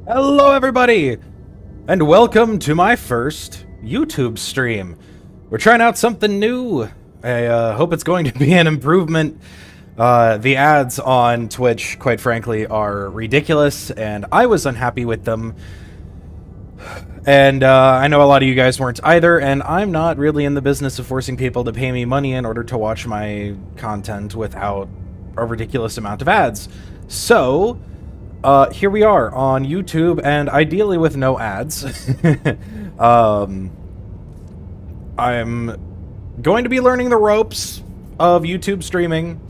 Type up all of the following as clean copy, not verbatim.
Hello everybody, and welcome to my first YouTube stream. We're trying out something new. I hope it's going to be an improvement. The ads on Twitch, quite frankly, are ridiculous, and I was unhappy with them. And I know a lot of you guys weren't either, and I'm not really in the business of forcing people to pay me money in order to watch my content without a ridiculous amount of ads. So, here we are on YouTube, and ideally with no ads. I'm going to be learning the ropes of YouTube streaming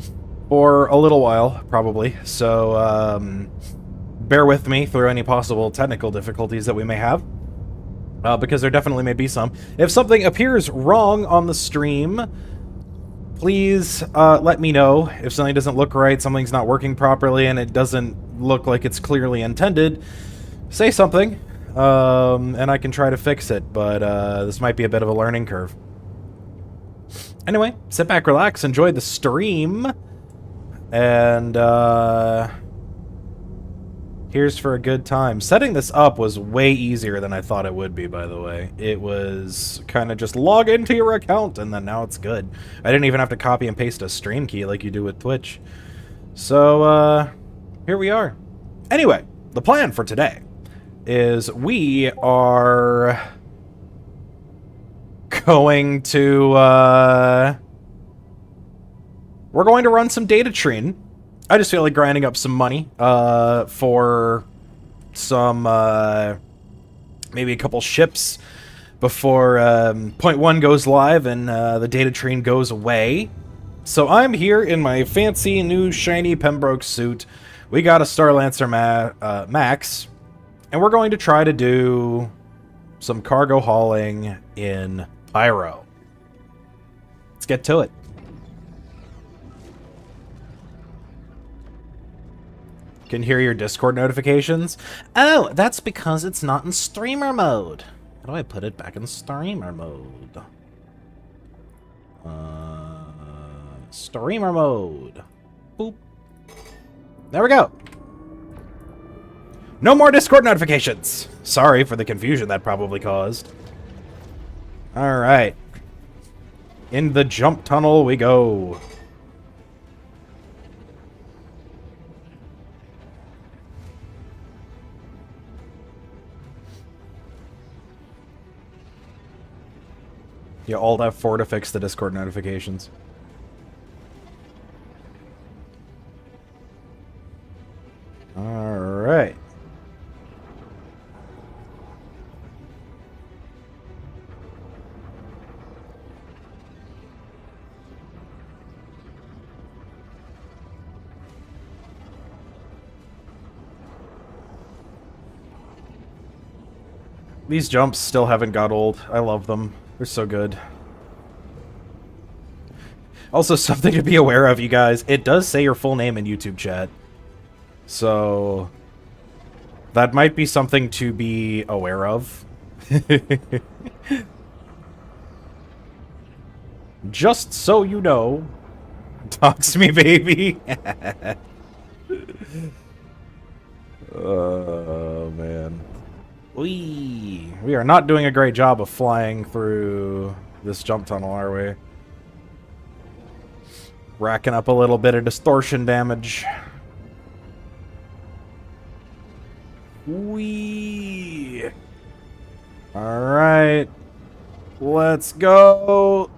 for a little while, probably. So, bear with me through any possible technical difficulties that we may have. Because there definitely may be some. If something appears wrong on the stream, please let me know. If something doesn't look right, something's not working properly, and it doesn't look like it's clearly intended, say something, and I can try to fix it, but this might be a bit of a learning curve. Anyway, sit back, relax, enjoy the stream, and here's for a good time. Setting this up was way easier than I thought it would be, by the way. It was kind of just log into your account, and then now it's good. I didn't even have to copy and paste a stream key like you do with Twitch. So, here we are. Anyway, the plan for today is we are going to, we're going to run some data training. I just feel like grinding up some money for some, maybe a couple ships before Point 1 goes live and the data train goes away. So I'm here in my fancy new shiny Pembroke suit. We got a Starlancer Max, and we're going to try to do some cargo hauling in Pyro. Let's get to it. Can hear your Discord notifications. Oh, that's because it's not in streamer mode. How do I put it back in streamer mode? Streamer mode. Boop. There we go. No more Discord notifications. Sorry for the confusion that probably caused. All right. In the jump tunnel we go. You Alt F4 to fix the Discord notifications. Alright. These jumps still haven't got old. I love them. They're so good. Also, something to be aware of, you guys. It does say your full name in YouTube chat. So, that might be something to be aware of. Just so you know. Talk to me, baby. Oh, man. We are not doing a great job of flying through this jump tunnel, are we? Racking up a little bit of distortion damage. Whee! Alright. Let's go!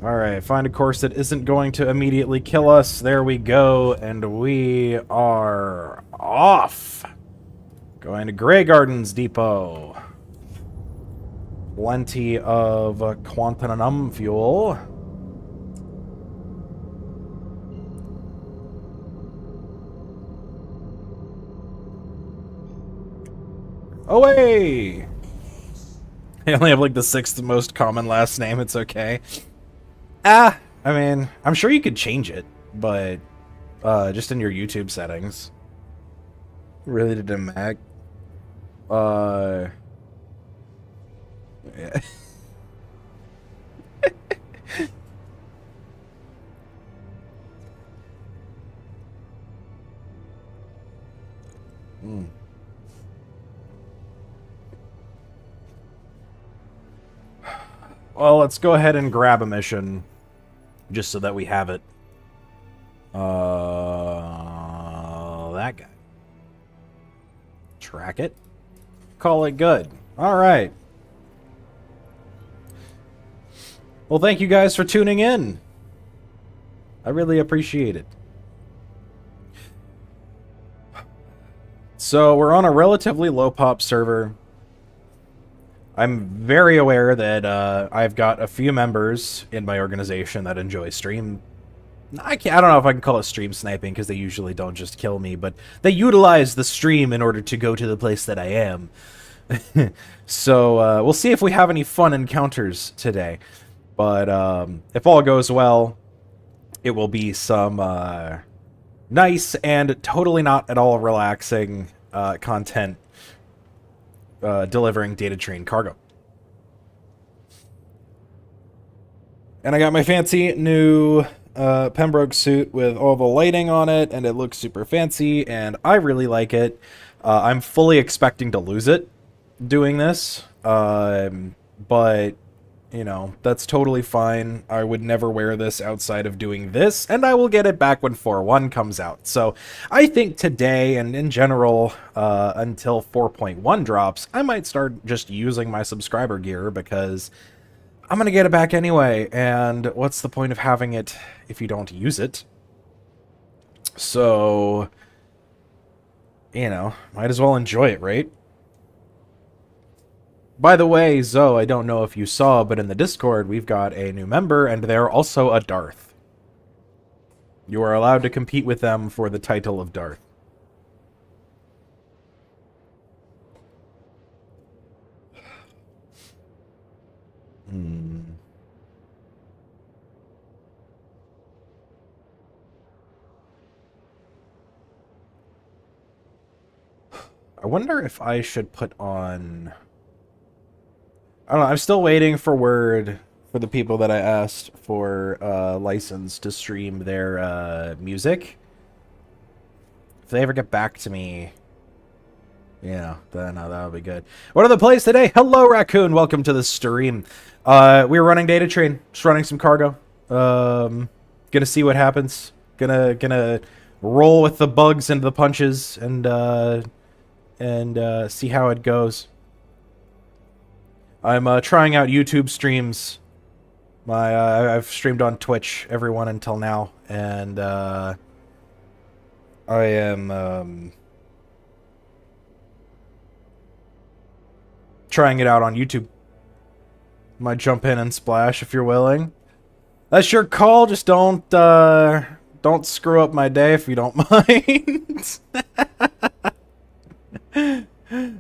Alright, find a course that isn't going to immediately kill us. There we go, and we are off! Going to Grey Gardens Depot. Plenty of Quantanum fuel. Away! I only have like the 6th most common last name, it's okay. I mean, I'm sure you could change it, but just in your YouTube settings. Related to Mac. Yeah. Mm. Well, let's go ahead and grab a mission, just so that we have it. That guy. Track it. Call it good. All right. Well, thank you guys for tuning in. I really appreciate it. So, we're on a relatively low pop server. I'm very aware that I've got a few members in my organization that enjoy stream. I don't know if I can call it stream sniping, because they usually don't just kill me, but they utilize the stream in order to go to the place that I am. So, we'll see if we have any fun encounters today. But if all goes well, it will be some nice and totally not at all relaxing content delivering data train cargo. And I got my fancy new Pembroke suit with all the lighting on it, and it looks super fancy, and I really like it. I'm fully expecting to lose it doing this, but you know, that's totally fine. I would never wear this outside of doing this, and I will get it back when 4.1 comes out. So I think today, and in general, until 4.1 drops, I might start just using my subscriber gear, because I'm going to get it back anyway, and what's the point of having it if you don't use it? So, you know, might as well enjoy it, right? By the way, Zoe, I don't know if you saw, but in the Discord, we've got a new member, and they're also a Darth. You are allowed to compete with them for the title of Darth. I wonder if I should put on... I don't know, I'm still waiting for word for the people that I asked for license to stream their music. If they ever get back to me, yeah, then that'll be good. What are the plays today? Hello, Raccoon. Welcome to the stream. We're running data train, just running some cargo. Gonna see what happens. Gonna roll with the bugs and the punches, and see how it goes. I'm trying out YouTube streams. I've streamed on Twitch, everyone until now, and I am trying it out on YouTube. Might jump in and splash if you're willing. That's your call. Just don't screw up my day if you don't mind.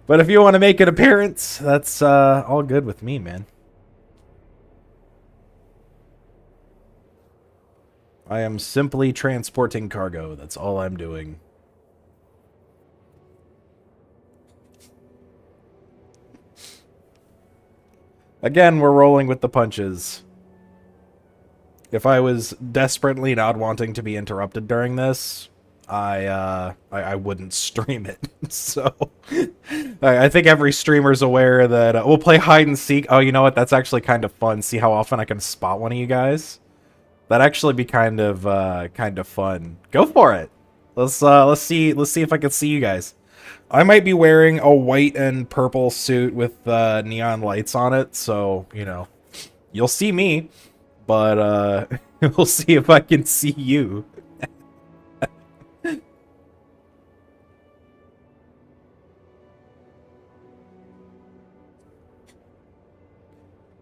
But if you want to make an appearance, that's all good with me, man. I am simply transporting cargo. That's all I'm doing. Again, we're rolling with the punches. If I was desperately not wanting to be interrupted during this, I wouldn't stream it. So I think every streamer's aware that we'll play hide and seek. Oh, you know what? That's actually kind of fun. See how often I can spot one of you guys? That'd actually be kind of fun. Go for it. Let's see if I can see you guys. I might be wearing a white and purple suit with neon lights on it, so you know, you'll see me, but we'll see if I can see you.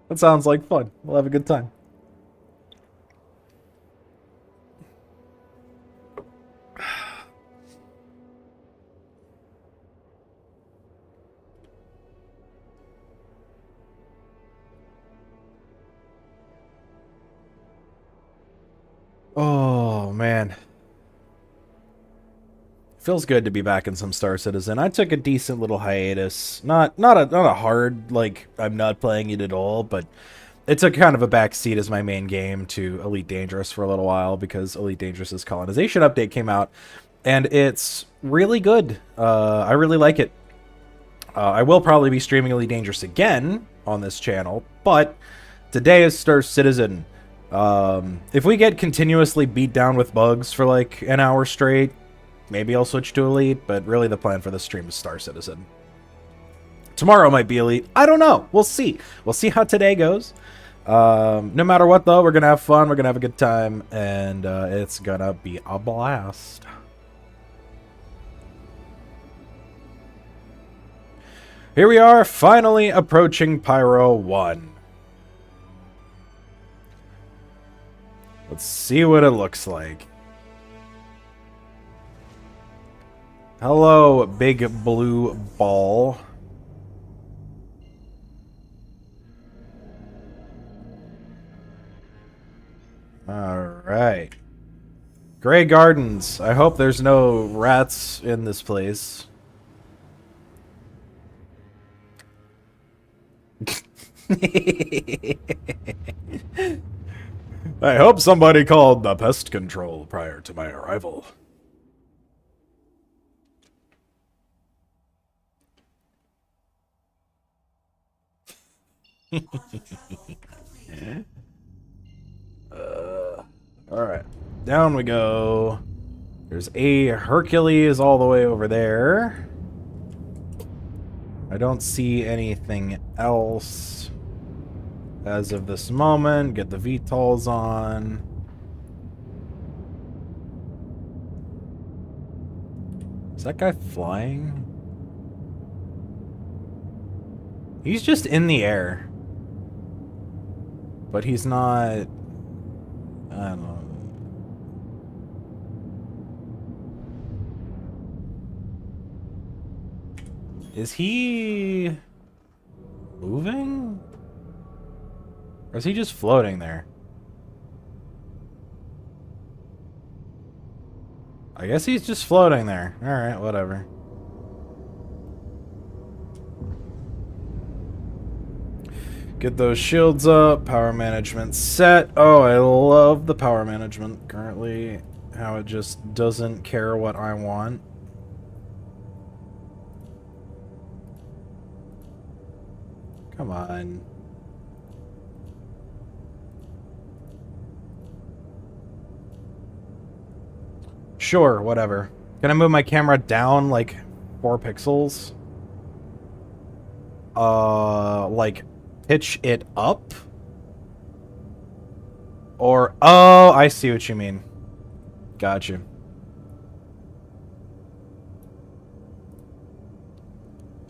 That sounds like fun. We'll have a good time. Oh, man. Feels good to be back in some Star Citizen. I took a decent little hiatus. Not a hard, like, I'm not playing it at all, but it took kind of a backseat as my main game to Elite Dangerous for a little while, because Elite Dangerous's colonization update came out, and it's really good. I really like it. I will probably be streaming Elite Dangerous again on this channel, but today is Star Citizen. If we get continuously beat down with bugs for like an hour straight, maybe I'll switch to Elite, but really the plan for this stream is Star Citizen. Tomorrow might be Elite. I don't know. We'll see. We'll see how today goes. No matter what, though, we're going to have fun. We're going to have a good time, and it's going to be a blast. Here we are, finally approaching Pyro 1. Let's see what it looks like. Hello, big blue ball. Alright. Grey Gardens. I hope there's no rats in this place. I hope somebody called the pest control prior to my arrival. Alright. Down we go. There's a Hercules all the way over there. I don't see anything else as of this moment. Get the VTOLs on. Is that guy flying? He's just in the air. But he's not... I don't know. Is he... moving? Or is he just floating there? I guess he's just floating there. Alright, whatever. Get those shields up. Power management set. Oh, I love the power management currently. How it just doesn't care what I want. Come on. Sure, whatever. Can I move my camera down like 4 pixels? Like pitch it up? Or, oh, I see what you mean. Gotcha.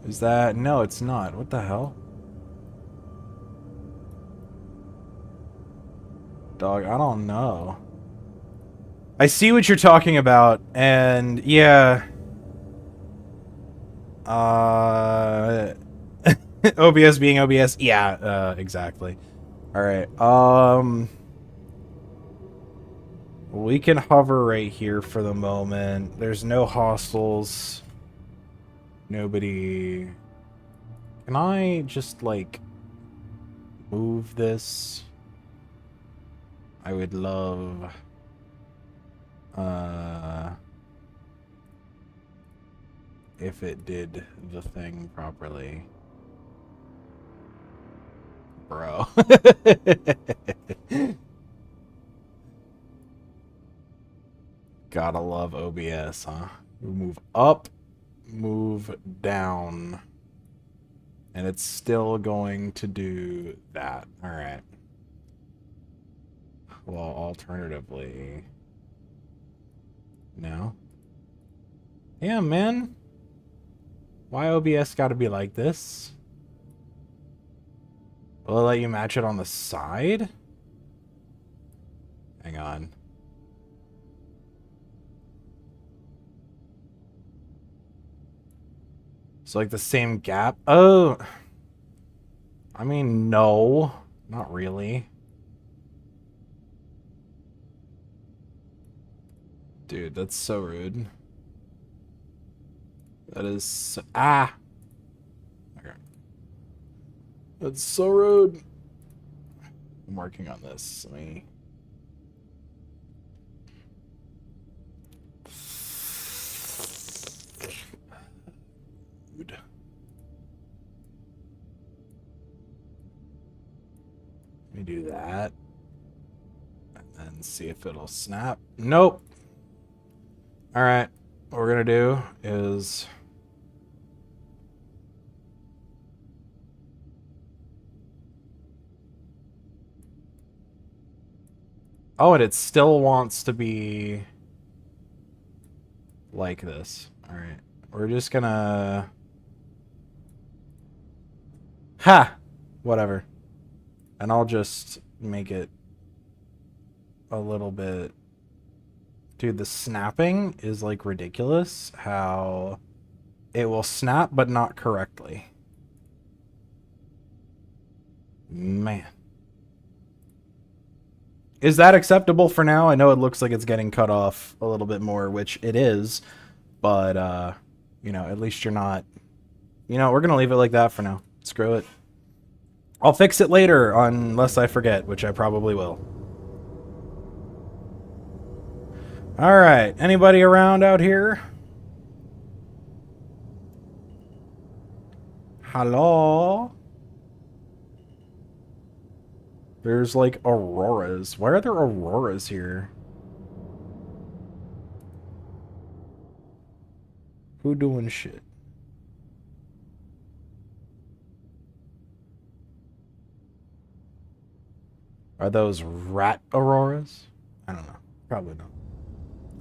Is that, no, it's not. What the hell? Dog, I don't know. I see what you're talking about, and yeah. OBS being OBS, yeah, exactly. Alright, we can hover right here for the moment. There's no hostiles. Nobody... Can I just, like, move this? I would love... if it did the thing properly. Bro. Gotta love OBS, huh? Move up, move down. And it's still going to do that. Alright. Well, alternatively... No? Yeah, man. Why OBS gotta be like this? Will it let you match it on the side? Hang on. So like the same gap? Oh! I mean, no. Not really. Dude, that's so rude. That is so, ah! Okay. That's so rude. I'm working on this. Let me... Let me do that. And then see if it'll snap. Nope. Alright. What we're gonna do is... Oh, and it still wants to be like this. Alright. We're just gonna... Ha! Whatever. And I'll just make it a little bit... Dude, the snapping is, like, ridiculous. How it will snap, but not correctly. Man. Is that acceptable for now? I know it looks like it's getting cut off a little bit more, which it is. But, you know, at least you're not... You know, we're going to leave it like that for now. Screw it. I'll fix it later, unless I forget, which I probably will. Alright, anybody around out here? Hello? There's, like, auroras. Why are there auroras here? Who doing shit? Are those rat auroras? I don't know. Probably not.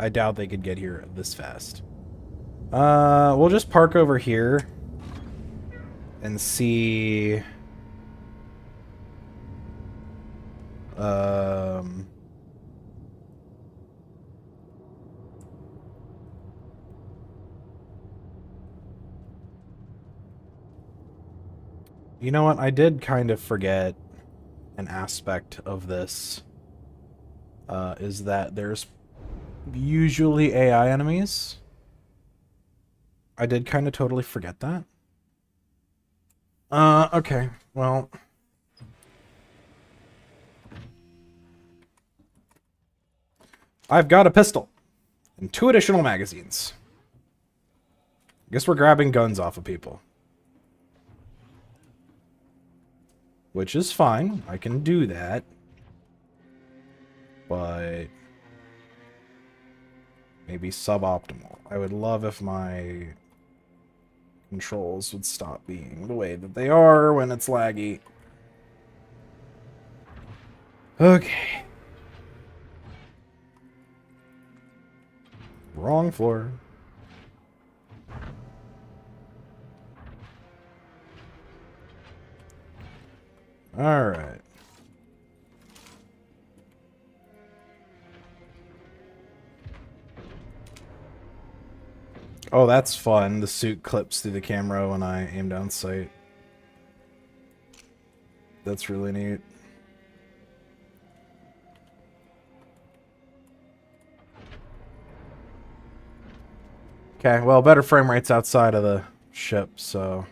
I doubt they could get here this fast. We'll just park over here and see... You know what? I did kind of forget an aspect of this. Is that there's usually AI enemies. I did kind of totally forget that. Okay. Well... I've got a pistol and 2 additional magazines. Guess we're grabbing guns off of people. Which is fine. I can do that. But... maybe suboptimal. I would love if my controls would stop being the way that they are when it's laggy. Okay. Wrong floor. Alright. Oh, that's fun. The suit clips through the camera when I aim down sight. That's really neat. Okay, well, better frame rates outside of the ship, so...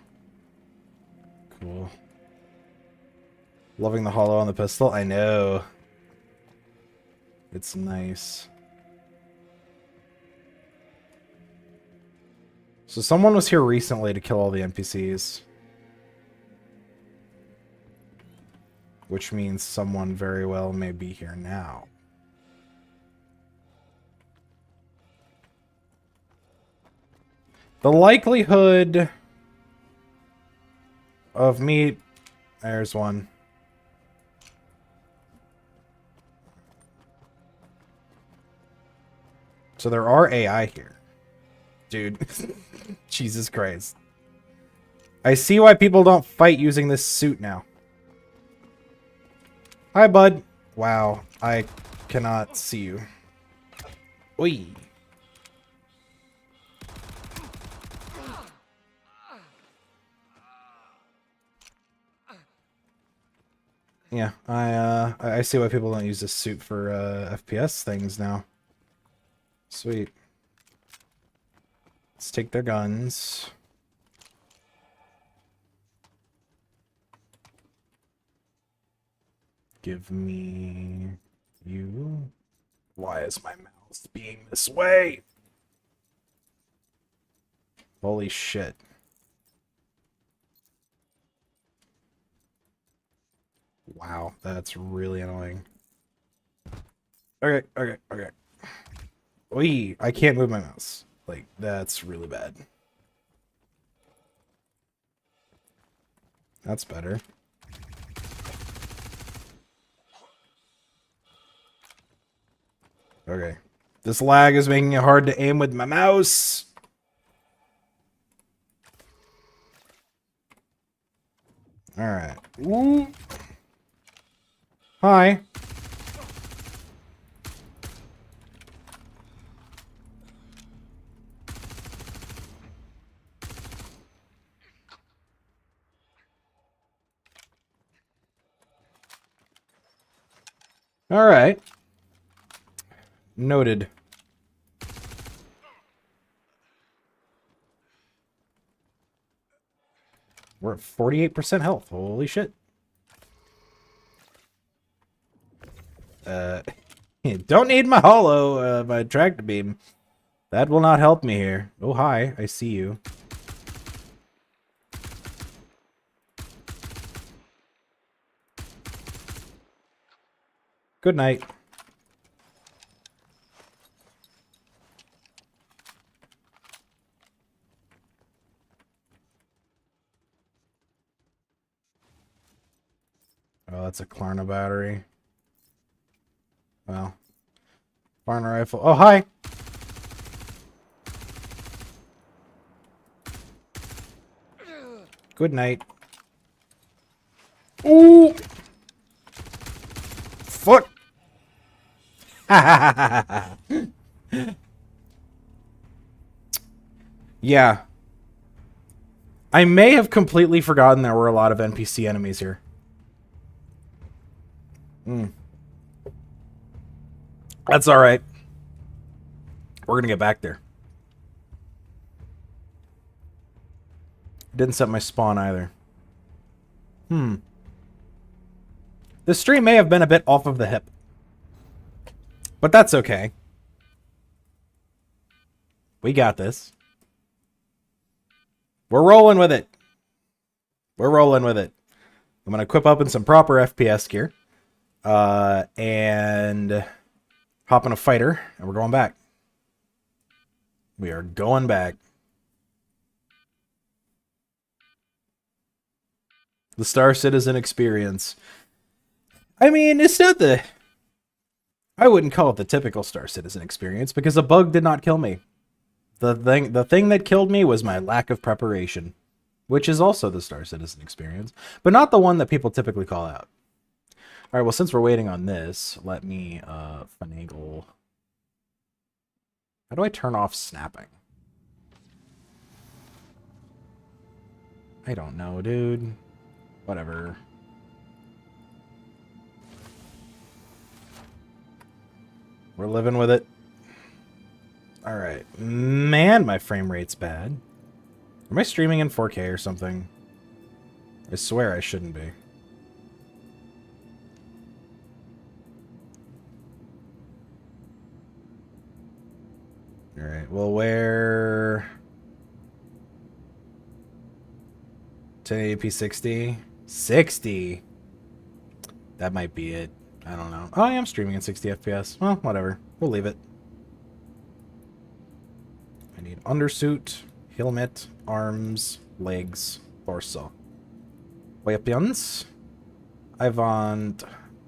Cool. Loving the hollow on the pistol? I know. It's nice. So someone was here recently to kill all the NPCs. Which means someone very well may be here now. The likelihood of me... There's one. So there are AI here. Dude. Jesus Christ. I see why people don't fight using this suit now. Hi, bud. Wow. I cannot see you. Oi. Yeah, I see why people don't use this suit for FPS things now. Sweet. Let's take their guns. Give me you. Why is my mouse being this way? Holy shit. Wow, that's really annoying. Okay, okay, okay. Oi, I can't move my mouse. Like, that's really bad. That's better. Okay. This lag is making it hard to aim with my mouse. Alright. Ooh. Hi. Alright. Noted. We're at 48% health. Holy shit. Don't need my holo, my tractor beam. That will not help me here. Oh, hi. I see you. Good night. Oh, that's a Klarna battery. Well. Klarna rifle. Oh, hi! Good night. Ooh! Fuck! Yeah. I may have completely forgotten there were a lot of NPC enemies here. That's alright. We're gonna get back there. Didn't set my spawn either. This stream may have been a bit off of the hip. But that's okay. We got this. We're rolling with it. We're rolling with it. I'm going to equip up in some proper FPS gear. And hop in a fighter. And we're going back. We are going back. The Star Citizen experience. I mean, it's not the... I wouldn't call it the typical Star Citizen experience because a bug did not kill me. The thing that killed me was my lack of preparation, which is also the Star Citizen experience, but not the one that people typically call out. All right, well, since we're waiting on this, let me finagle. How do I turn off snapping? I don't know, dude. Whatever. We're living with it. Alright. Man, my frame rate's bad. Am I streaming in 4K or something? I swear I shouldn't be. Alright, well, where... 1080p 60? 60? That might be it. I don't know. Oh, I am streaming in 60 FPS. Well, whatever. We'll leave it. I need undersuit, helmet, arms, legs, torso. Weapons. I want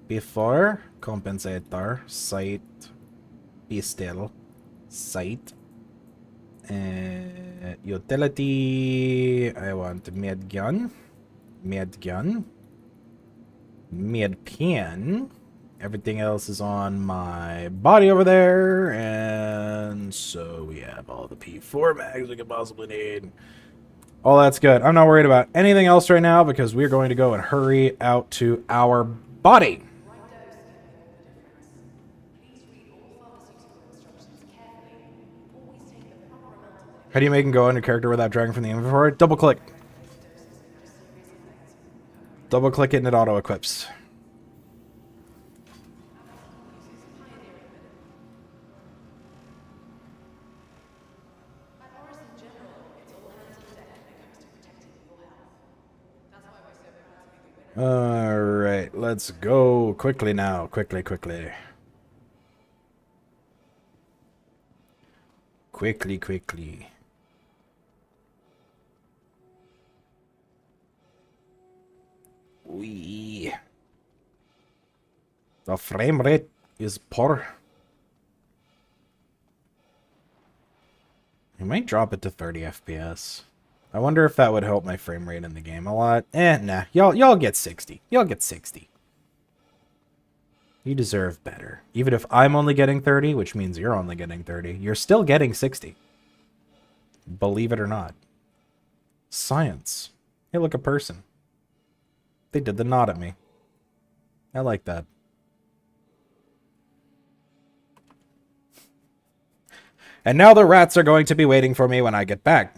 before compensator, sight, pistol, sight. Utility. I want med gun, med pen. Everything else is on my body over there, and so we have all the P4 mags we could possibly need. All that's good. I'm not worried about anything else right now because we're going to go and hurry out to our body. How do you make him go into character without dragging from the inventory? Double click. Double click it and it auto equips. Alright, let's go quickly now. Quickly. Quickly. Wee. The frame rate is poor. I might drop it to 30 FPS. I wonder if that would help my frame rate in the game a lot. Nah. Y'all get 60. Y'all get 60. You deserve better. Even if I'm only getting 30, which means you're only getting 30, you're still getting 60. Believe it or not. Science. Hey, look, a person. They did the nod at me. I like that. And now the rats are going to be waiting for me when I get back.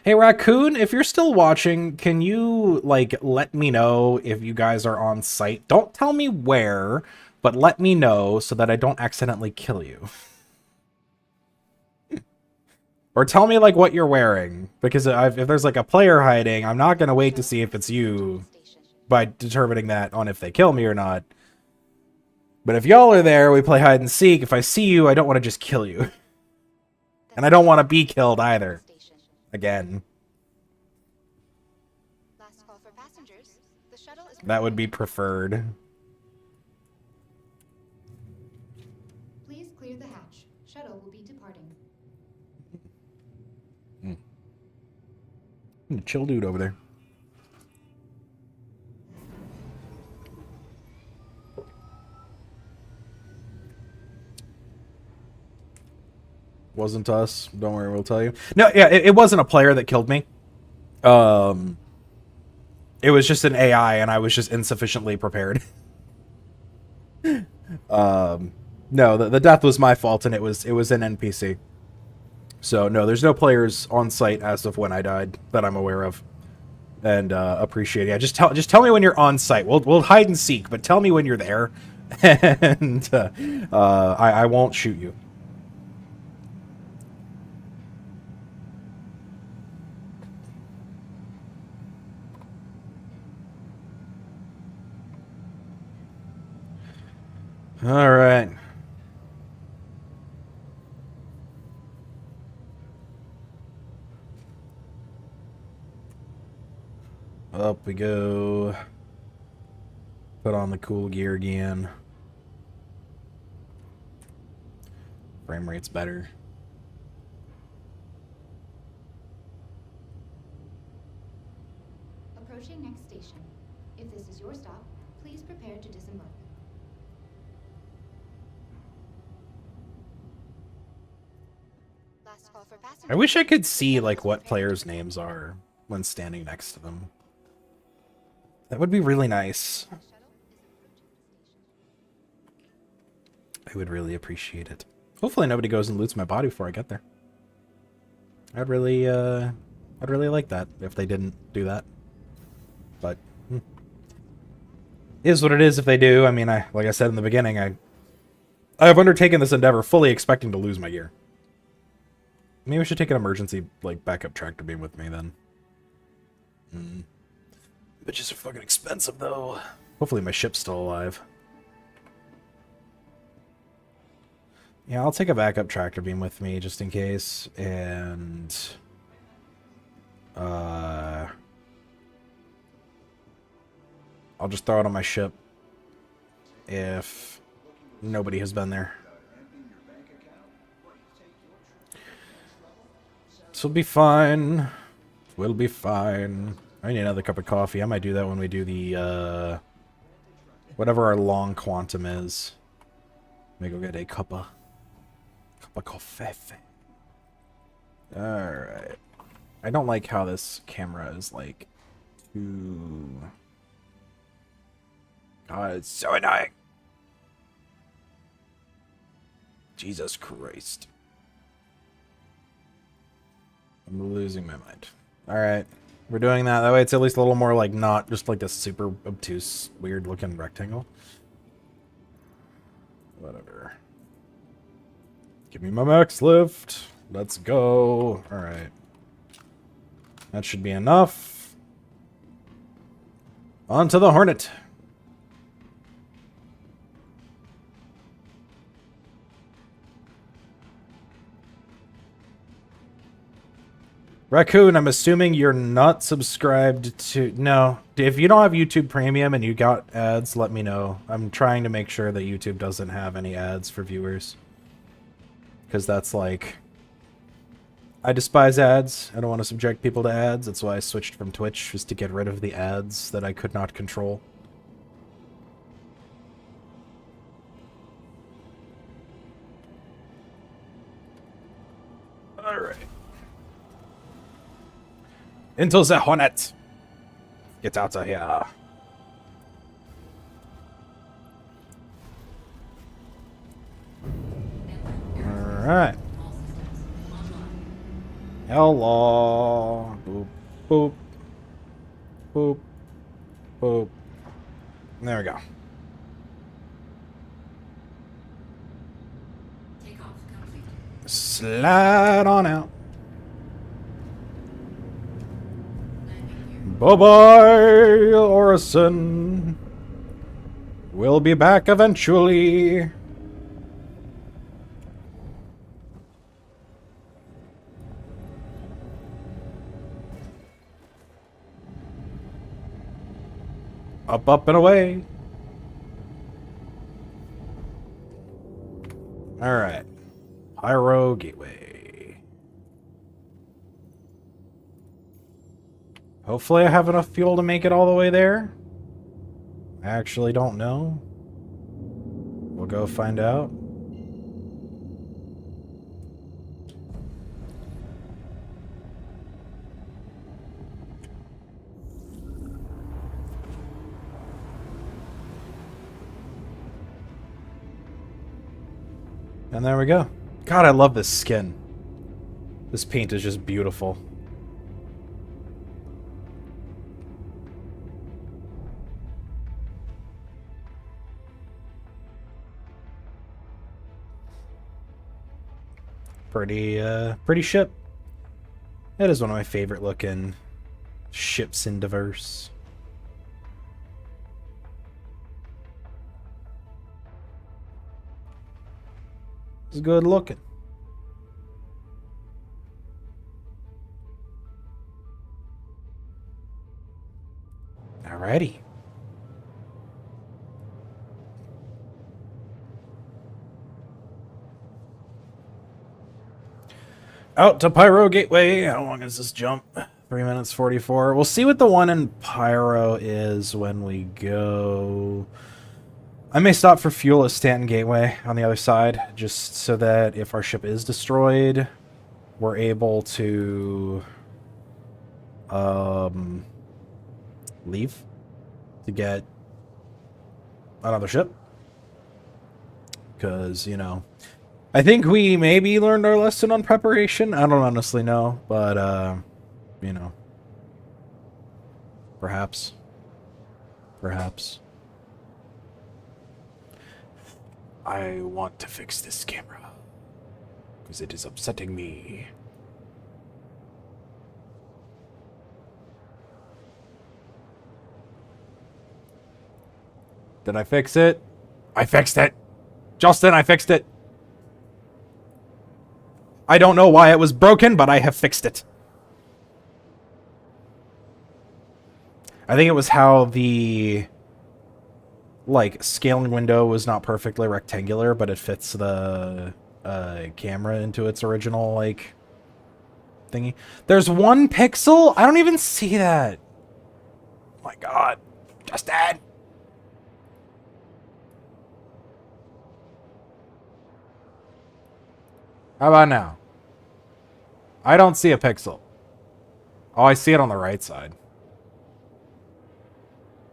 Hey, Raccoon, if you're still watching, can you, like, let me know if you guys are on site? Don't tell me where, but let me know so that I don't accidentally kill you. Or tell me, like, what you're wearing. Because if there's, like, a player hiding, I'm not going to wait to see if it's you by determining that on if they kill me or not. But if y'all are there, we play hide and seek. If I see you, I don't want to just kill you. And I don't want to be killed either. Again. That would be preferred. Please clear the hatch. Shuttle will be departing. Chill dude over there. Wasn't us. Don't worry, we'll tell you. No, yeah, it wasn't a player that killed me. It was just an AI, and I was just insufficiently prepared. No, the death was my fault, and it was an NPC. So no, there's no players on site as of when I died that I'm aware of, and appreciate it. Yeah, just tell me when you're on site. We'll hide and seek, but tell me when you're there, and I won't shoot you. All right. Up we go. Put on the cool gear again. Frame rate's better. Approaching next station. If this is your stop, please prepare to disembark. I wish I could see, like, what players' names are when standing next to them. That would be really nice. I would really appreciate it. Hopefully nobody goes and loots my body before I get there. I'd really like that if they didn't do that. But is what it is if they do. I mean, like I said in the beginning, I have undertaken this endeavor fully expecting to lose my gear. Maybe we should take an emergency, like, backup tractor beam with me, then. Bitches are fucking expensive, though. Hopefully my ship's still alive. Yeah, I'll take a backup tractor beam with me, just in case, and... I'll just throw it on my ship if nobody has been there. This will be fine. We'll be fine. I need another cup of coffee. I might do that when we do the, whatever our long quantum is. Let me go get a cup of coffee. Alright. I don't like how this camera is, like, too... God, it's so annoying. Jesus Christ. I'm losing my mind. Alright. We're doing that. That way it's at least a little more, like, not just like this super obtuse, weird looking rectangle. Whatever. Give me my max lift. Let's go. Alright. That should be enough. On to the Hornet. Raccoon, I'm assuming you're not subscribed to... No. If you don't have YouTube Premium and you got ads, let me know. I'm trying to make sure that YouTube doesn't have any ads for viewers. Because that's like... I despise ads. I don't want to subject people to ads. That's why I switched from Twitch, just to get rid of the ads that I could not control. Alright. Into the Hornet. Get out of here. Alright. Hello. Boop, boop. Boop. Boop. There we go. Slide on out. Bye-bye, Orison. We'll be back eventually. Up, up, and away. Alright. Pyro Gateway. Hopefully I have enough fuel to make it all the way there. I actually don't know. We'll go find out. And there we go. God, I love this skin. This paint is just beautiful. Pretty ship. It is one of my favorite looking ships in Diverse. It's good looking. Alrighty. Out to Pyro Gateway. How long is this jump? 3 minutes 44. We'll see what the one in Pyro is when we go. I may stop for fuel at Stanton Gateway on the other side, just so that if our ship is destroyed, we're able to leave to get another ship. Because, you know, I think we maybe learned our lesson on preparation. I don't honestly know, but, you know, perhaps. Perhaps. I want to fix this camera, because it is upsetting me. Did I fix it? I fixed it! Justin, I fixed it! I don't know why it was broken, but I have fixed it. I think it was how the, like, scaling window was not perfectly rectangular, but it fits the camera into its original, like, thingy. There's 1 pixel? I don't even see that. Oh my god. Justin! How about now? I don't see a pixel. Oh, I see it on the right side.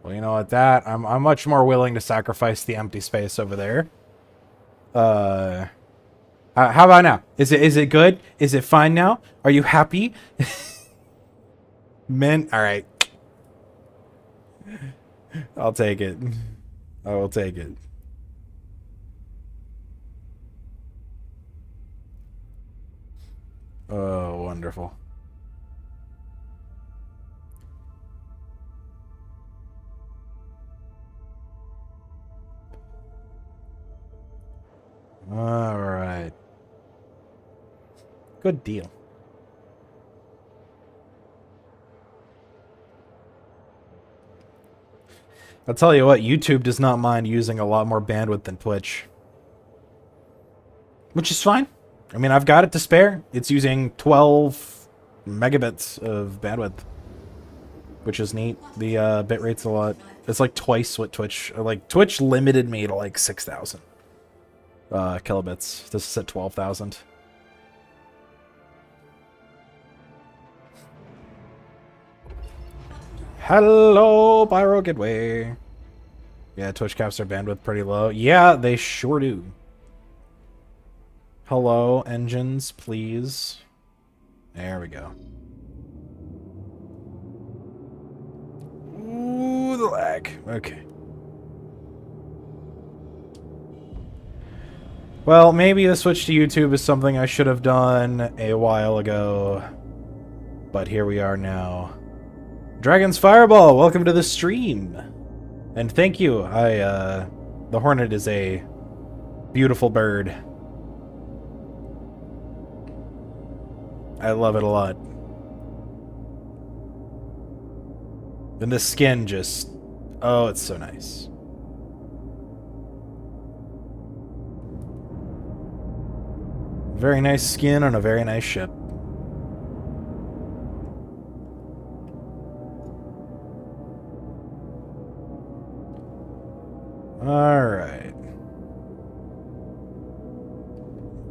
Well, you know what, I'm much more willing to sacrifice the empty space over there. How about now? Is it good? Is it fine now? Are you happy? Men, all right. I'll take it. I will take it. Oh, wonderful. Good deal. I'll tell you what, YouTube does not mind using a lot more bandwidth than Twitch. Which is fine. I mean, I've got it to spare. It's using 12 megabits of bandwidth, which is neat. The bit rate's a lot. It's like twice what Twitch... Like, Twitch limited me to like 6,000 kilobits. This is at 12,000. Hello, Pyro Getway. Yeah, Twitch caps their bandwidth pretty low. Yeah, they sure do. Hello, engines, please. There we go. Ooh, the lag. Okay. Well, maybe the switch to YouTube is something I should have done a while ago. But here we are now. Dragon's Fireball, welcome to the stream. And thank you. The Hornet is a beautiful bird. I love it a lot. And the skin just... Oh, it's so nice. Very nice skin on a very nice ship. Alright.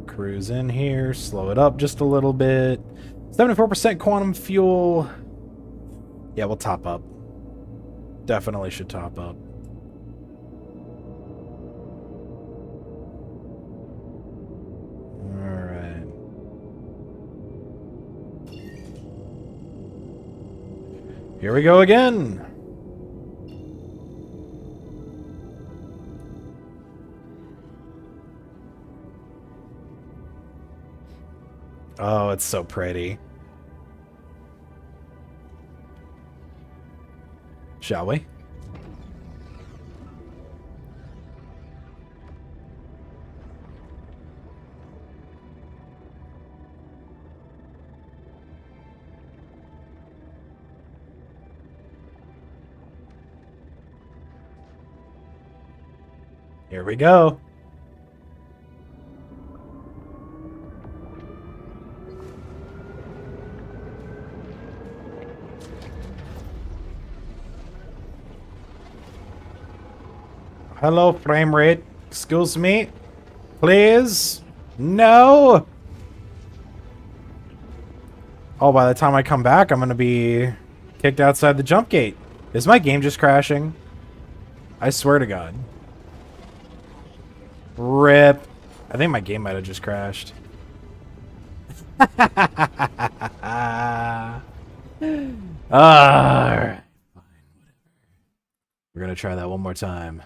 Cruise in here, slow it up just a little bit. 74% quantum fuel. Yeah, we'll top up. Definitely should top up. Alright. Here we go again. Oh, it's so pretty. Shall we? Here we go. Hello, frame rate. Excuse me. Please? No! Oh, by the time I come back, I'm gonna be kicked outside the jump gate. Is my game just crashing? I swear to God. RIP. I think my game might have just crashed. Alright. Fine, whatever. We're gonna try that one more time.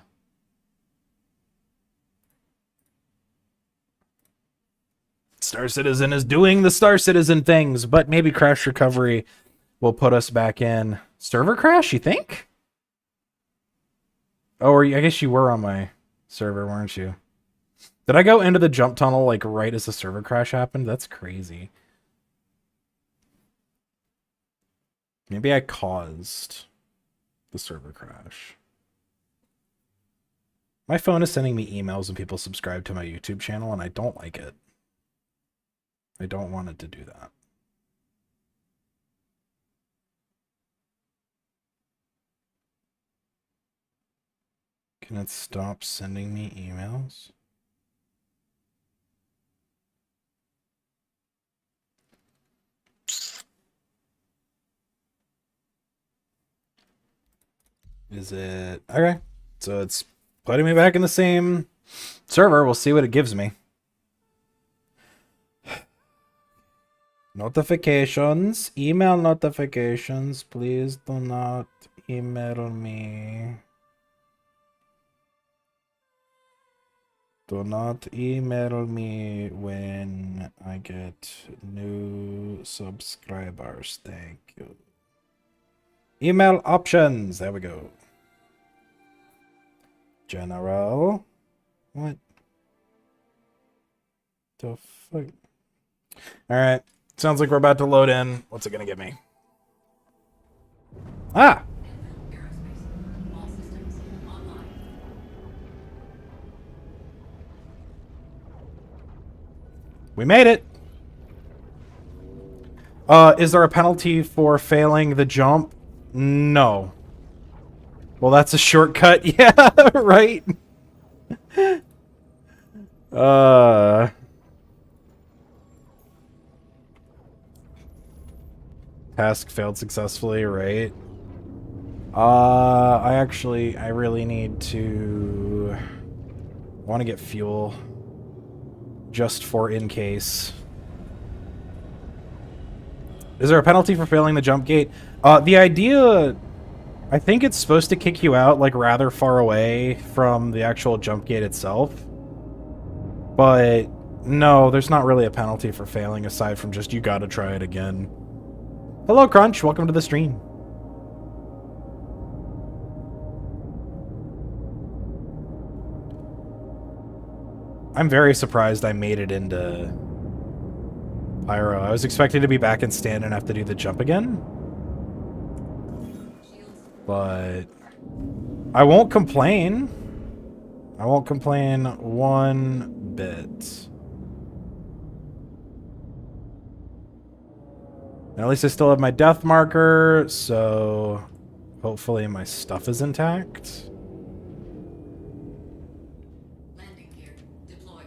Star Citizen is doing the Star Citizen things, but maybe Crash Recovery will put us back in. Server crash, you think? Oh, I guess you were on my server, weren't you? Did I go into the jump tunnel like right as the server crash happened? That's crazy. Maybe I caused the server crash. My phone is sending me emails when people subscribe to my YouTube channel, and I don't like it. I don't want it to do that. Can it stop sending me emails? Is it... Okay. So it's putting me back in the same server. We'll see what it gives me. Notifications. Email notifications. Please do not email me. Do not email me when I get new subscribers. Thank you. Email options. There we go. General. What the fuck? Alright. Sounds like we're about to load in. What's it gonna give me? Ah! We made it! Is there a penalty for failing the jump? No. Well, that's a shortcut. Yeah, right? Task failed successfully, right? I really need to... I want to get fuel. Just for in case. Is there a penalty for failing the jump gate? The idea... I think it's supposed to kick you out, like, rather far away from the actual jump gate itself. But, no, there's not really a penalty for failing, aside from just you gotta try it again. Hello, Crunch. Welcome to the stream. I'm very surprised I made it into Pyro. I was expecting to be back in stand and have to do the jump again. But I won't complain. I won't complain one bit. At least I still have my death marker, so hopefully my stuff is intact. Landing gear deployed.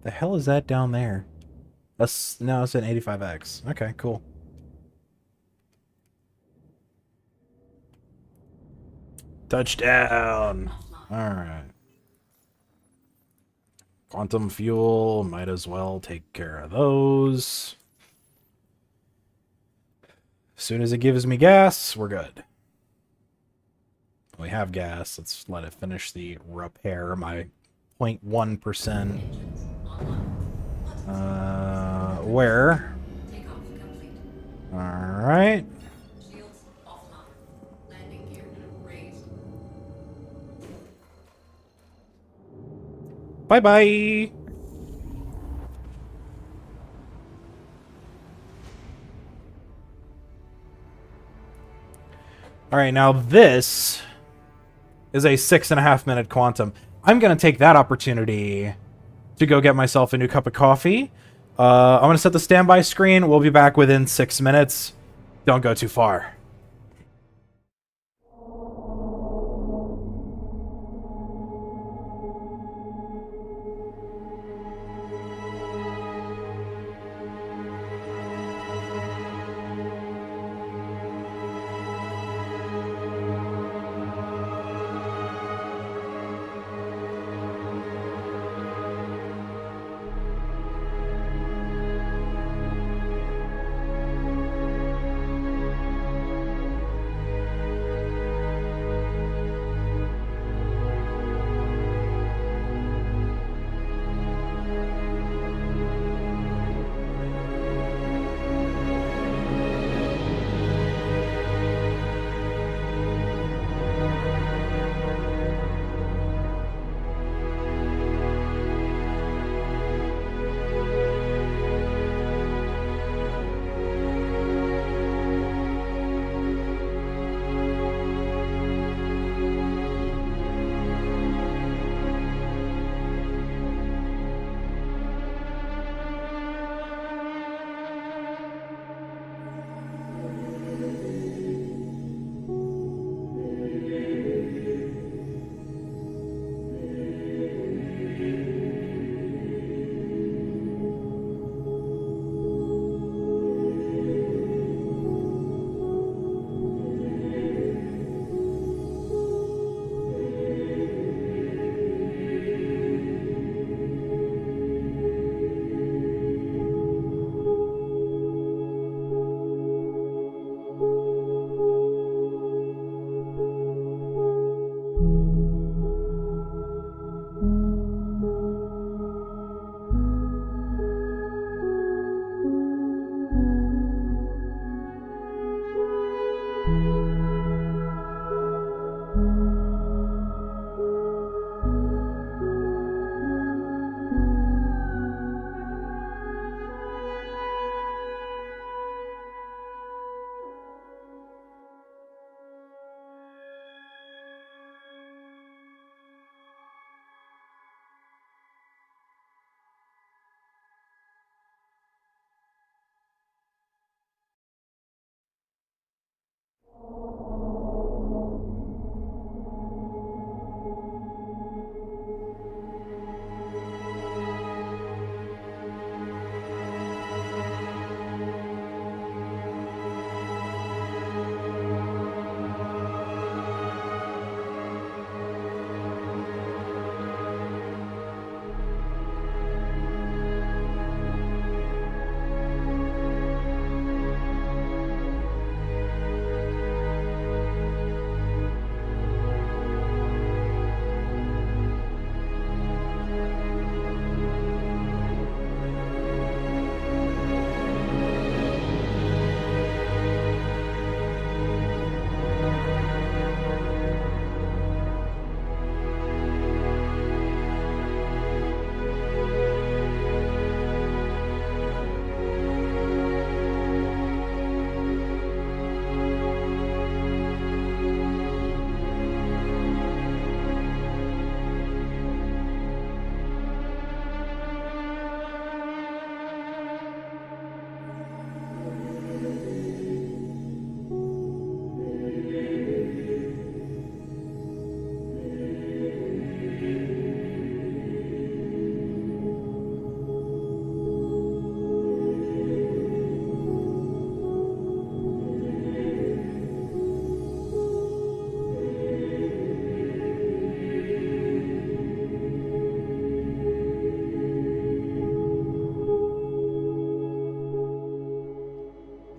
The hell is that down there? No, it's an 85X. Okay, cool. Touchdown! Alright. Quantum fuel, might as well take care of those. As soon as it gives me gas, we're good. We have gas. Let's let it finish the repair. My 0.1%. Where? Alright. Shields offline. Landing gear raised. Bye-bye! Alright, now this is a 6.5 minute quantum. I'm going to take that opportunity to go get myself a new cup of coffee. I'm going to set the standby screen. We'll be back within 6 minutes. Don't go too far.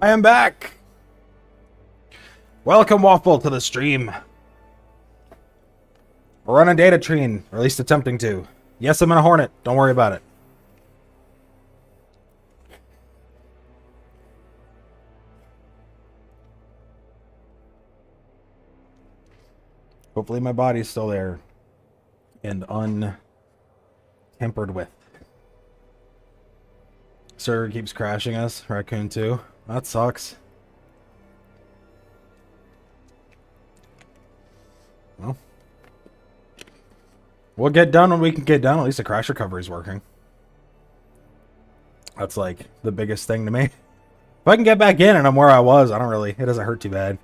I am back! Welcome, Waffle, to the stream. We're on a data train, or at least attempting to. Yes, I'm in a Hornet. Don't worry about it. Hopefully my body's still there. And untampered with. Server keeps crashing us. Raccoon 2. That sucks. Well. We'll get done when we can get done. At least the crash recovery is working. That's like the biggest thing to me. If I can get back in and I'm where I was, I don't really... It doesn't hurt too bad.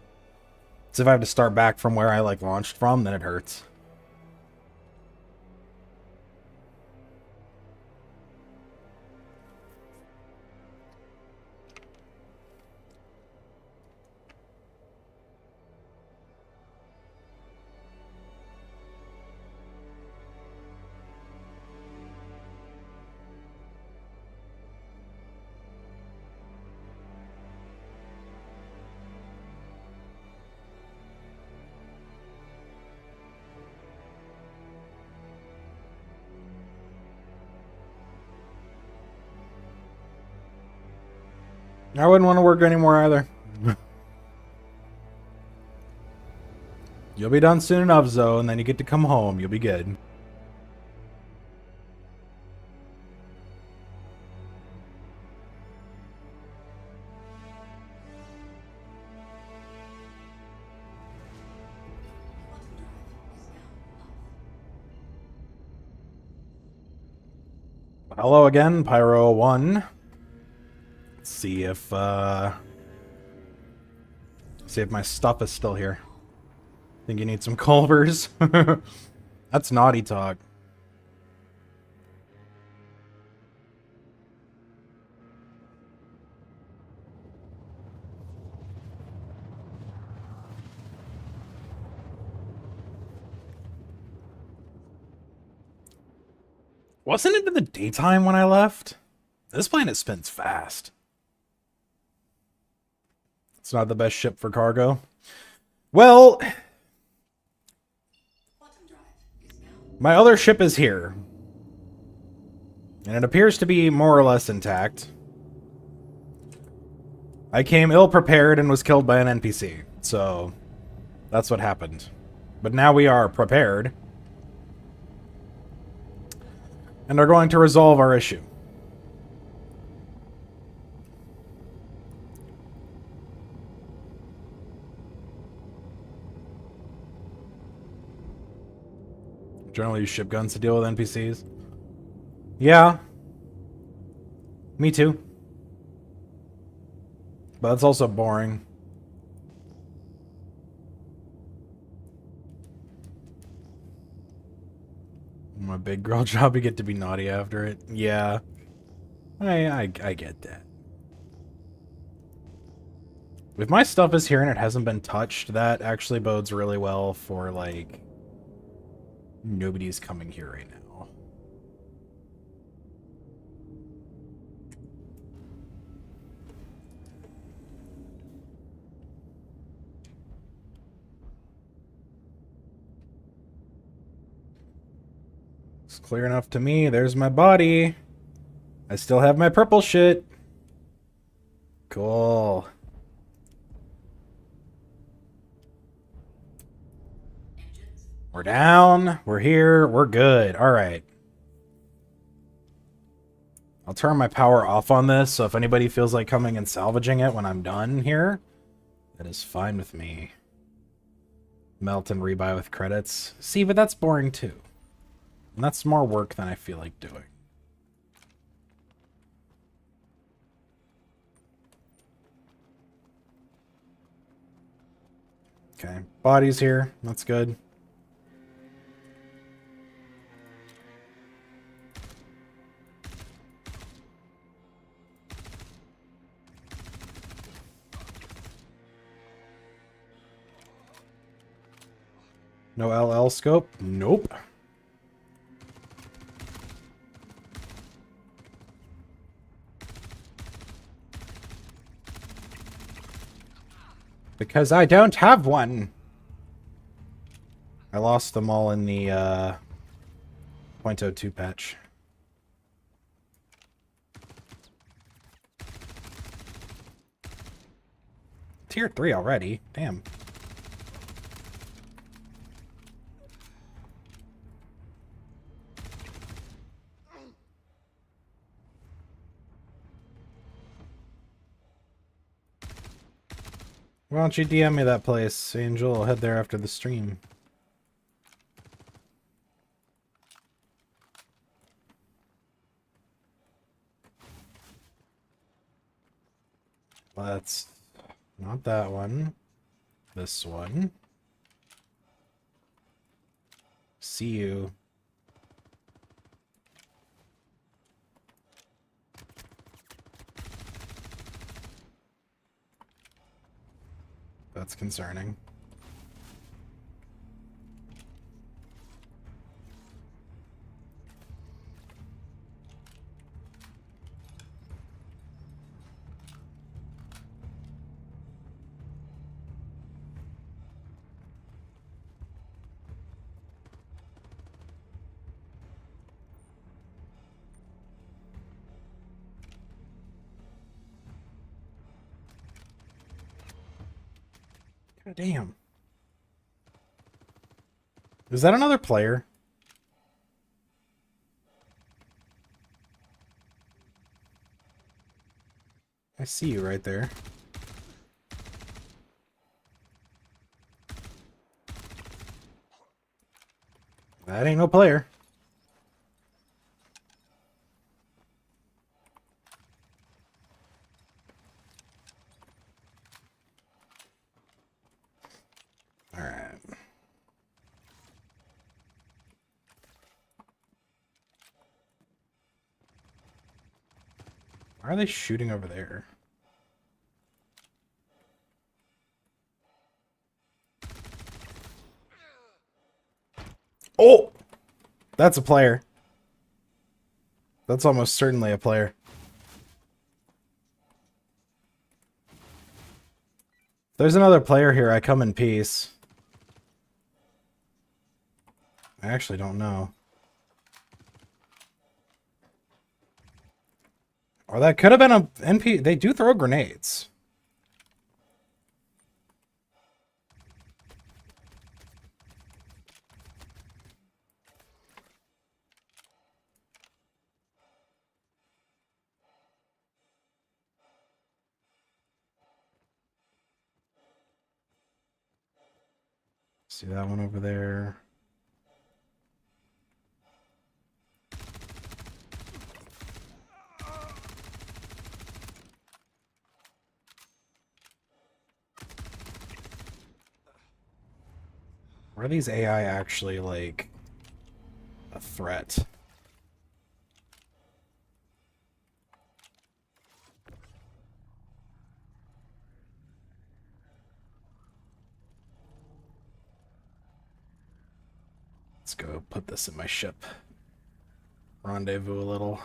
It's if I have to start back from where I like launched from, then it hurts. I wouldn't want to work anymore either. You'll be done soon enough, Zoe, and then you get to come home. You'll be good. Hello again, Pyro1. Let's see if my stuff is still here. Think you need some Culvers? That's naughty talk. Wasn't it in the daytime when I left? This planet spins fast. It's not the best ship for cargo. Well, my other ship is here. And it appears to be more or less intact. I came ill-prepared and was killed by an NPC. So, that's what happened. But now we are prepared. And are going to resolve our issue. Generally use ship guns to deal with NPCs. Yeah. Me too. But that's also boring. My big girl job, you get to be naughty after it. Yeah. I get that. If my stuff is here and it hasn't been touched, that actually bodes really well for, like, nobody's coming here right now. It's clear enough to me. There's my body. I still have my purple shit. Cool. Engines. We're down. We're here. We're good. All right. I'll turn my power off on this, so if anybody feels like coming and salvaging it when I'm done here, that is fine with me. Melt and rebuy with credits. See, but that's boring too. And that's more work than I feel like doing. Okay, body's here. That's good. No LL scope? Nope. Because I don't have one. I lost them all in the .02 patch. Tier 3 already. Damn. Why don't you DM me that place, Angel? I'll head there after the stream. Let's... not that one. This one. See you. That's concerning. God damn. Is that another player? I see you right there. That ain't no player. Alright. Why are they shooting over there? Oh! That's a player. That's almost certainly a player. If there's another player here, I come in peace. I actually don't know. Or that could have been a NP. They do throw grenades. See that one over there. Are these AI actually, like, a threat. Let's go put this in my ship. Rendezvous a little.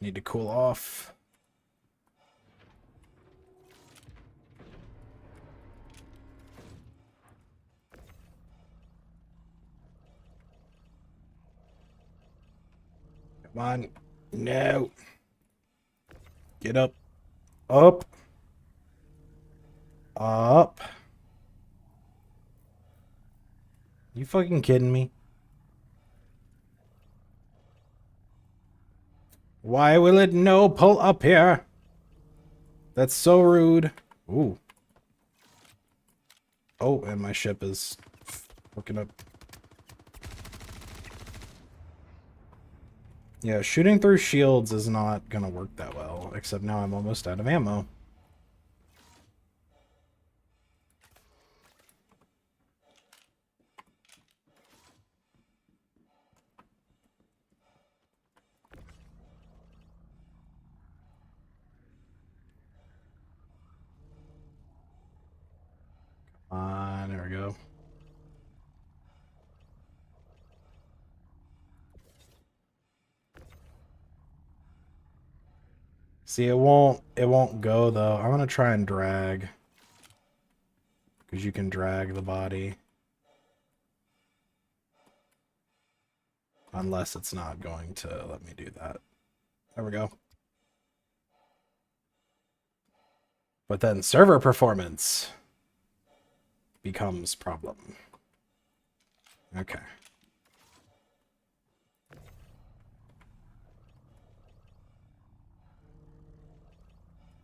Need to cool off. Come on. No. Get up. Up. Up. You fucking kidding me? Why will it no pull up here? That's so rude. Ooh. Oh, and my ship is hooking up. Yeah, shooting through shields is not gonna work that well, except now I'm almost out of ammo. There we go. See, it won't go though. I'm gonna try and drag. Because you can drag the body. Unless it's not going to let me do that. There we go. But then server performance becomes problem. Okay.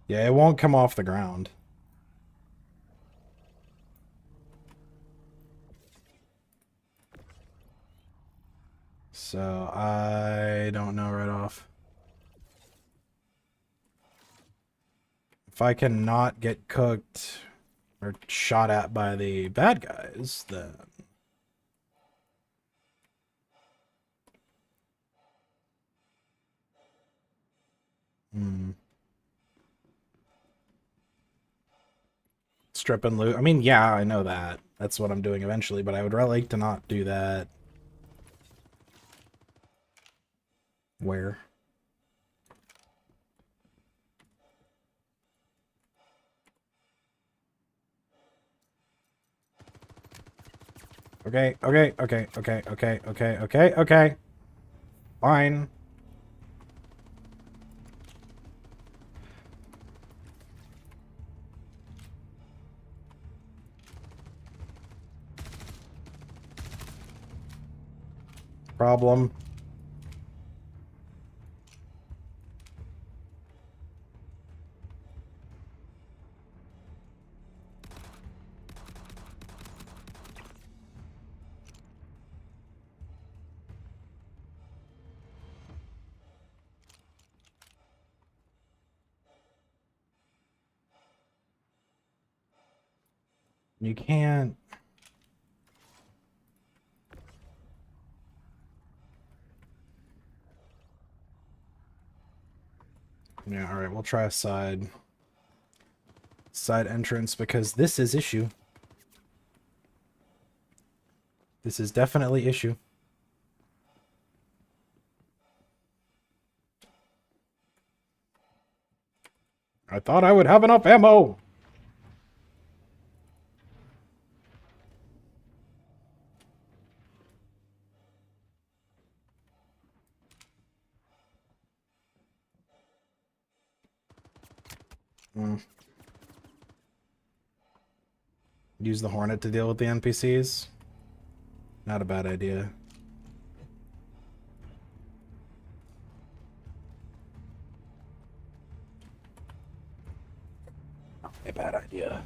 Yeah, it won't come off the ground. So I don't know right off. If I cannot get cooked or shot at by the bad guys, then... Strip and loot. I mean, yeah, I know that. That's what I'm doing eventually, but I would really like to not do that. Where? Okay, okay, okay, okay, okay, okay, okay, okay. Fine. Problem. You can't... Yeah, alright, we'll try a side entrance because this is issue. This is definitely issue. I thought I would have enough ammo. Use the Hornet to deal with the NPCs. Not a bad idea. Not a bad idea.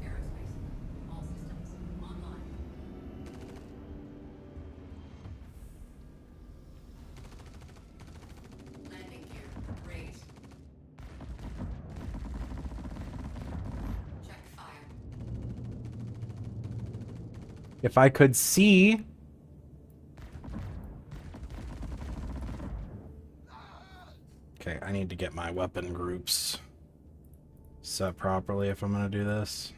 Aerospace. All systems online. If I could see... Okay, I need to get my weapon groups set properly if I'm going to do this.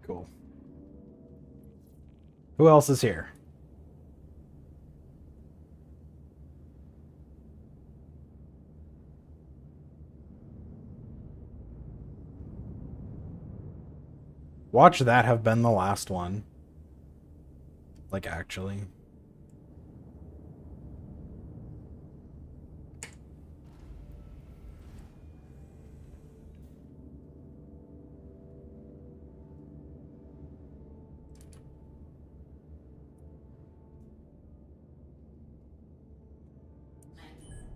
Cool. Who else is here? Watch that have been the last one. Like, actually.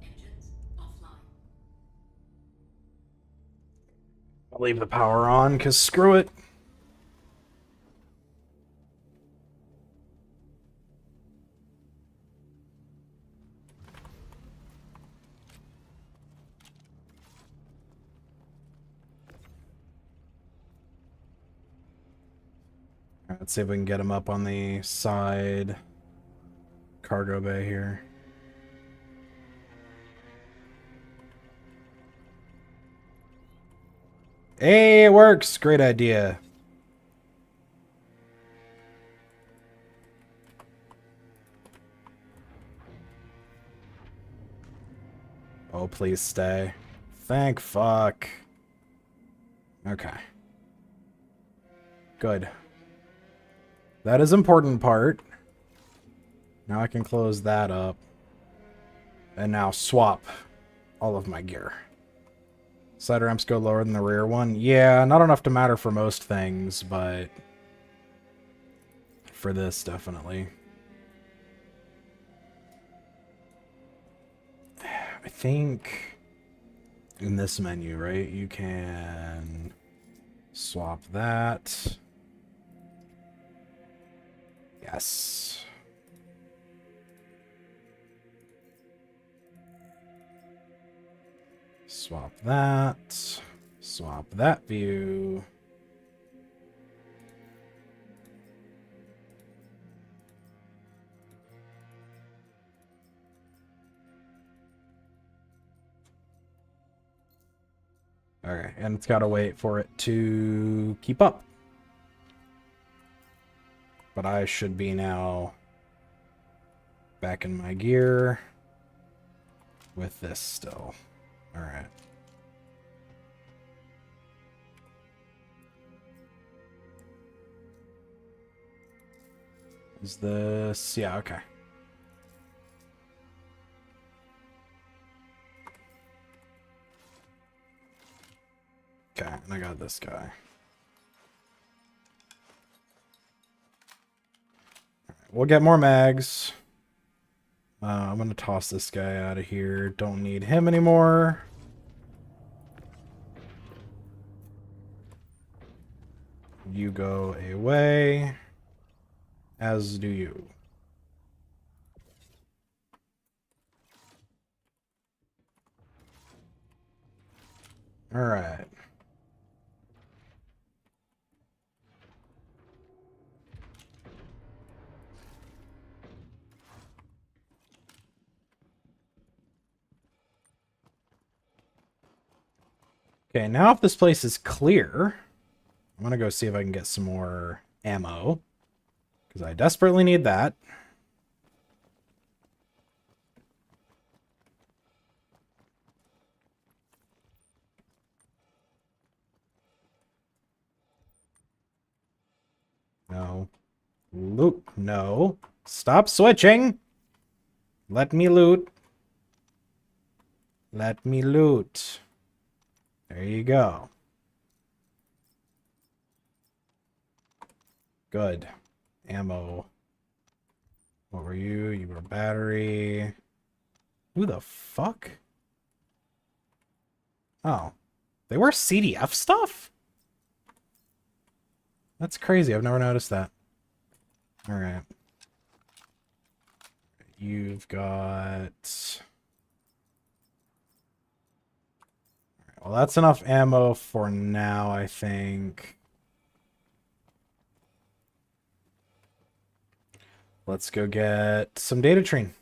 Engines offline. I'll leave the power on, because screw it. Let's see if we can get him up on the side cargo bay here. Hey, it works! Great idea. Oh, please stay. Thank fuck. Okay. Good. That is important part. Now I can close that up. And now swap all of my gear. Side ramps go lower than the rear one. Yeah, not enough to matter for most things, but for this, definitely. I think in this menu, right, you can swap that. Yes. Swap that. Swap that view. Okay, and it's got to wait for it to keep up. But I should be now back in my gear with this still. All right. Is this... Yeah, okay. Okay, and I got this guy. We'll get more mags. I'm going to toss this guy out of here. Don't need him anymore. You go away. As do you. All right. Okay, now if this place is clear, I'm gonna go see if I can get some more ammo, because I desperately need that. No. Loot. No. Stop switching! Let me loot. Let me loot. There you go. Good. Ammo. What were you? You were battery. Who the fuck? Oh. They wear CDF stuff? That's crazy. I've never noticed that. Alright. You've got Well, that's enough ammo for now, I think. Let's go get some data train.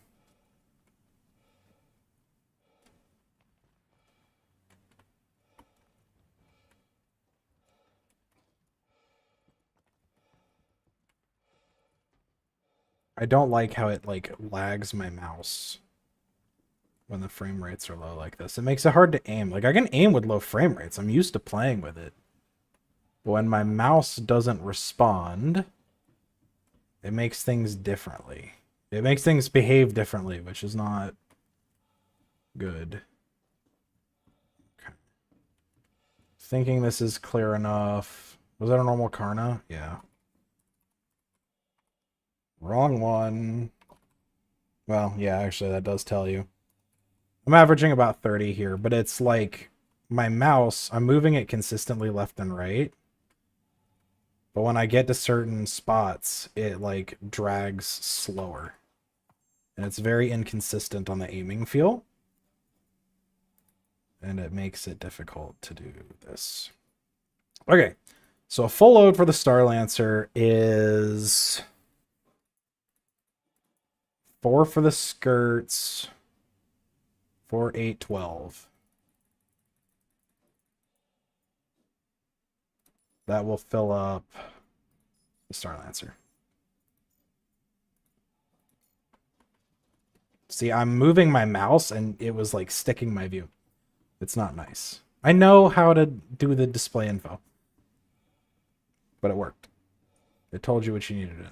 I don't like how it, like, lags my mouse when the frame rates are low like this. It makes it hard to aim. Like, I can aim with low frame rates. I'm used to playing with it. But when my mouse doesn't respond, it makes things differently. It makes things behave differently, which is not good. Okay. Thinking this is clear enough. Was that a normal Karna? Yeah. Wrong one. Well, yeah, actually, that does tell you. I'm averaging about 30 here, but it's like my mouse, I'm moving it consistently left and right. But when I get to certain spots, it like drags slower. And it's very inconsistent on the aiming feel. And it makes it difficult to do this. Okay, so a full load for the Star Lancer is 4 for the skirts, 4, 8, 12. That will fill up the Star Lancer. See, I'm moving my mouse and it was like sticking my view. It's not nice. I know how to do the display info, but it worked. It told you what you needed to know.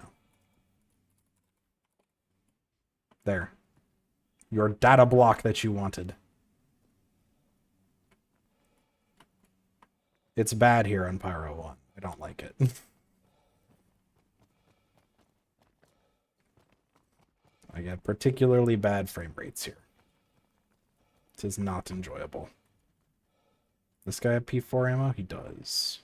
There. Your data block that you wanted. It's bad here on Pyro 1. I don't like it. I get particularly bad frame rates here. It is not enjoyable. This guy have P4 ammo? He does.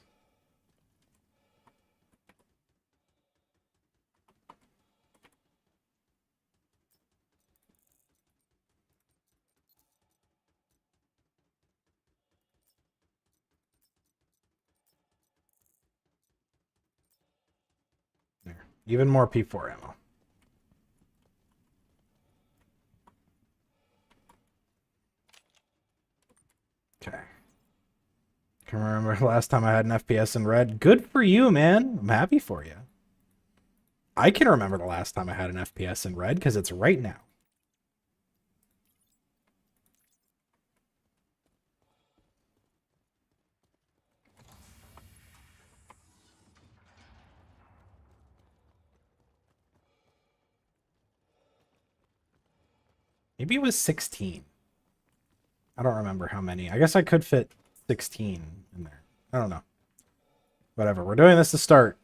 There. Even more P4 ammo. Okay. Can remember the last time I had an FPS in red. Good for you, man. I'm happy for you. I can remember the last time I had an FPS in red because it's right now. Maybe it was 16. I don't remember how many. I guess I could fit 16 in there. I don't know. Whatever. We're doing this to start.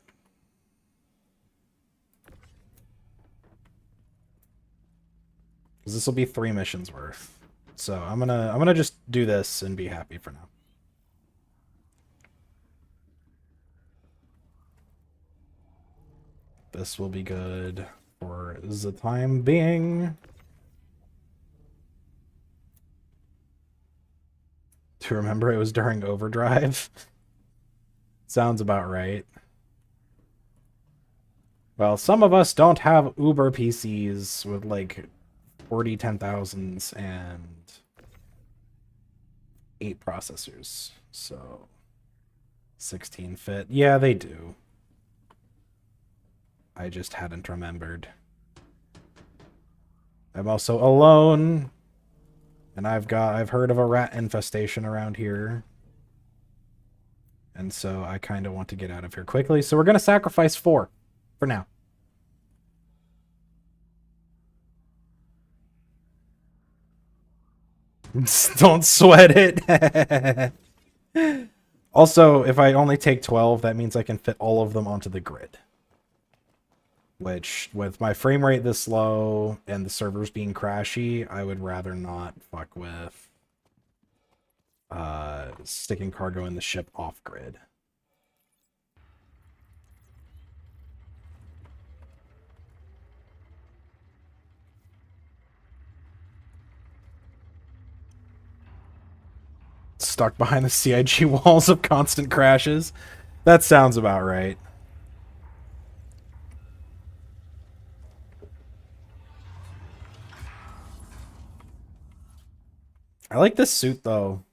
Because this will be 3 missions worth. So I'm gonna just do this and be happy for now. This will be good for the time being. To remember it was during overdrive. Sounds about right. Well, some of us don't have Uber PCs with like 40 10,000s and 8 processors. So 16 fit. Yeah, they do. I just hadn't remembered. I'm also alone. And I've heard of a rat infestation around here. And so I kind of want to get out of here quickly. So we're going to sacrifice 4 for now. Don't sweat it. Also, if I only take 12, that means I can fit all of them onto the grid. Which, with my frame rate this low and the servers being crashy, I would rather not fuck with sticking cargo in the ship off-grid. stuck behind the CIG walls of constant crashes. That sounds about right. I like this suit, though.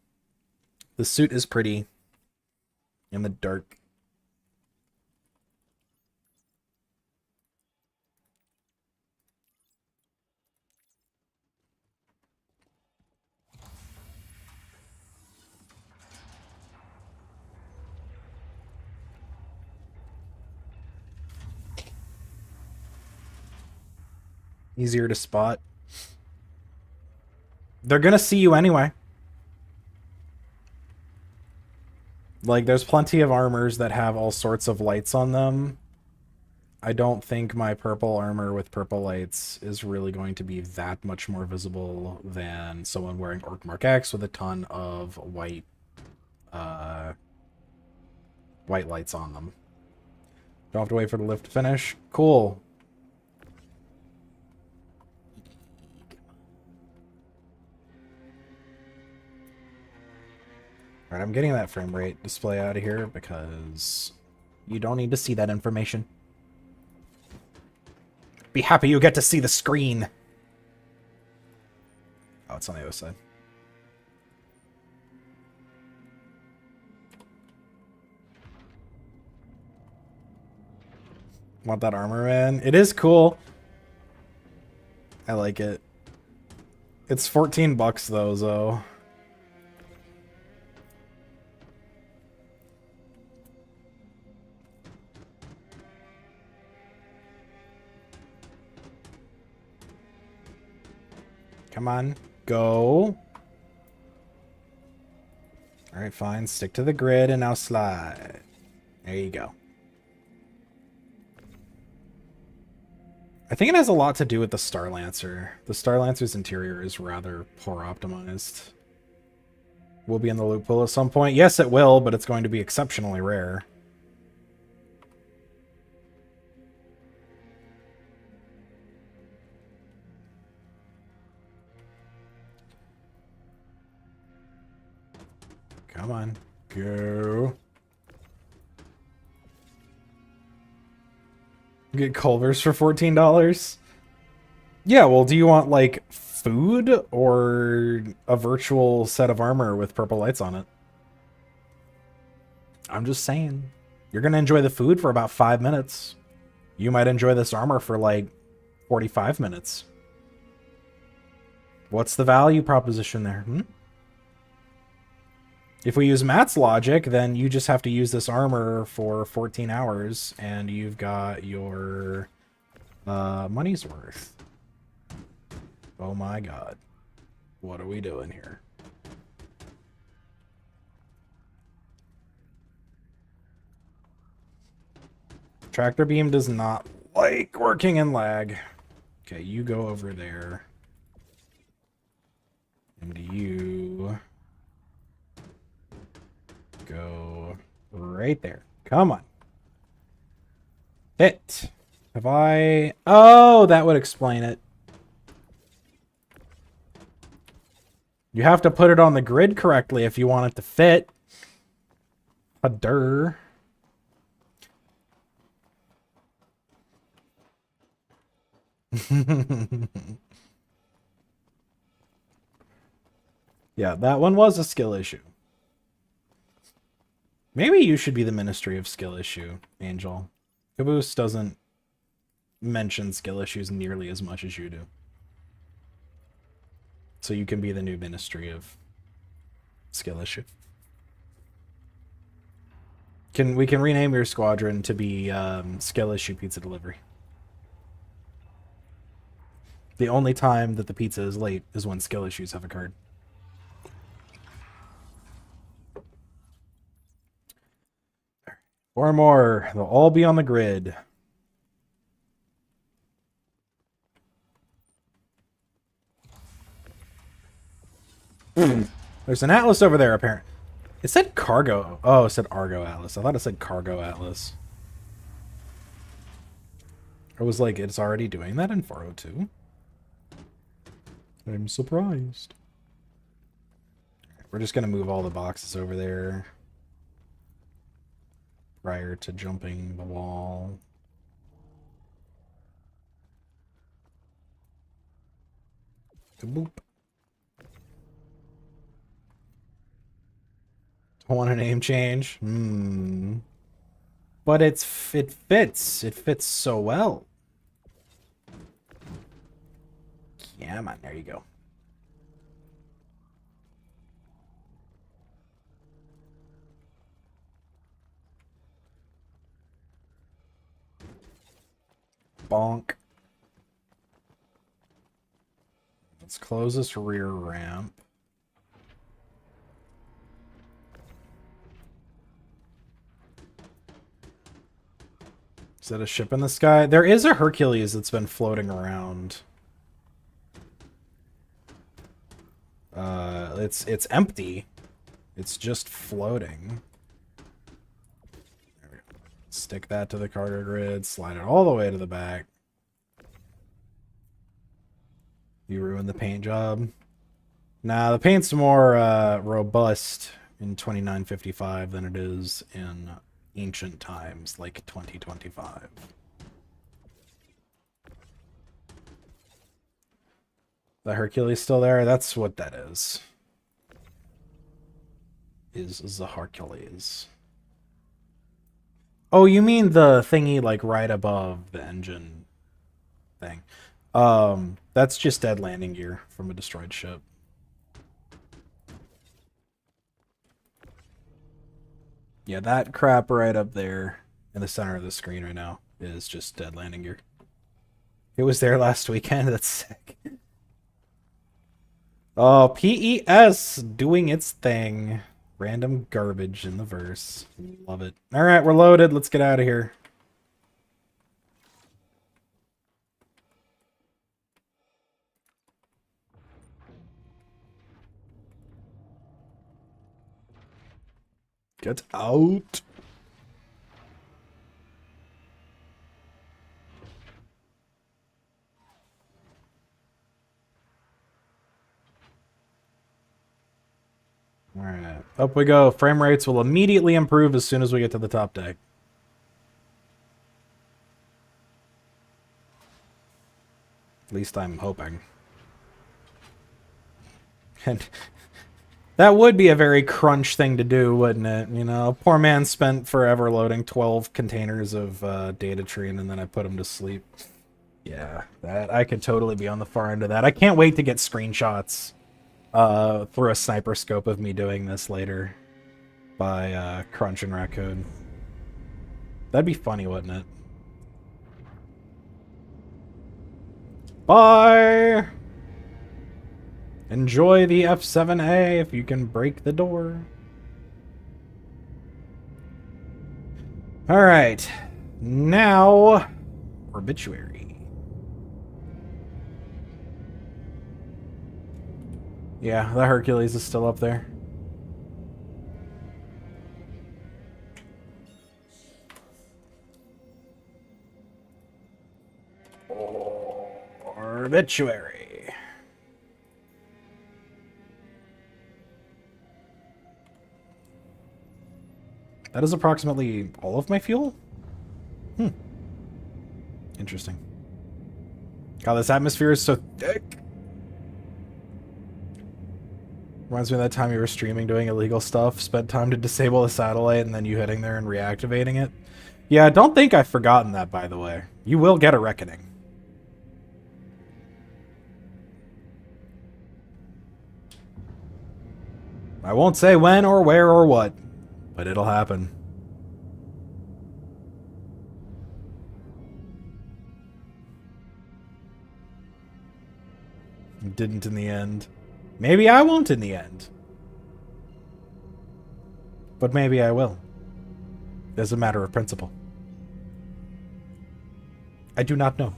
The suit is pretty in the dark. Easier to spot. They're gonna see you anyway. Like, there's plenty of armors that have all sorts of lights on them. I don't think my purple armor with purple lights is really going to be that much more visible than someone wearing Orc Mark X with a ton of white lights on them. Don't have to wait for the lift to finish. Cool. Alright, I'm getting that frame rate display out of here because you don't need to see that information. Be happy you get to see the screen. Oh, it's on the other side. Want that armor, man? It is cool. I like it. It's 14 bucks though, Zo. Come on, go. All right, fine. Stick to the grid and now slide. There you go. I think it has a lot to do with the Starlancer. The Starlancer's interior is rather poor optimized. Will be in the loot pool at some point. Yes, it will, but it's going to be exceptionally rare. Come on. Go. Get Culvers for $14? Yeah, well, do you want, like, food or a virtual set of armor with purple lights on it? I'm just saying. You're going to enjoy the food for about 5 minutes. You might enjoy this armor for, like, 45 minutes. What's the value proposition there? If we use Matt's logic, then you just have to use this armor for 14 hours, and you've got your money's worth. Oh my god. What are we doing here? Tractor beam does not like working in lag. Okay, you go over there. And you go right there. Come on. Hit. Have I... Oh, that would explain it. You have to put it on the grid correctly if you want it to fit. A durr. Yeah, that one was a skill issue. Maybe you should be the Ministry of Skill Issue, Angel. Caboose doesn't mention skill issues nearly as much as you do. So you can be the new Ministry of Skill Issue. We can rename your squadron to be Skill Issue Pizza Delivery. The only time that the pizza is late is when skill issues have occurred. Four more. They'll all be on the grid. There's an Atlas over there, apparently. It said Cargo. Oh, it said Argo Atlas. I thought it said Cargo Atlas. I was like, it's already doing that in 402? I'm surprised. We're just gonna move all the boxes over there prior to jumping the wall. Boop. Don't want a name change. But it fits. It fits so well. Yeah, man, there you go. Bonk. Let's close this rear ramp. Is that a ship in the sky? There is a Hercules that's been floating around. It's empty. It's just floating. There we go. Stick that to the cargo grid, slide it all the way to the back. You ruined the paint job. Nah, the paint's more robust in 2955 than it is in ancient times, like 2025. The Hercules still there? That's what that is. Is the Hercules. Oh, you mean the thingy like right above the engine thing. That's just dead landing gear from a destroyed ship. Yeah, that crap right up there in the center of the screen right now is just dead landing gear. It was there last weekend. That's sick. Oh, PES doing its thing. Random garbage in the verse. Love it. Alright, we're loaded. Let's get out of here. Get out. Alright, up we go. Frame rates will immediately improve as soon as we get to the top deck. At least I'm hoping. And that would be a very crunch thing to do, wouldn't it? You know, poor man spent forever loading 12 containers of data tree, and then I put him to sleep. Yeah, that I could totally be on the far end of that. I can't wait to get screenshots through a sniper scope of me doing this later by Crunch and Raccoon. That'd be funny, wouldn't it? Bye! Enjoy the F7A if you can break the door. Alright. Now, Obituary. Yeah, the Hercules is still up there. Obituary. That is approximately all of my fuel? Interesting. God, this atmosphere is so thick. Reminds me of that time you were streaming doing illegal stuff, spent time to disable the satellite, and then you hitting there and reactivating it. Yeah, don't think I've forgotten that, by the way. You will get a reckoning. I won't say when or where or what, but it'll happen. It didn't in the end. Maybe I won't in the end. But maybe I will. As a matter of principle. I do not know.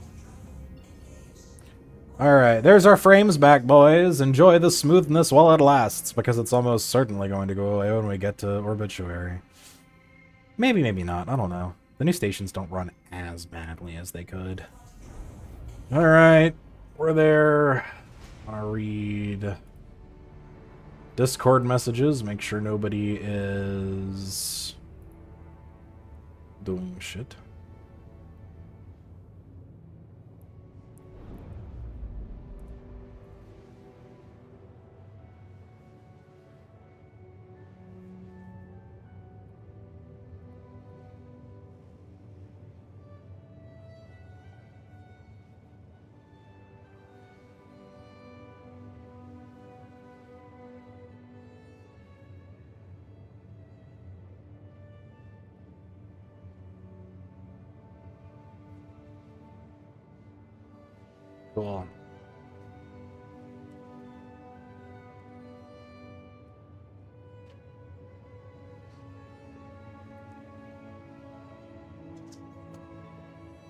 Alright, there's our frames back, boys. Enjoy the smoothness while it lasts, because it's almost certainly going to go away when we get to Obituary. Maybe, maybe not. I don't know. The new stations don't run as badly as they could. Alright, we're there. I want to read Discord messages. Make sure nobody is doing shit. Cool.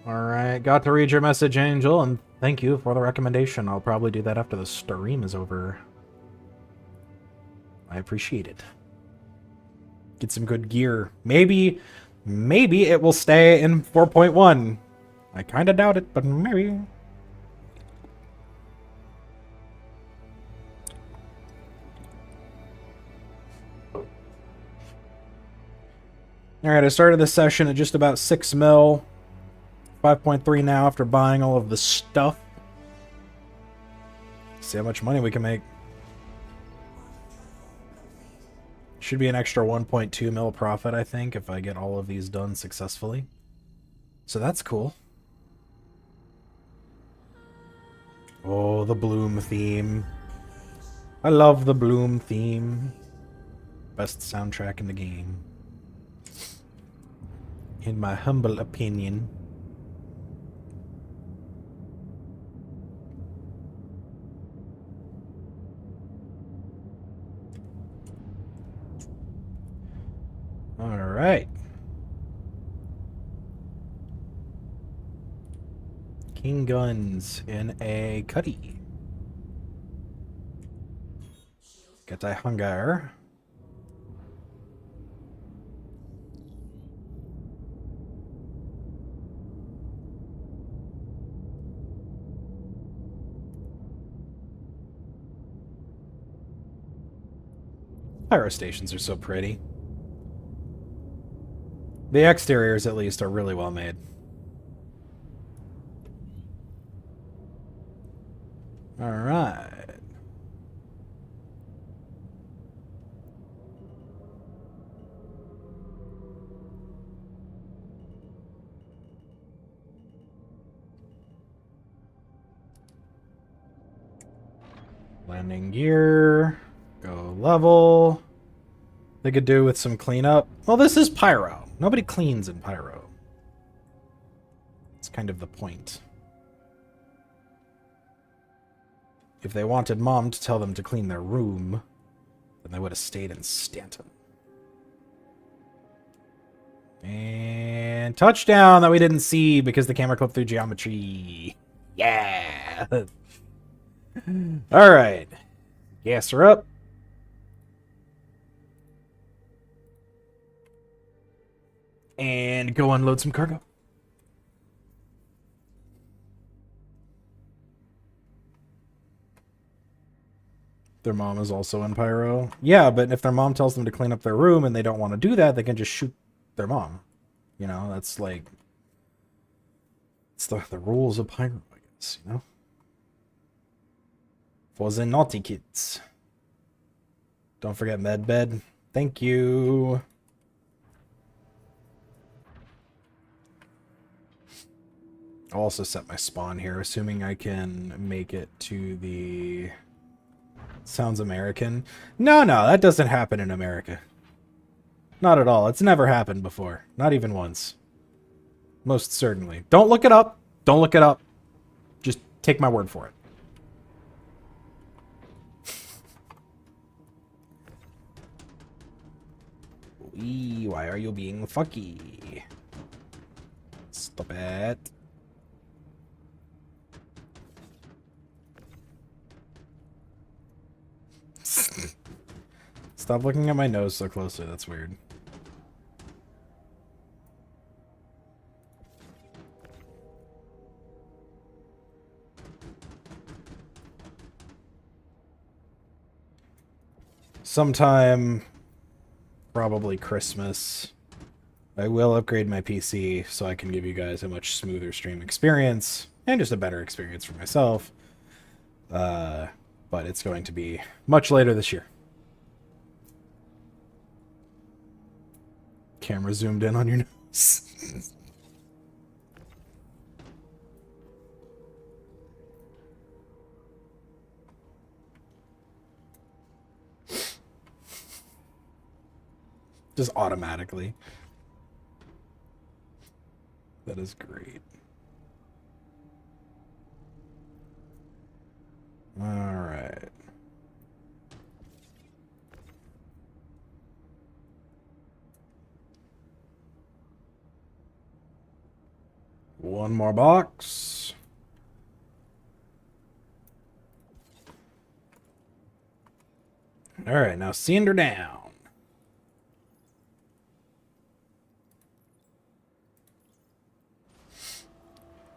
Alright, got to read your message, Angel, and thank you for the recommendation. I'll probably do that after the stream is over. I appreciate it. Get some good gear. Maybe it will stay in 4.1. I kind of doubt it, but maybe. Alright, I started this session at just about 6 mil. 5.3 now after buying all of the stuff. See how much money we can make. Should be an extra 1.2 mil profit, I think, if I get all of these done successfully. So that's cool. Oh, the Bloom theme. I love the Bloom theme. Best soundtrack in the game. In my humble opinion. All right. King Guns in a cutty. Get a hunger. Pyro stations are so pretty. The exteriors, at least, are really well made. All right. Landing gear. Go level. They could do with some cleanup. Well, this is Pyro. Nobody cleans in Pyro. It's kind of the point. If they wanted Mom to tell them to clean their room, then they would have stayed in Stanton. And touchdown that we didn't see because the camera clipped through geometry. Yeah! Alright. Gas her up. And go unload some cargo. Their mom is also in Pyro. Yeah, but if their mom tells them to clean up their room and they don't want to do that, they can just shoot their mom. You know, that's like... It's the rules of Pyro, I guess, you know? For the naughty kids. Don't forget medbed. Thank you. I'll also set my spawn here, assuming I can make it to the... Sounds American. No, that doesn't happen in America. Not at all. It's never happened before. Not even once. Most certainly. Don't look it up. Don't look it up. Just take my word for it. Why are you being fucky? Stop it. Stop looking at my nose so closely, that's weird. sometime, probably Christmas, I will upgrade my PC so I can give you guys a much smoother stream experience and just a better experience for myself. But it's going to be much later this year. Camera zoomed in on your nose. Just automatically. That is great. All right. One more box. All right, now send her down.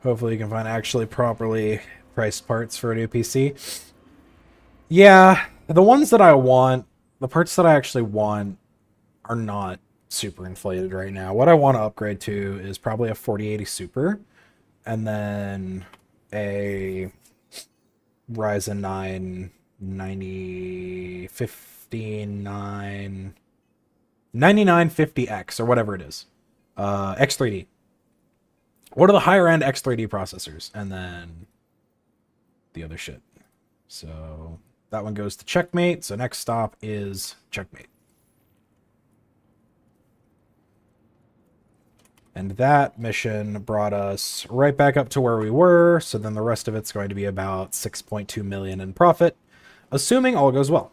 Hopefully you can find actually properly priced parts for a new PC. Yeah, the ones that I want, the parts that I actually want are not super inflated right now. What I want to upgrade to is probably a 4080 Super and then a Ryzen 9 9950X or whatever it is. X3D. What are the higher end X3D processors? And then the other shit. So that one goes to Checkmate. So next stop is Checkmate. And that mission brought us right back up to where we were. So then the rest of it's going to be about 6.2 million in profit, assuming all goes well.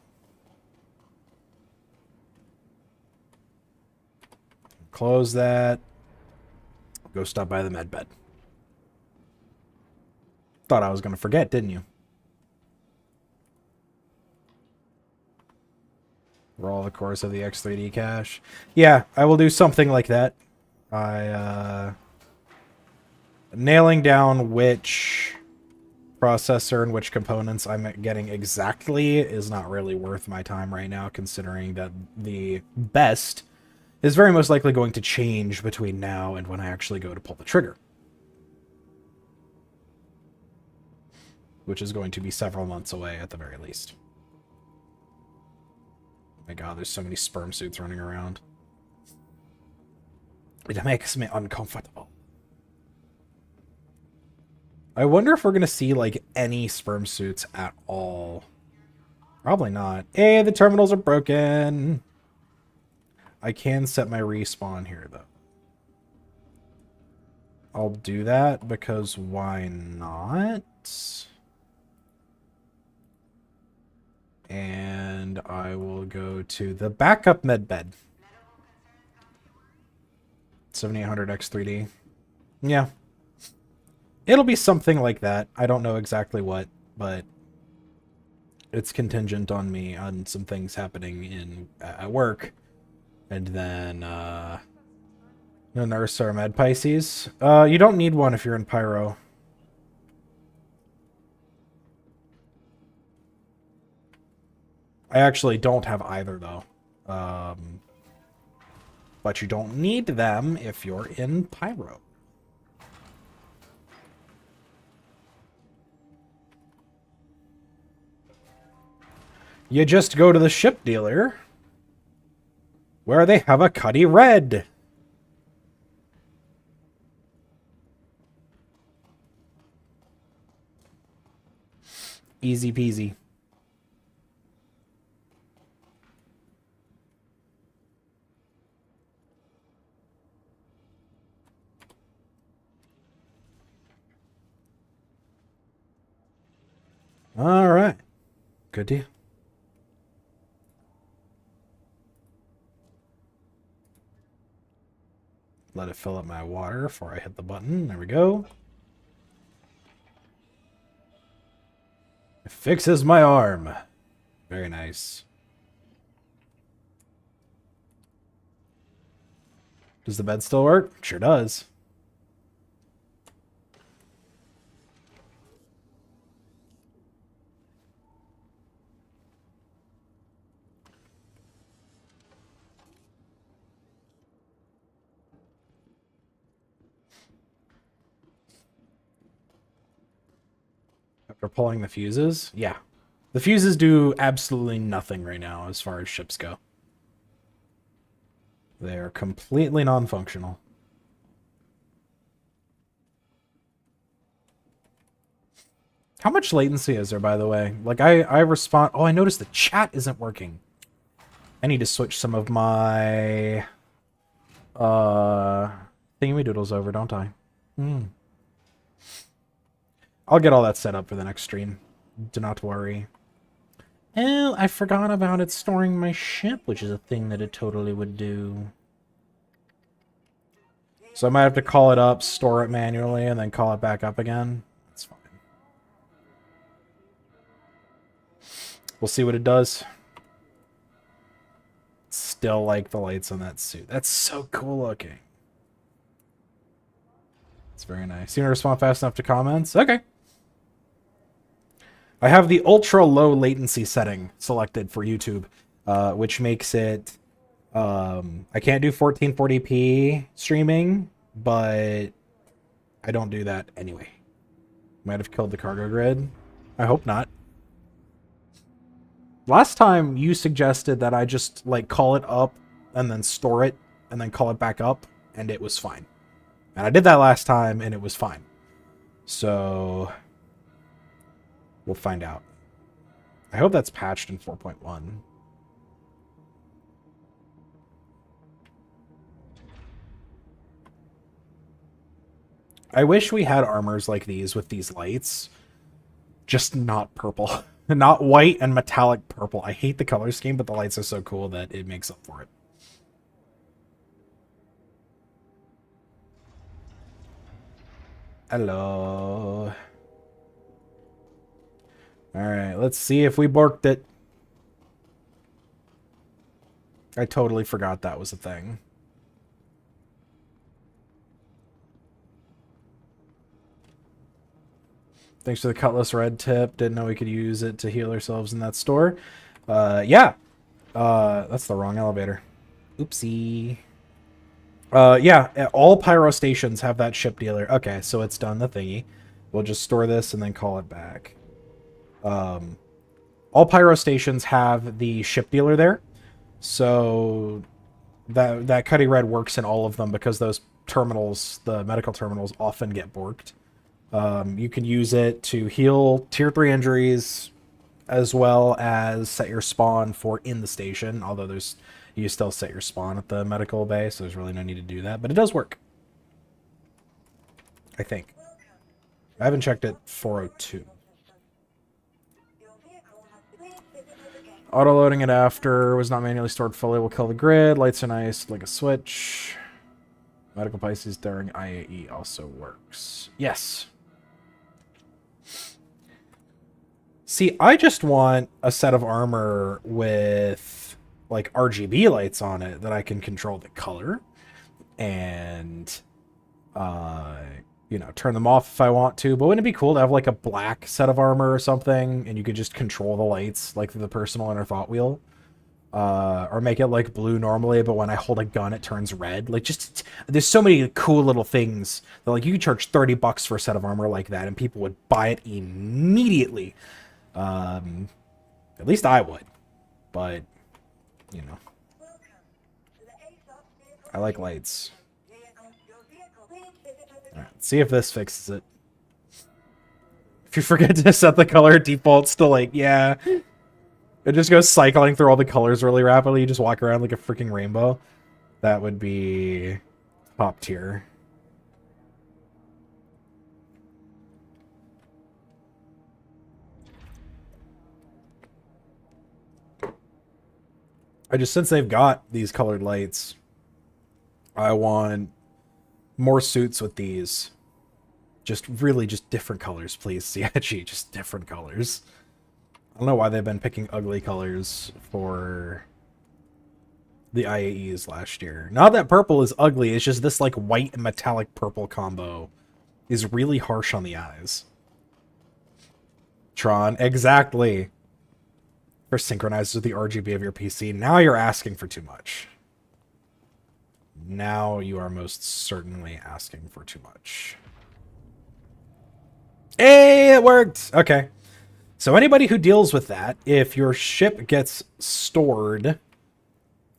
Close that. Go stop by the med bed. Thought I was going to forget, didn't you? Roll the course of the X3D cache. Yeah, I will do something like that. Nailing down which processor and which components I'm getting exactly is not really worth my time right now, considering that the best is very most likely going to change between now and when I actually go to pull the trigger. Which is going to be several months away at the very least. My god, there's so many sperm suits running around. It makes me uncomfortable. I wonder if we're going to see, like, any sperm suits at all. Probably not. Hey, the terminals are broken. I can set my respawn here, though. I'll do that because why not? And I will go to the backup medbed. 7800 X3D. Yeah. It'll be something like that. I don't know exactly what, but it's contingent on me on some things happening at work. And then no nurse or med Pisces. You don't need one if you're in Pyro. I actually don't have either though. But you don't need them if you're in Pyro. You just go to the ship dealer where they have a Cuddy Red. Easy peasy. All right. Good deal. Let it fill up my water before I hit the button. There we go. It fixes my arm. Very nice. Does the bed still work? Sure does. They're pulling the fuses? Yeah. The fuses do absolutely nothing right now as far as ships go. They are completely non-functional. How much latency is there, by the way? Like, I respond... Oh, I noticed the chat isn't working. I need to switch some of my... thingy-doodles over, don't I? I'll get all that set up for the next stream. Do not worry. Oh, I forgot about it storing my ship, which is a thing that it totally would do. So I might have to call it up, store it manually, and then call it back up again. That's fine. We'll see what it does. Still like the lights on that suit. That's so cool looking. It's very nice. You don't respond fast enough to comments? Okay. I have the ultra low latency setting selected for YouTube, which makes it... I can't do 1440p streaming, but I don't do that anyway. Might have killed the cargo grid. I hope not. Last time you suggested that I just like call it up and then store it and then call it back up, and it was fine. And I did that last time and it was fine. So we'll find out. I hope that's patched in 4.1. I wish we had armors like these with these lights. Just not purple. Not white and metallic purple. I hate the color scheme, but the lights are so cool that it makes up for it. Hello. Alright, let's see if we borked it. I totally forgot that was a thing. Thanks for the Cutlass Red tip. Didn't know we could use it to heal ourselves in that store. Yeah. That's the wrong elevator. Oopsie. Yeah, all pyro stations have that ship dealer. Okay, so it's done the thingy. We'll just store this and then call it back. All pyro stations have the ship dealer there. So that Cuddy Red works in all of them because those terminals, the medical terminals, often get borked. You can use it to heal tier 3 injuries as well as set your spawn for in the station, although you still set your spawn at the medical bay, so there's really no need to do that, but it does work. I think. I haven't checked it 402. Auto-loading it after was not manually stored fully will kill the grid. Lights are nice, like a switch. Medical Pisces during IAE also works. Yes. See, I just want a set of armor with like RGB lights on it that I can control the color and you know, turn them off if I want to. But wouldn't it be cool to have like a black set of armor or something and you could just control the lights like through the personal inner thought wheel? Or make it like blue normally, but when I hold a gun it turns red. Like, just there's so many cool little things that, like, you could charge $30 for a set of armor like that and people would buy it immediately. At least I would, but you know, I like lights. All right, see if this fixes it. If you forget to set the color defaults to like, yeah, it just goes cycling through all the colors really rapidly. You just walk around like a freaking rainbow. That would be top tier. Since they've got these colored lights, I want more suits with these. Just different colors, please. CIG, just different colors. I don't know why they've been picking ugly colors for the IAEs last year. Not that purple is ugly, it's just this like white and metallic purple combo is really harsh on the eyes. Tron, exactly. Or synchronizes with the RGB of your PC. Now you're asking for too much. Now you are most certainly asking for too much. Hey, it worked! Okay. So anybody who deals with that, if your ship gets stored,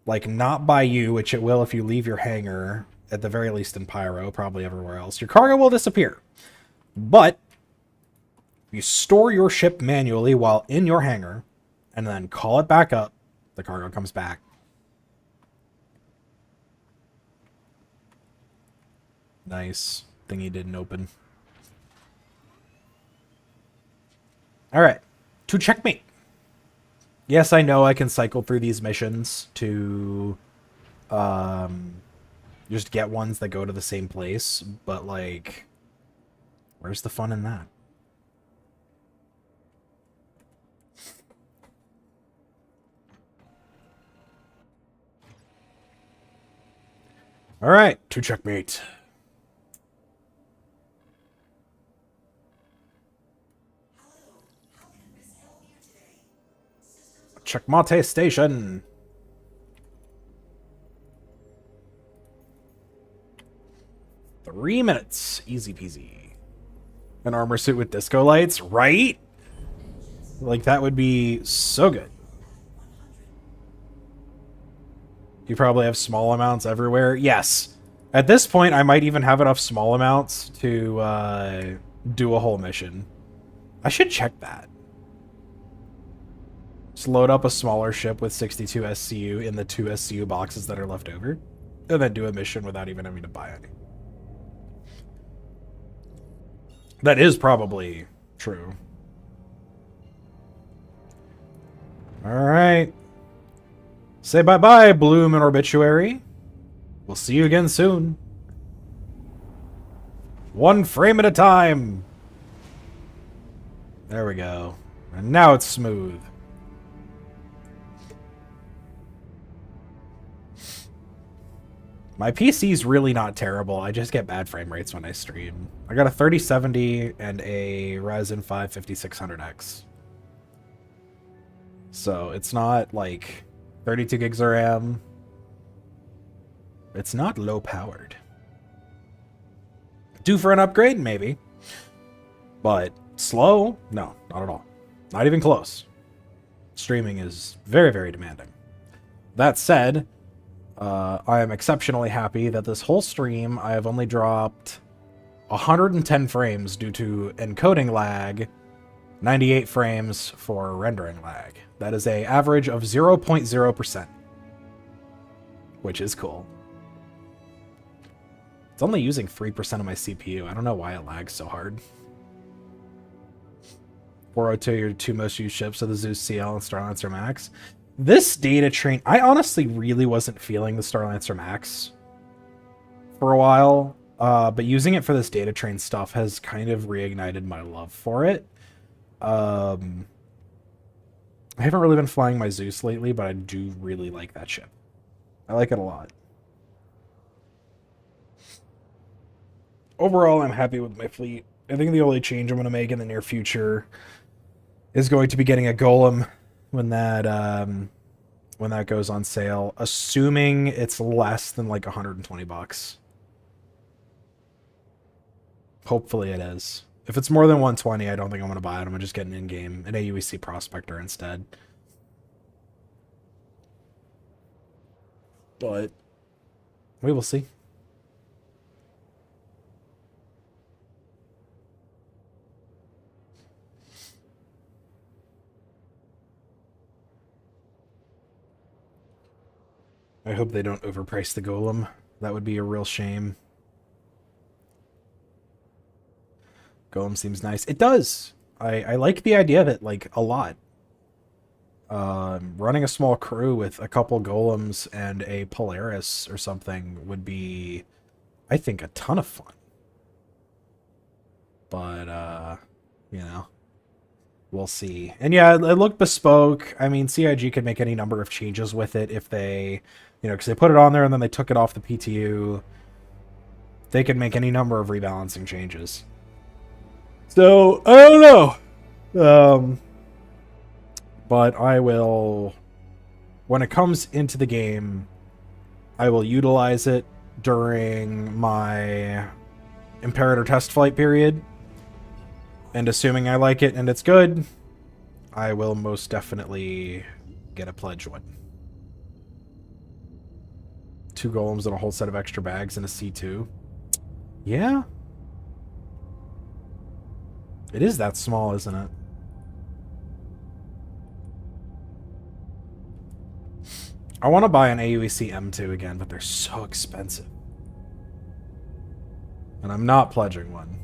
like not by you, which it will if you leave your hangar, at the very least in Pyro, probably everywhere else, your cargo will disappear. But you store your ship manually while in your hangar, and then call it back up, the cargo comes back. Nice. Thingy didn't open. Alright. To checkmate. Yes, I know I can cycle through these missions to just get ones that go to the same place, but like, where's the fun in that? Alright, to checkmate. Checkmate station. $3 easy peasy. An armor suit with disco lights, right? Like that would be so good. You probably have small amounts everywhere. Yes. At this point, I might even have enough small amounts to do a whole mission. I should check that. Just load up a smaller ship with 62 SCU in the 2 SCU boxes that are left over, and then do a mission without even having to buy any. That is probably true. Alright. Say bye-bye, Bloom and Obituary. We'll see you again soon. One frame at a time. There we go. And now it's smooth. My PC's really not terrible. I just get bad frame rates when I stream. I got a 3070 and a Ryzen 5 5600X. So it's not like 32 gigs of RAM. It's not low powered. Due for an upgrade? Maybe. But slow? No, not at all. Not even close. Streaming is very, very demanding. That said, I am exceptionally happy that this whole stream I have only dropped 110 frames due to encoding lag, 98 frames for rendering lag. That is an average of 0.0%, which is cool. It's only using 3% of my CPU. I don't know why it lags so hard. 402, your two most used ships are the Zeus CL and Starlancer Max. This data train, I honestly really wasn't feeling the Starlancer Max for a while, but using it for this data train stuff has kind of reignited my love for it. I haven't really been flying my Zeus lately, but I do really like that ship. I like it a lot. Overall, I'm happy with my fleet. I think the only change I'm going to make in the near future is going to be getting a golem when that goes on sale, assuming it's less than like 120 bucks. Hopefully it is. If it's more than 120, I don't think I'm going to buy it. I'm going to just get an in-game, an AUEC Prospector instead. But we will see. I hope they don't overprice the golem. That would be a real shame. Golem seems nice. It does. I like the idea of it, like, a lot. Running a small crew with a couple golems and a Polaris or something would be, I think, a ton of fun. But, you know, we'll see. And yeah, it looked bespoke. I mean, CIG could make any number of changes with it if they, you know, because they put it on there and then they took it off the PTU. They could make any number of rebalancing changes. So, I don't know. But I will, when it comes into the game, I will utilize it during my Imperator test flight period. And assuming I like it and it's good, I will most definitely get a pledge one. 2 golems and a whole set of extra bags and a C2. Yeah. It is that small, isn't it? I want to buy an AUEC M2 again, but they're so expensive. And I'm not pledging one.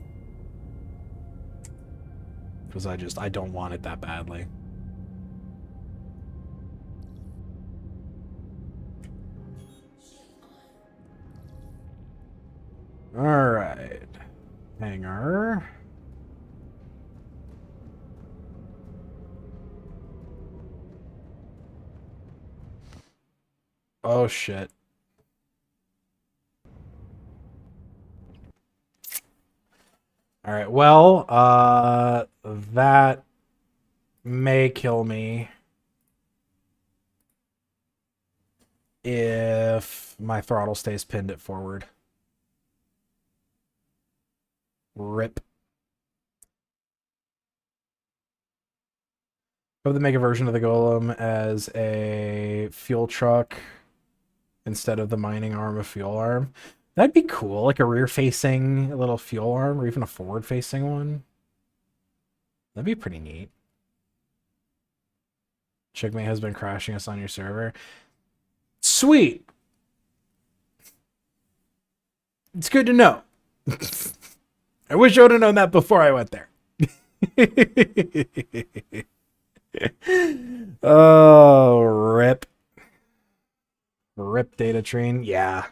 Because I don't want it that badly. Alright. Hangar. Oh shit. Alright, well, that may kill me if my throttle stays pinned at forward. Rip. I hope they make a version of the Golem as a fuel truck instead of the mining arm of fuel arm. That'd be cool, like a rear-facing little fuel arm, or even a forward-facing one. That'd be pretty neat. Checkmate has been crashing us on your server. Sweet! It's good to know. I wish I would have known that before I went there. Oh, rip. Rip data train. Yeah.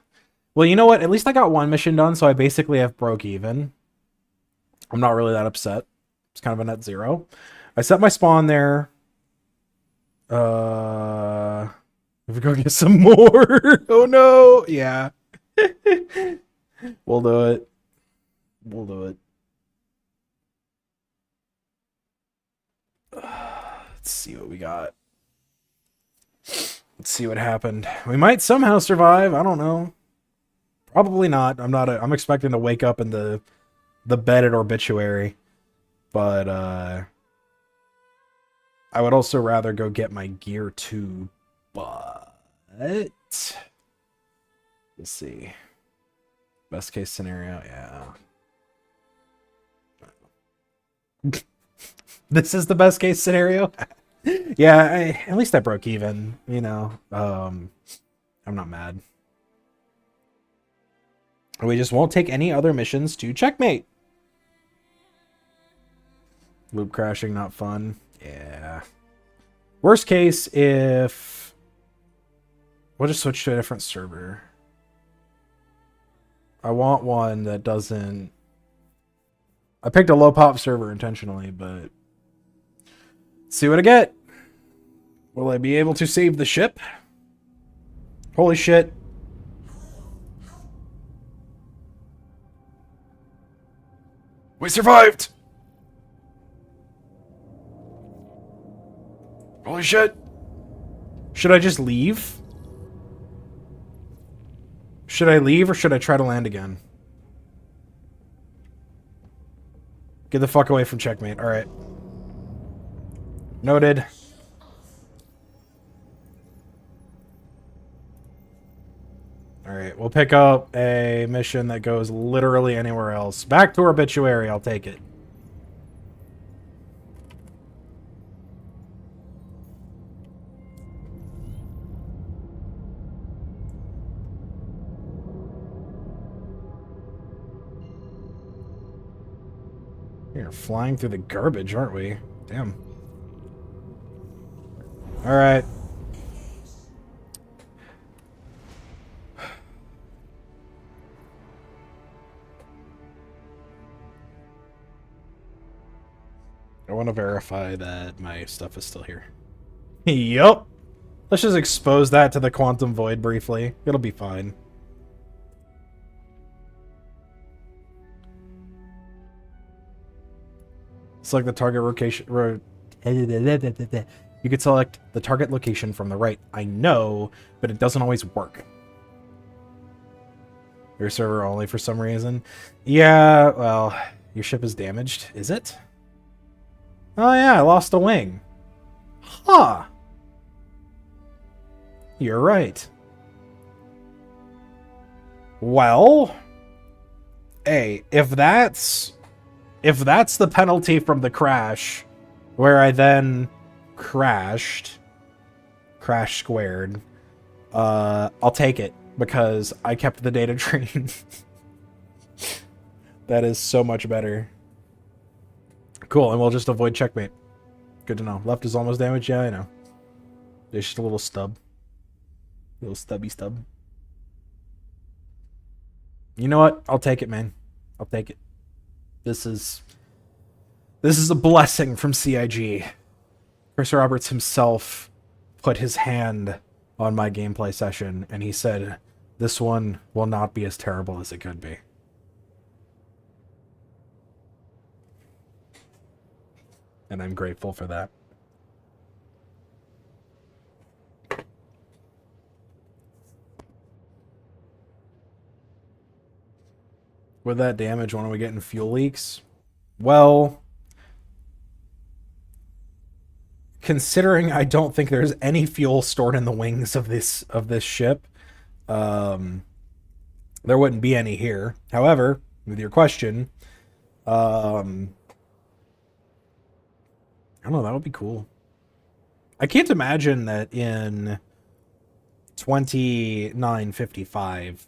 Well, you know what? At least I got one mission done, so I basically have broke even. I'm not really that upset. It's kind of a net zero. I set my spawn there. If we go get some more. Oh no. Yeah. We'll do it. We'll do it. Let's see what we got. Let's see what happened. We might somehow survive. I don't know. Probably not. I'm expecting to wake up in the bed at obituary. But I would also rather go get my gear too. But let's see. Best case scenario, yeah. This is the best case scenario. Yeah, at least I broke even, you know. I'm not mad. We just won't take any other missions to checkmate. Loop crashing, not fun. Yeah. Worst case, if we'll just switch to a different server. I want one that doesn't. I picked a low pop server intentionally, but let's see what I get. Will I be able to save the ship? Holy shit. We survived! Holy shit. Should I just leave? Should I leave or should I try to land again? Get the fuck away from checkmate. Alright. Noted. Alright, we'll pick up a mission that goes literally anywhere else. Back to obituary, I'll take it. We're flying through the garbage, aren't we? Damn. Alright. I want to verify that my stuff is still here. Yup. Let's just expose that to the quantum void briefly. It'll be fine. Select the target location. You could select the target location from the right. I know, but it doesn't always work. Your server only for some reason. Yeah, well, your ship is damaged. Is it? Oh yeah, I lost a wing. Huh. You're right. Well, hey, if that's the penalty from the crash, where I then crash squared, I'll take it because I kept the data train. That is so much better. Cool, and we'll just avoid checkmate. Good to know. Left is almost damaged. Yeah, I know. There's just a little stub. Little stubby stub. You know what? I'll take it, man. I'll take it. This is a blessing from CIG. Chris Roberts himself put his hand on my gameplay session, and he said, this one will not be as terrible as it could be. And I'm grateful for that. With that damage, when are we getting fuel leaks? Well, considering I don't think there's any fuel stored in the wings of this ship, there wouldn't be any here. However, with your question, I don't know, that would be cool. I can't imagine that in 2955,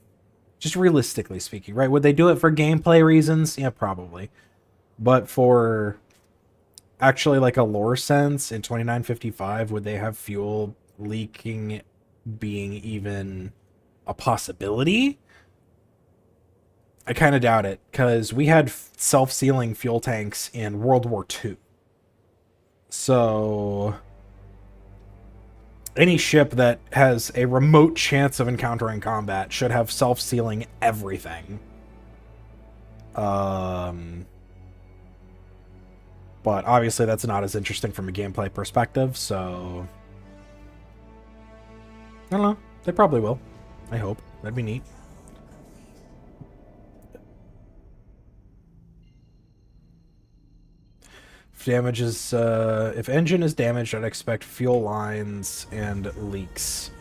just realistically speaking, right? Would they do it for gameplay reasons? Yeah, probably. But for actually like a lore sense, in 2955, would they have fuel leaking being even a possibility? I kind of doubt it, because we had self-sealing fuel tanks in World War II. So any ship that has a remote chance of encountering combat should have self-sealing everything. But obviously that's not as interesting from a gameplay perspective, so I don't know. They probably will. I hope. That'd be neat. If engine is damaged, I'd expect fuel lines and leaks.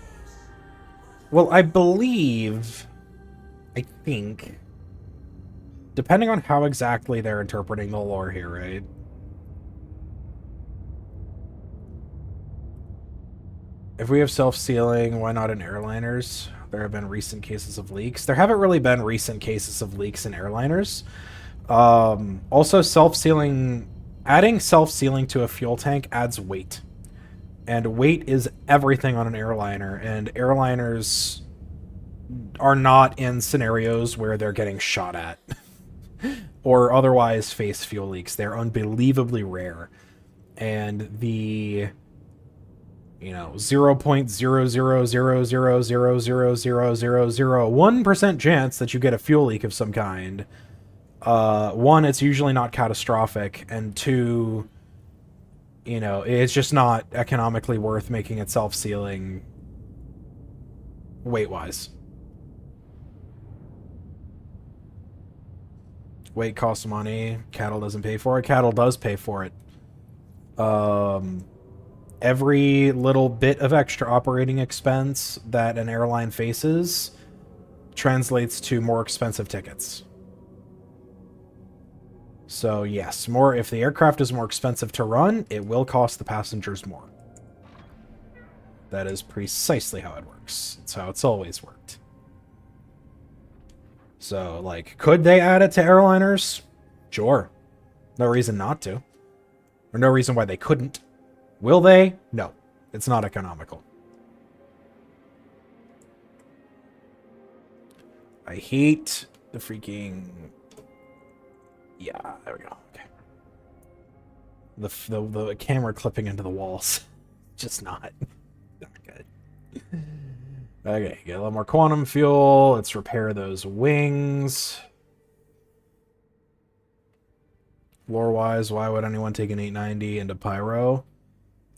Well, I think, depending on how exactly they're interpreting the lore here, right? If we have self-sealing, why not in airliners? There have been recent cases of leaks. There haven't really been recent cases of leaks in airliners. Also, self-sealing... Adding self-sealing to a fuel tank adds weight. And weight is everything on an airliner, and airliners are not in scenarios where they're getting shot at or otherwise face fuel leaks. They're unbelievably rare. And the 0.00000000001% chance that you get a fuel leak of some kind, one, it's usually not catastrophic, and two, it's just not economically worth making it self-sealing weight-wise. Weight costs money. Cattle doesn't pay for it. Cattle does pay for it. Every little bit of extra operating expense that an airline faces translates to more expensive tickets. So yes, if the aircraft is more expensive to run, it will cost the passengers more. That is precisely how it works. It's how it's always worked. So, could they add it to airliners? Sure. No reason not to. Or no reason why they couldn't. Will they? No. It's not economical. I hate the freaking... Yeah, there we go. Okay. The camera clipping into the walls. Just not good. Okay, get a little more quantum fuel. Let's repair those wings. Lore-wise, why would anyone take an 890 into Pyro?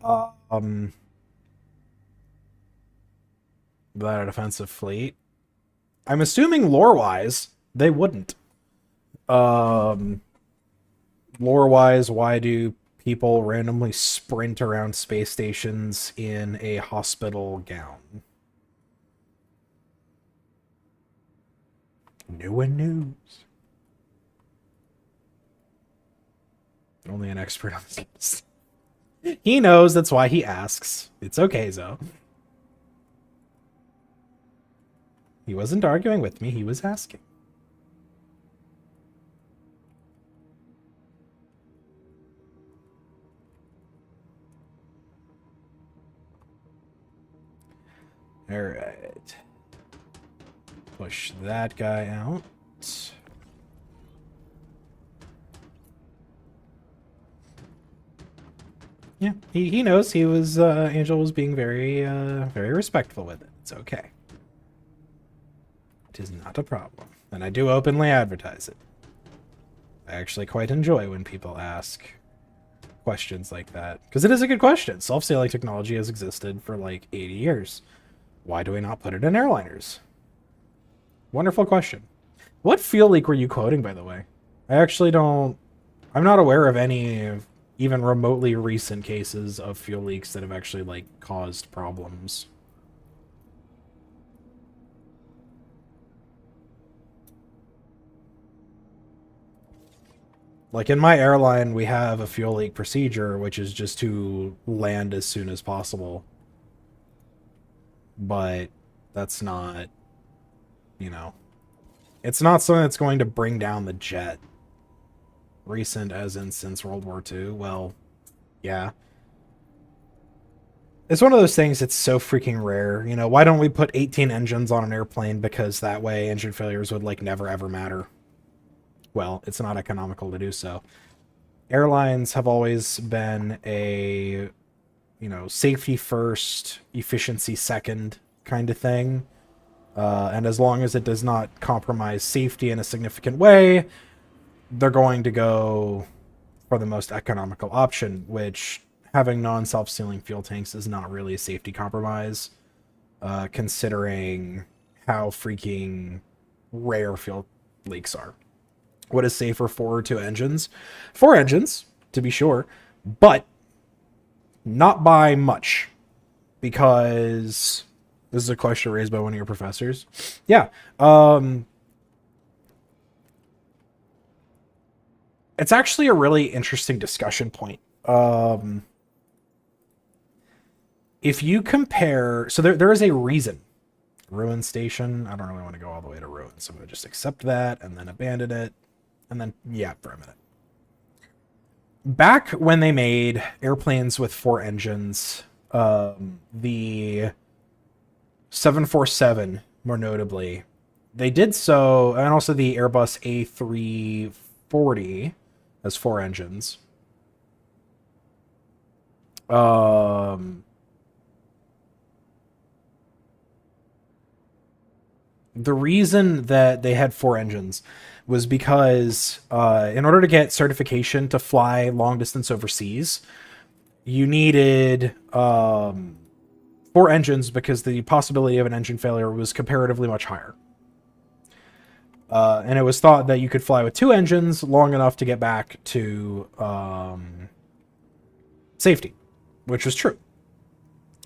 Without a defensive fleet. I'm assuming lore-wise, they wouldn't. Lore-wise, why do people randomly sprint around space stations in a hospital gown. New one knows. Only an expert on this. He knows, that's why he asks. It's okay, Zoe. He wasn't arguing with me, he was asking. Alright. Push that guy out. Yeah, he knows he was, Angel was being very, very respectful with it. It's okay. It is not a problem. And I do openly advertise it. I actually quite enjoy when people ask questions like that. Because it is a good question. Self-sailing technology has existed for like 80 years. Why do we not put it in airliners? Wonderful question. What fuel leak were you quoting, by the way? I actually don't... I'm not aware of any even remotely recent cases of fuel leaks that have actually, like, caused problems. Like, in my airline, we have a fuel leak procedure, which is just to land as soon as possible. But that's not, you know... It's not something that's going to bring down the jet. Recent as in since World War II? Well, yeah. It's one of those things that's so freaking rare. You know, why don't we put 18 engines on an airplane? Because that way engine failures would, like, never ever matter. Well, it's not economical to do so. Airlines have always been a, you know, safety first, efficiency second kind of thing. And as long as it does not compromise safety in a significant way, they're going to go for the most economical option, which having non-self-sealing fuel tanks is not really a safety compromise, considering how freaking rare fuel leaks are. What is safer for 2 engines? 4 engines, to be sure, but not by much, because this is a question raised by one of your professors. Yeah, it's actually a really interesting discussion point. If you compare... So there is a reason. Ruin Station. I don't really want to go all the way to Ruin, so I'm going to just accept that and then abandon it. And then, yeah, for a minute. Back when they made airplanes with 4 engines, the 747, more notably, they did so, and also the Airbus A340 has 4 engines. The reason that they had 4 engines was because in order to get certification to fly long distance overseas, you needed 4 engines because the possibility of an engine failure was comparatively much higher. And it was thought that you could fly with 2 engines long enough to get back to safety, which was true.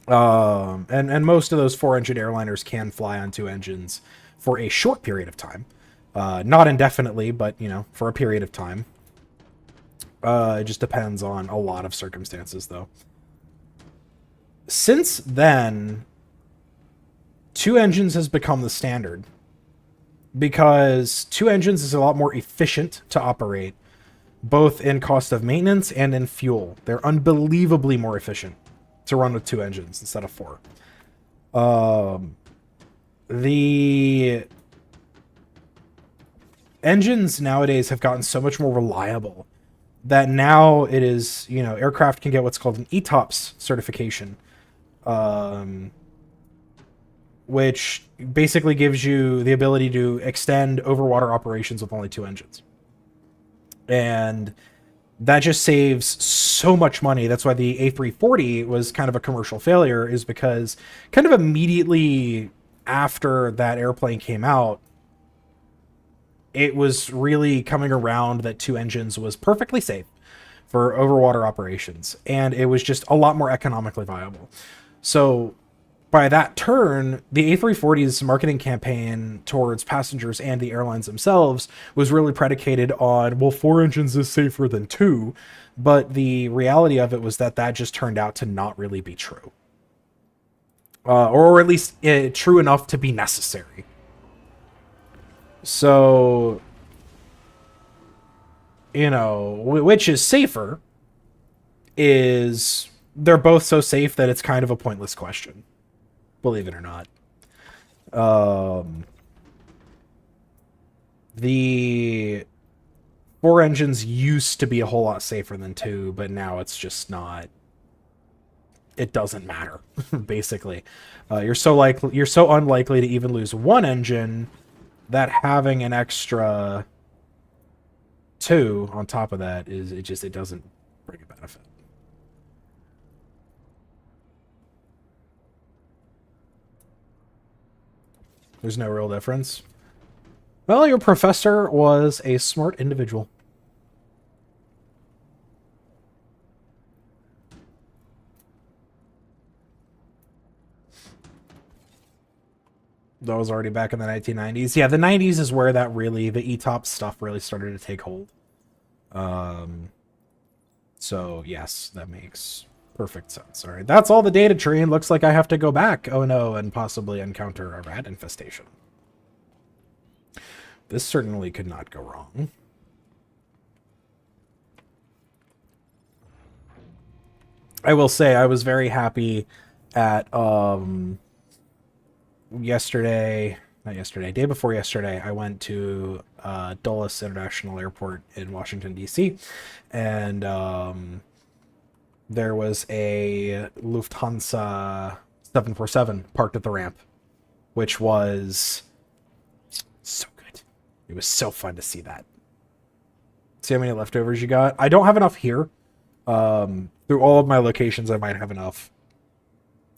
And most of those 4-engine airliners can fly on 2 engines for a short period of time. Not indefinitely, but, you know, for a period of time. It just depends on a lot of circumstances, though. Since then, 2 engines has become the standard. Because 2 engines is a lot more efficient to operate, both in cost of maintenance and in fuel. They're unbelievably more efficient to run with 2 engines instead of 4. The engines nowadays have gotten so much more reliable that now it is, you know, aircraft can get what's called an ETOPS certification, which basically gives you the ability to extend overwater operations with only 2 engines. And that just saves so much money. That's why the A340 was kind of a commercial failure, is because kind of immediately after that airplane came out, it was really coming around that 2 engines was perfectly safe for overwater operations, and it was just a lot more economically viable. So by that turn, the A340's marketing campaign towards passengers and the airlines themselves was really predicated on, well, 4 engines is safer than 2, but the reality of it was that that just turned out to not really be true. Or at least true enough to be necessary. So, you know, which is safer is they're both so safe that it's kind of a pointless question, believe it or not. The 4 engines used to be a whole lot safer than 2, but now it's just not. It doesn't matter, basically. You're so unlikely to even lose 1 engine that having an extra 2 on top of that it doesn't bring a benefit. There's no real difference. Well, your professor was a smart individual. That was already back in the 1990s. Yeah, the 90s is where that really, the ETOP stuff really started to take hold. So, yes, that makes perfect sense. All right, that's all the data tree, and looks like I have to go back, oh no, and possibly encounter a rat infestation. This certainly could not go wrong. I will say I was very happy at day before yesterday, I went to Dulles International Airport in Washington, D.C., and there was a Lufthansa 747 parked at the ramp, which was so good. It was so fun to see that. See how many leftovers you got? I don't have enough here. Through all of my locations, I might have enough.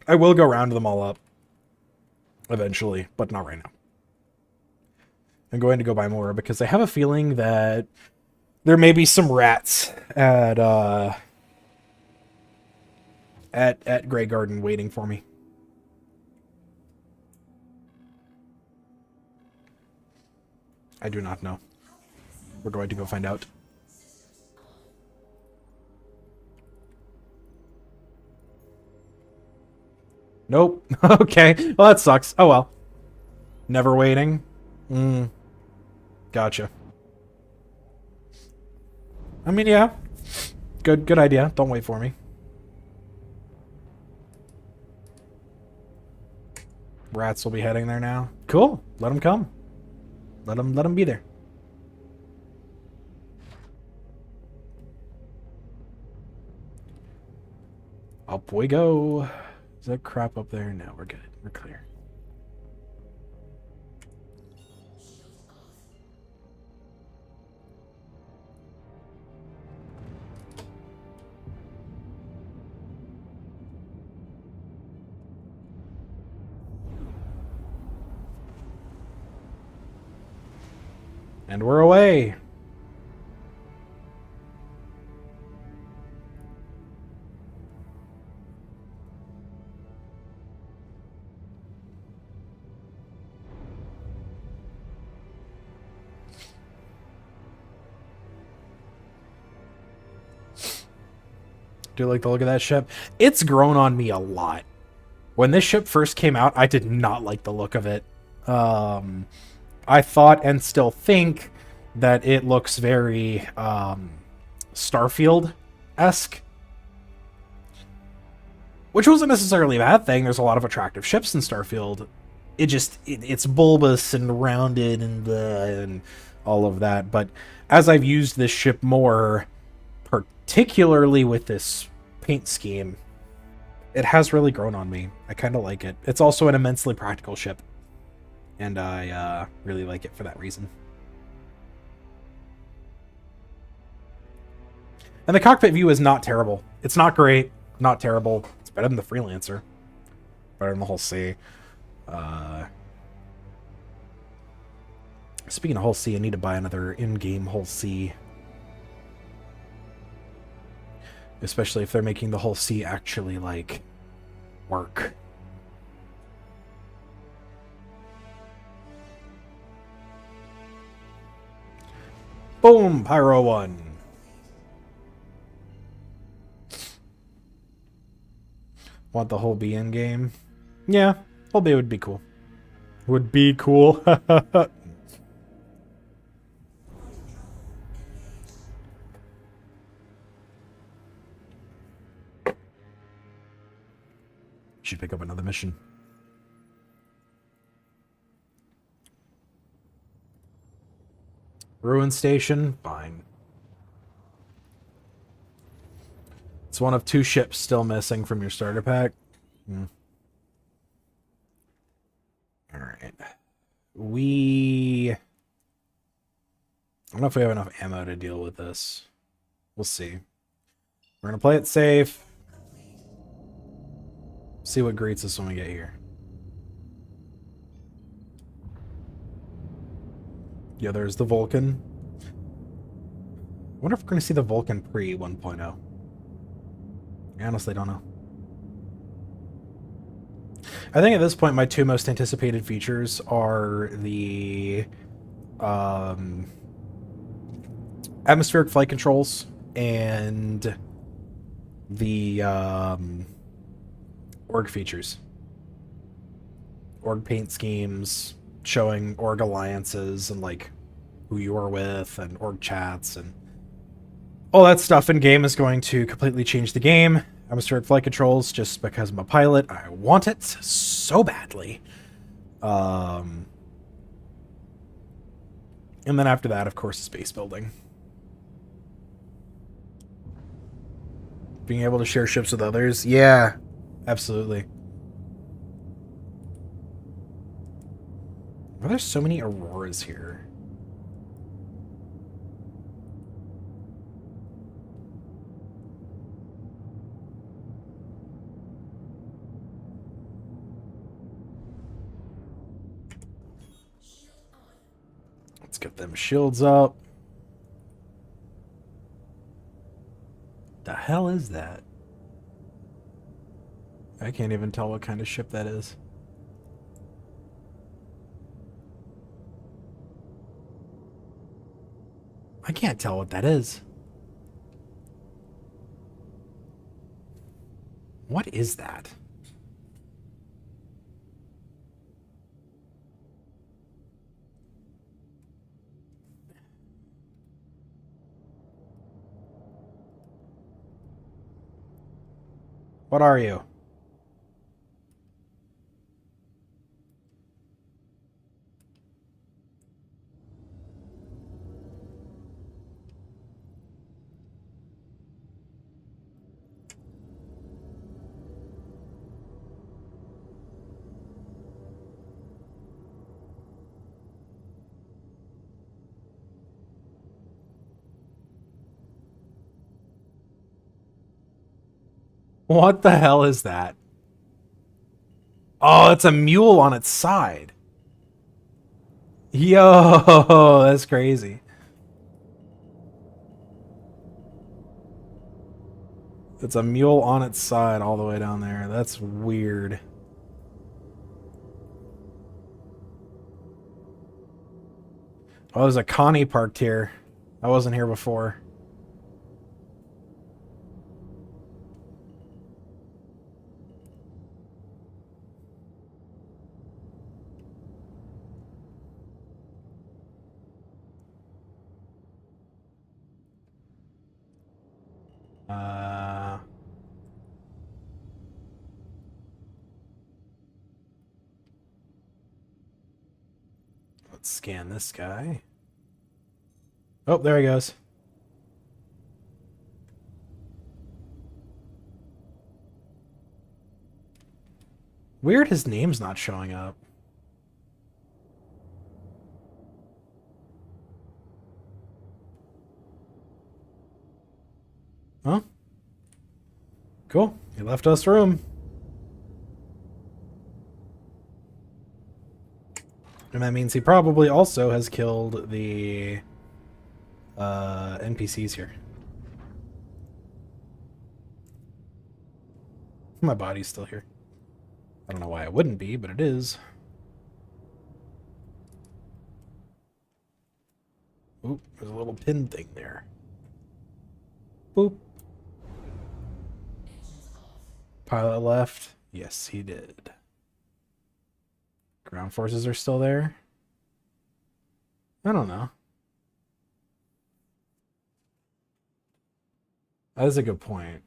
I will go round them all up eventually, but not right now. I'm going to go buy more because I have a feeling that there may be some rats at Grey Garden waiting for me. I do not know. We're going to go find out. Nope. Okay. Well, that sucks. Oh well. Never waiting. Gotcha. I mean, yeah. Good idea. Don't wait for me. Rats will be heading there now. Cool. Let them come. Let them be there. Up we go. Is that crap up there? No, we're good. We're clear. And we're away. Do you like the look of that ship? It's grown on me a lot. When this ship first came out, I did not like the look of it. I thought and still think that it looks very Starfield-esque. Which wasn't necessarily a bad thing. There's a lot of attractive ships in Starfield. It's bulbous and rounded and all of that. But as I've used this ship more, particularly with this paint scheme, it has really grown on me. I kind of like it. It's also an immensely practical ship, and I really like it for that reason. And the cockpit view is not terrible. It's not great, not terrible. It's better than the Freelancer. Better than the Hull C. Speaking of Hull C, I need to buy another in-game Hull C. Especially if they're making the whole sea actually, like, work. Boom! Pyro 1. Want the whole B in game? Yeah, whole B would be cool. Would be cool. Should pick up another mission. Ruin Station? Fine. It's one of 2 ships still missing from your starter pack. Alright. I don't know if we have enough ammo to deal with this. We'll see. We're gonna play it safe. See what greets us when we get here. Yeah, there's the Vulcan. I wonder if we're going to see the Vulcan pre 1.0. I honestly don't know. I think at this point my 2 most anticipated features are the atmospheric flight controls and the org features. Org paint schemes, showing org alliances and like who you are with, and org chats, and all that stuff in game is going to completely change the game. Atmospheric flight controls, just because I'm a pilot, I want it so badly. And then after that, of course, is base building. Being able to share ships with others, yeah, absolutely. Why are there so many Auroras here? Let's get them shields up. The hell is that? I can't even tell what kind of ship that is. I can't tell what that is. What is that? What are you? What the hell is that? Oh, it's a mule on its side. Yo, that's crazy. It's a mule on its side all the way down there. That's weird. Oh, there's a Connie parked here. I wasn't here before. Let's scan this guy. Oh, there he goes. Weird his name's not showing up. Huh? Cool. He left us room. And that means he probably also has killed the NPCs here. My body's still here. I don't know why it wouldn't be, but it is. Oop, there's a little pin thing there. Boop. Pilot left. Yes, he did. Ground forces are still there. I don't know. That is a good point.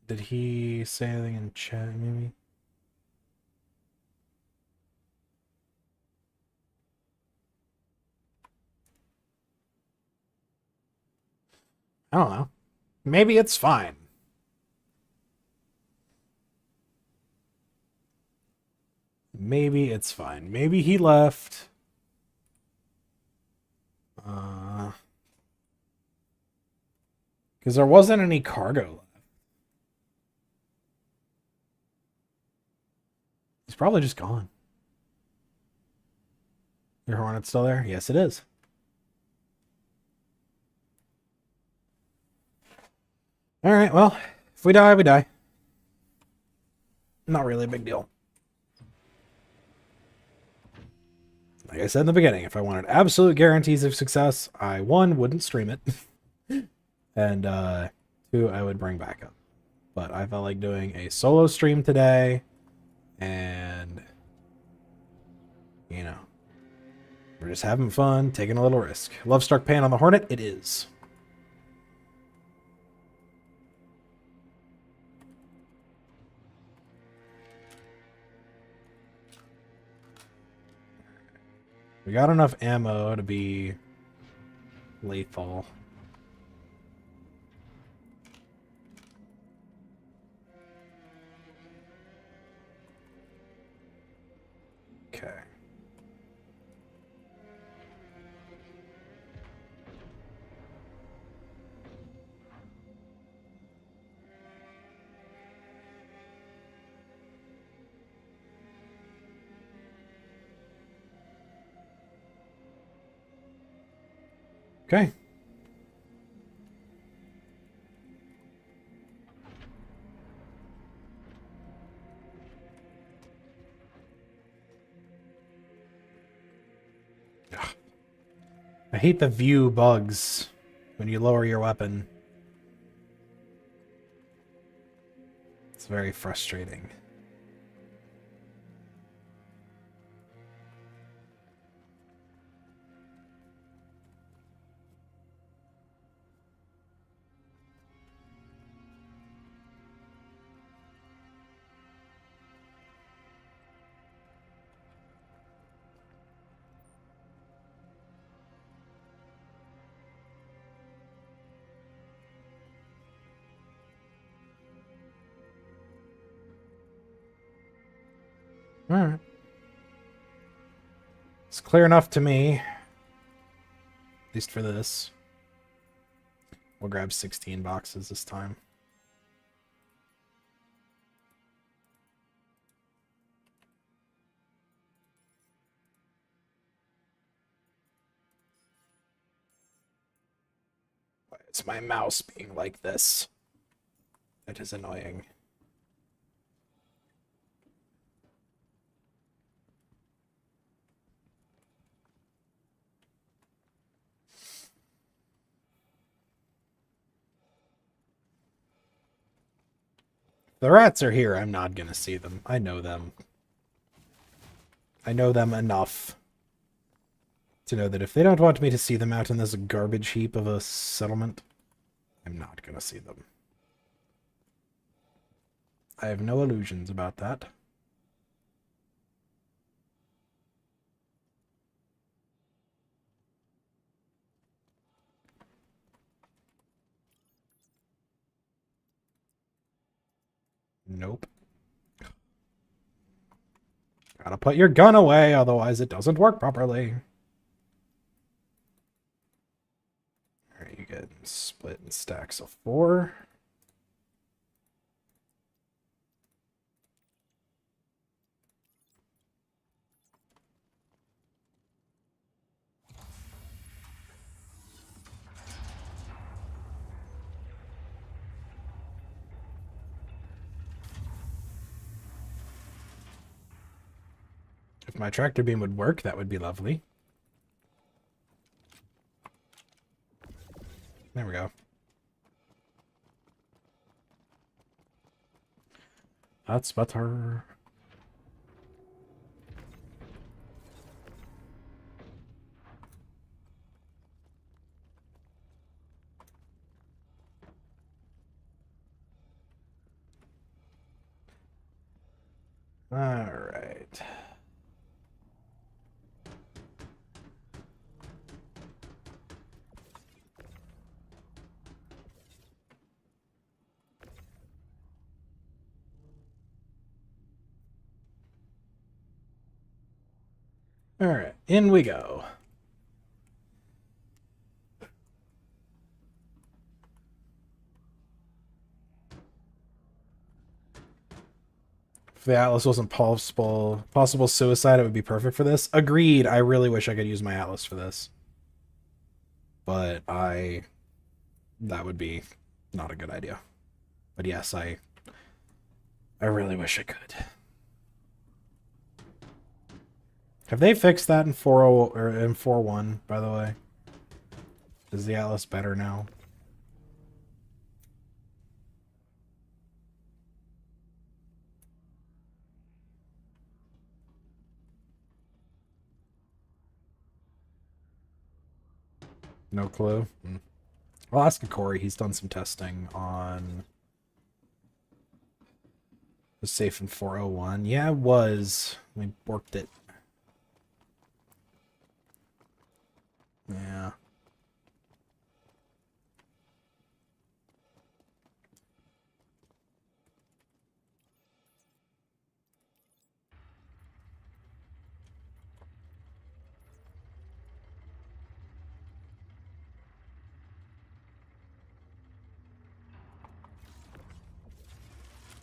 Did he say anything in chat, maybe? I don't know. Maybe it's fine. Maybe it's fine. Maybe he left. Because there wasn't any cargo left. He's probably just gone. Your Hornet's still there? Yes, it is. Alright, well, if we die, we die. Not really a big deal. Like I said in the beginning, if I wanted absolute guarantees of success, I, 1, wouldn't stream it. And 2, I would bring backup. But I felt like doing a solo stream today. And, you know, we're just having fun, taking a little risk. Love struck pan on the Hornet? It is. We got enough ammo to be lethal. Okay. Okay. Ugh. I hate the view bugs when you lower your weapon. It's very frustrating. Alright. It's clear enough to me. At least for this. We'll grab 16 boxes this time. Why is my mouse being like this? That is annoying. The rats are here. I'm not gonna see them. I know them. I know them enough to know that if they don't want me to see them out in this garbage heap of a settlement, I'm not gonna see them. I have no illusions about that. Nope. Gotta put your gun away, otherwise it doesn't work properly. Alright, you get split in stacks of 4. If my tractor beam would work, that would be lovely. There we go. That's better. All right. All right, in we go. If the Atlas wasn't possible suicide, it would be perfect for this. Agreed. I really wish I could use my Atlas for this. But that would be not a good idea. But yes, I really wish I could. Have they fixed that in 4.0 or in 4.1, by the way? Is the Atlas better now? No clue. I'll ask Corey. He's done some testing on the safe in 4.01. Yeah, it was. We worked it. Yeah.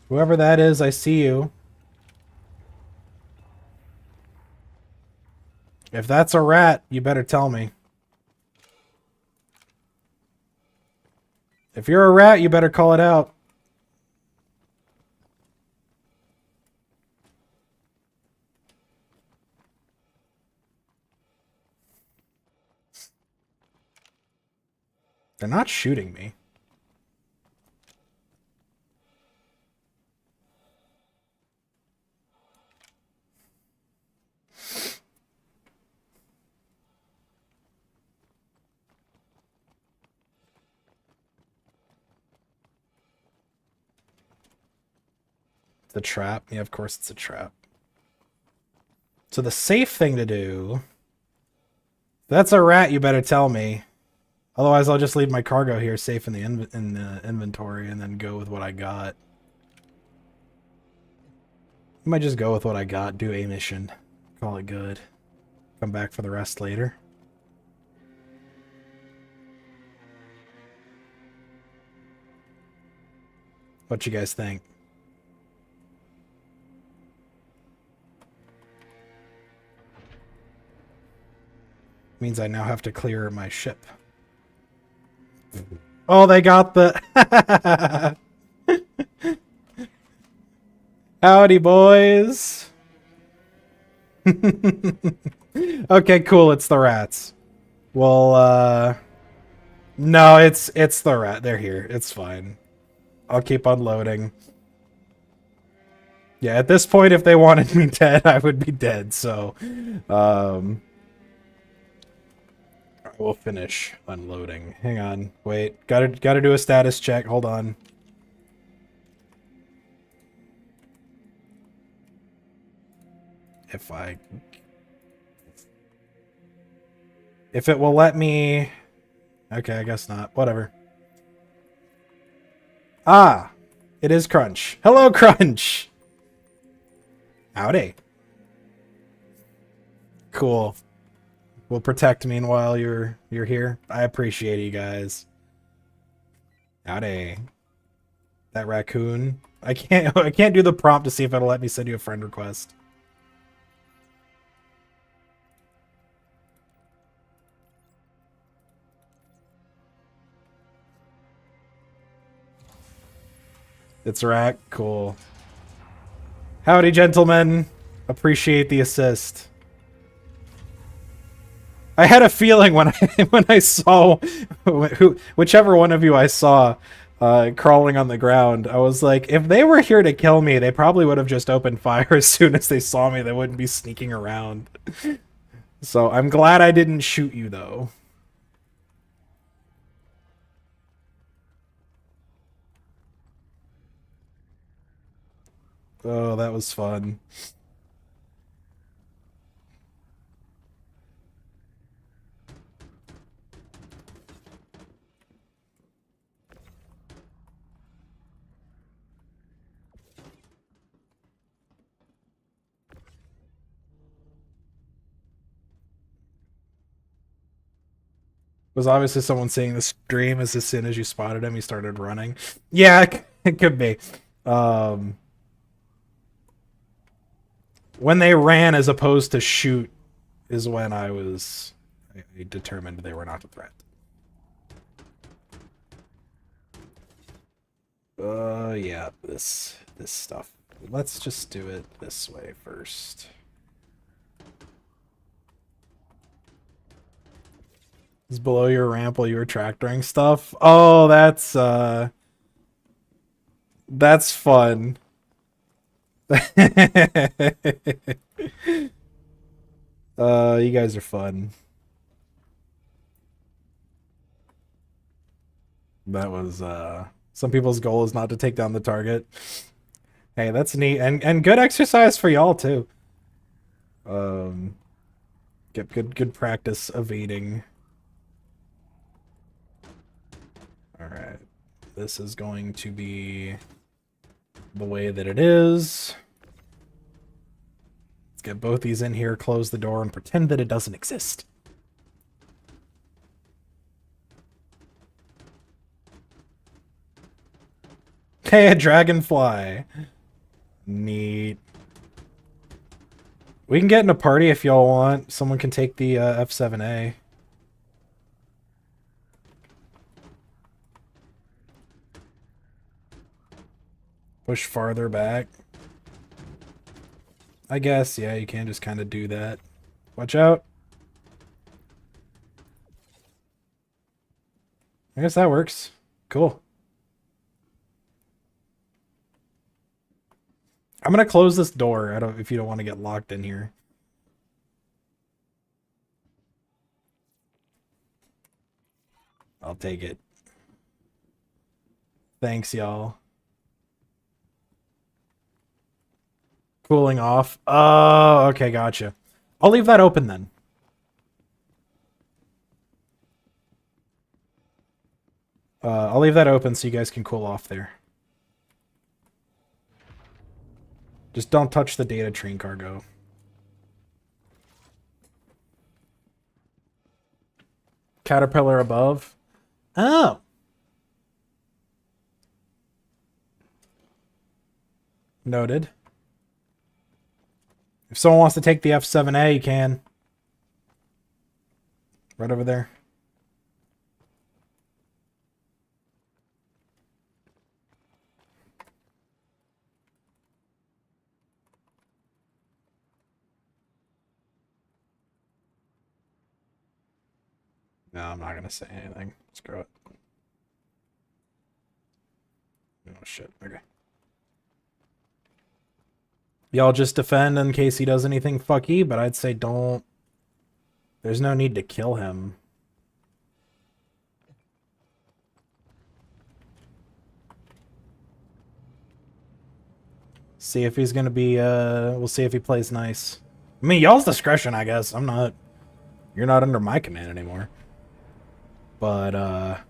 Whoever that is, I see you. If that's a rat, you better tell me. If you're a rat, you better call it out. They're not shooting me. It's a trap. Yeah, of course it's a trap. So the safe thing to do... If that's a rat, you better tell me. Otherwise, I'll just leave my cargo here safe in the inventory and then go with what I got. I might just go with what I got, do a mission, call it good. Come back for the rest later. What you guys think? Means I now have to clear my ship. Oh, they got the... Howdy, boys. Okay, cool. It's the rats. Well, no, it's the rat. They're here. It's fine. I'll keep unloading. Yeah, at this point, if they wanted me dead, I would be dead. So, I will finish unloading. Hang on. Wait. Gotta do a status check. Hold on. If it will let me... Okay, I guess not. Whatever. Ah! It is Crunch. Hello, Crunch! Howdy. Cool. We'll protect meanwhile you're here. I appreciate you guys. Howdy. That raccoon. I can't do the prompt to see if it'll let me send you a friend request. It's a rat. Cool. Howdy, gentlemen. Appreciate the assist. I had a feeling when I when I saw whichever one of you I saw crawling on the ground, I was like, if they were here to kill me, they probably would have just opened fire as soon as they saw me. They wouldn't be sneaking around. So I'm glad I didn't shoot you though. Oh, that was fun. Was obviously someone seeing the stream as soon as you spotted him, he started running. Yeah, it could be. When they ran as opposed to shoot is when I determined they were not a threat. Yeah, this stuff. Let's just do it this way first. Is below your ramp while you were tractoring stuff? Oh, that's fun. You guys are fun. That was some people's goal is not to take down the target. Hey, that's neat and good exercise for y'all too. Get good practice evading. All right. This is going to be the way that it is. Let's get both these in here, close the door, and pretend that it doesn't exist. Hey, a dragonfly. Neat. We can get in a party if y'all want. Someone can take the F7A. Push farther back. I guess, yeah, you can just kind of do that. Watch out. I guess that works. Cool. I'm gonna close this door. If you don't want to get locked in here. I'll take it. Thanks, y'all. Cooling off. Oh, okay, gotcha. I'll leave that open then. I'll leave that open so you guys can cool off there. Just don't touch the data train cargo. Caterpillar above. Oh. Noted. If someone wants to take the F7A, you can. Right over there. No, I'm not gonna say anything. Screw it. Oh shit. Okay. Y'all just defend in case he does anything fucky, but I'd say don't. There's no need to kill him. See if he's gonna be, we'll see if he plays nice. I mean, y'all's discretion, I guess. You're not under my command anymore. But,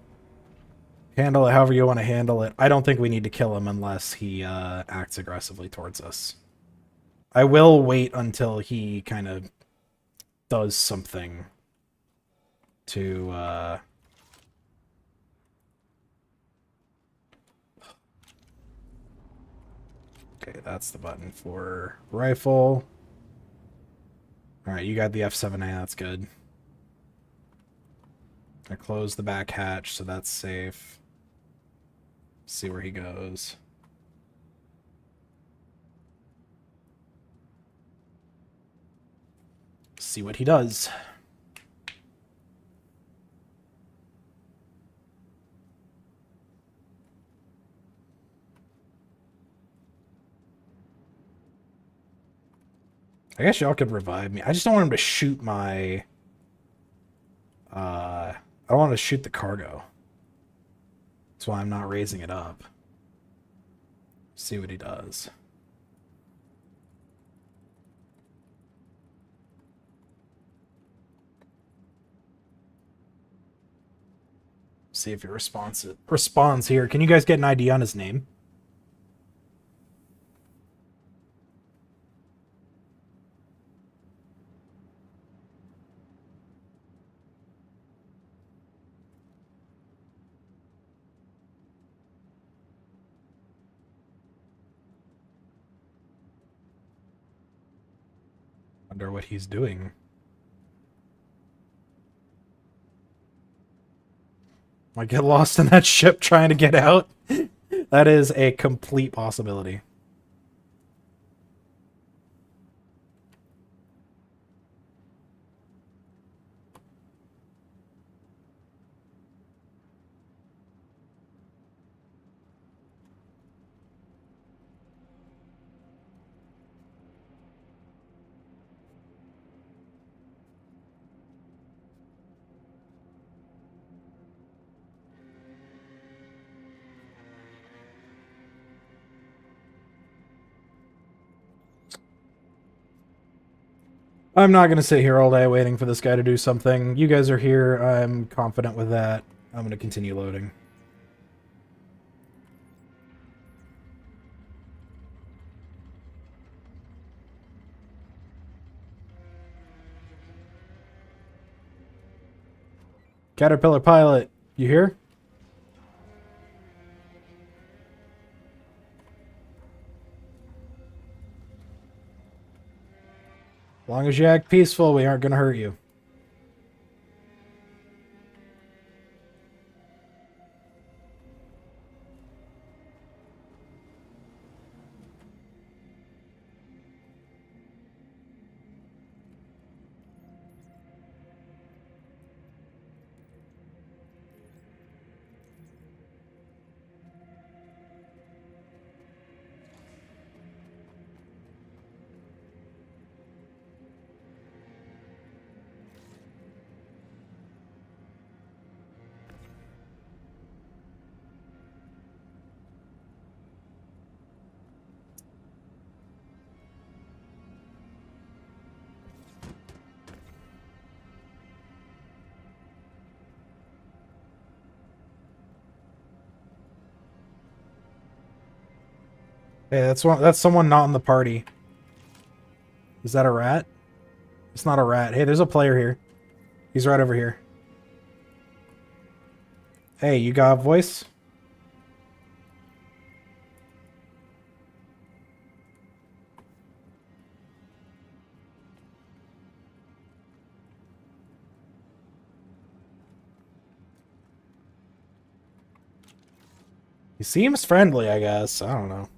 handle it however you want to handle it. I don't think we need to kill him unless he, acts aggressively towards us. I will wait until he kind of does something to, Okay, that's the button for rifle. Alright, you got the F7A, that's good. I closed the back hatch, so that's safe. See where he goes. See what he does. I guess y'all could revive me. I just don't want him to shoot my... I don't want him to shoot the cargo. That's why I'm not raising it up. See what he does. See if he responds here. Can you guys get an idea on his name? Wonder what he's doing. Might get lost in that ship trying to get out. That is a complete possibility. I'm not going to sit here all day waiting for this guy to do something. You guys are here. I'm confident with that. I'm going to continue loading. Caterpillar pilot, you here? As long as you act peaceful, we aren't going to hurt you. Hey, that's someone not in the party. Is that a rat? It's not a rat. Hey, there's a player here. He's right over here. Hey, you got a voice? He seems friendly, I guess. I don't know.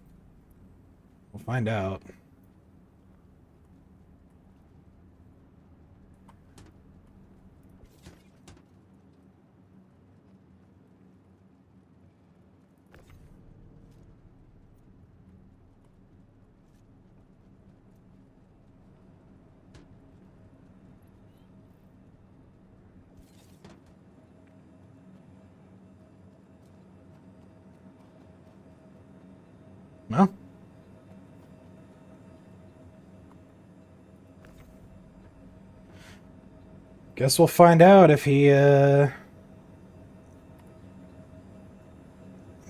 We'll find out. Well. Guess we'll find out if he,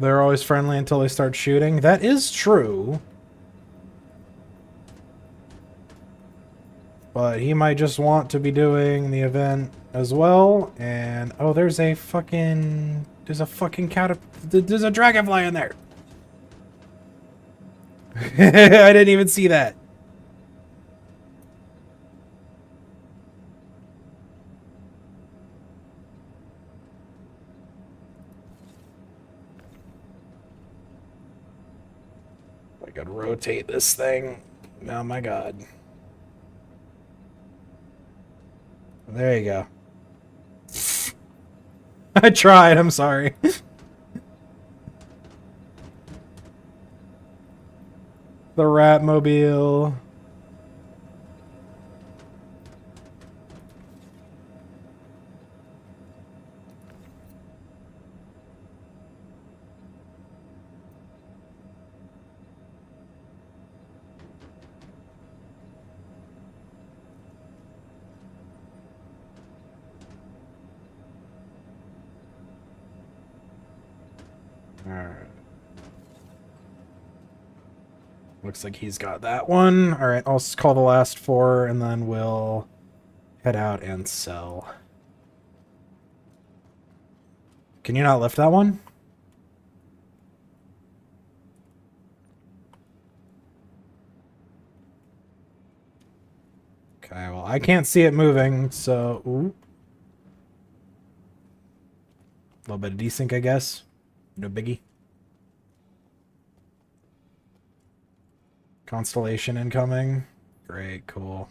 They're always friendly until they start shooting. That is true. But he might just want to be doing the event as well. And, oh, there's a fucking there's a dragonfly in there. I didn't even see that. I could rotate this thing. Oh my god. There you go. I tried, I'm sorry. The Ratmobile. Alright. Looks like he's got that one. Alright, I'll call the last 4 and then we'll head out and sell. Can you not lift that one? Okay, well, I can't see it moving, so... Ooh. A little bit of desync, I guess. No biggie. Constellation incoming. Great, cool.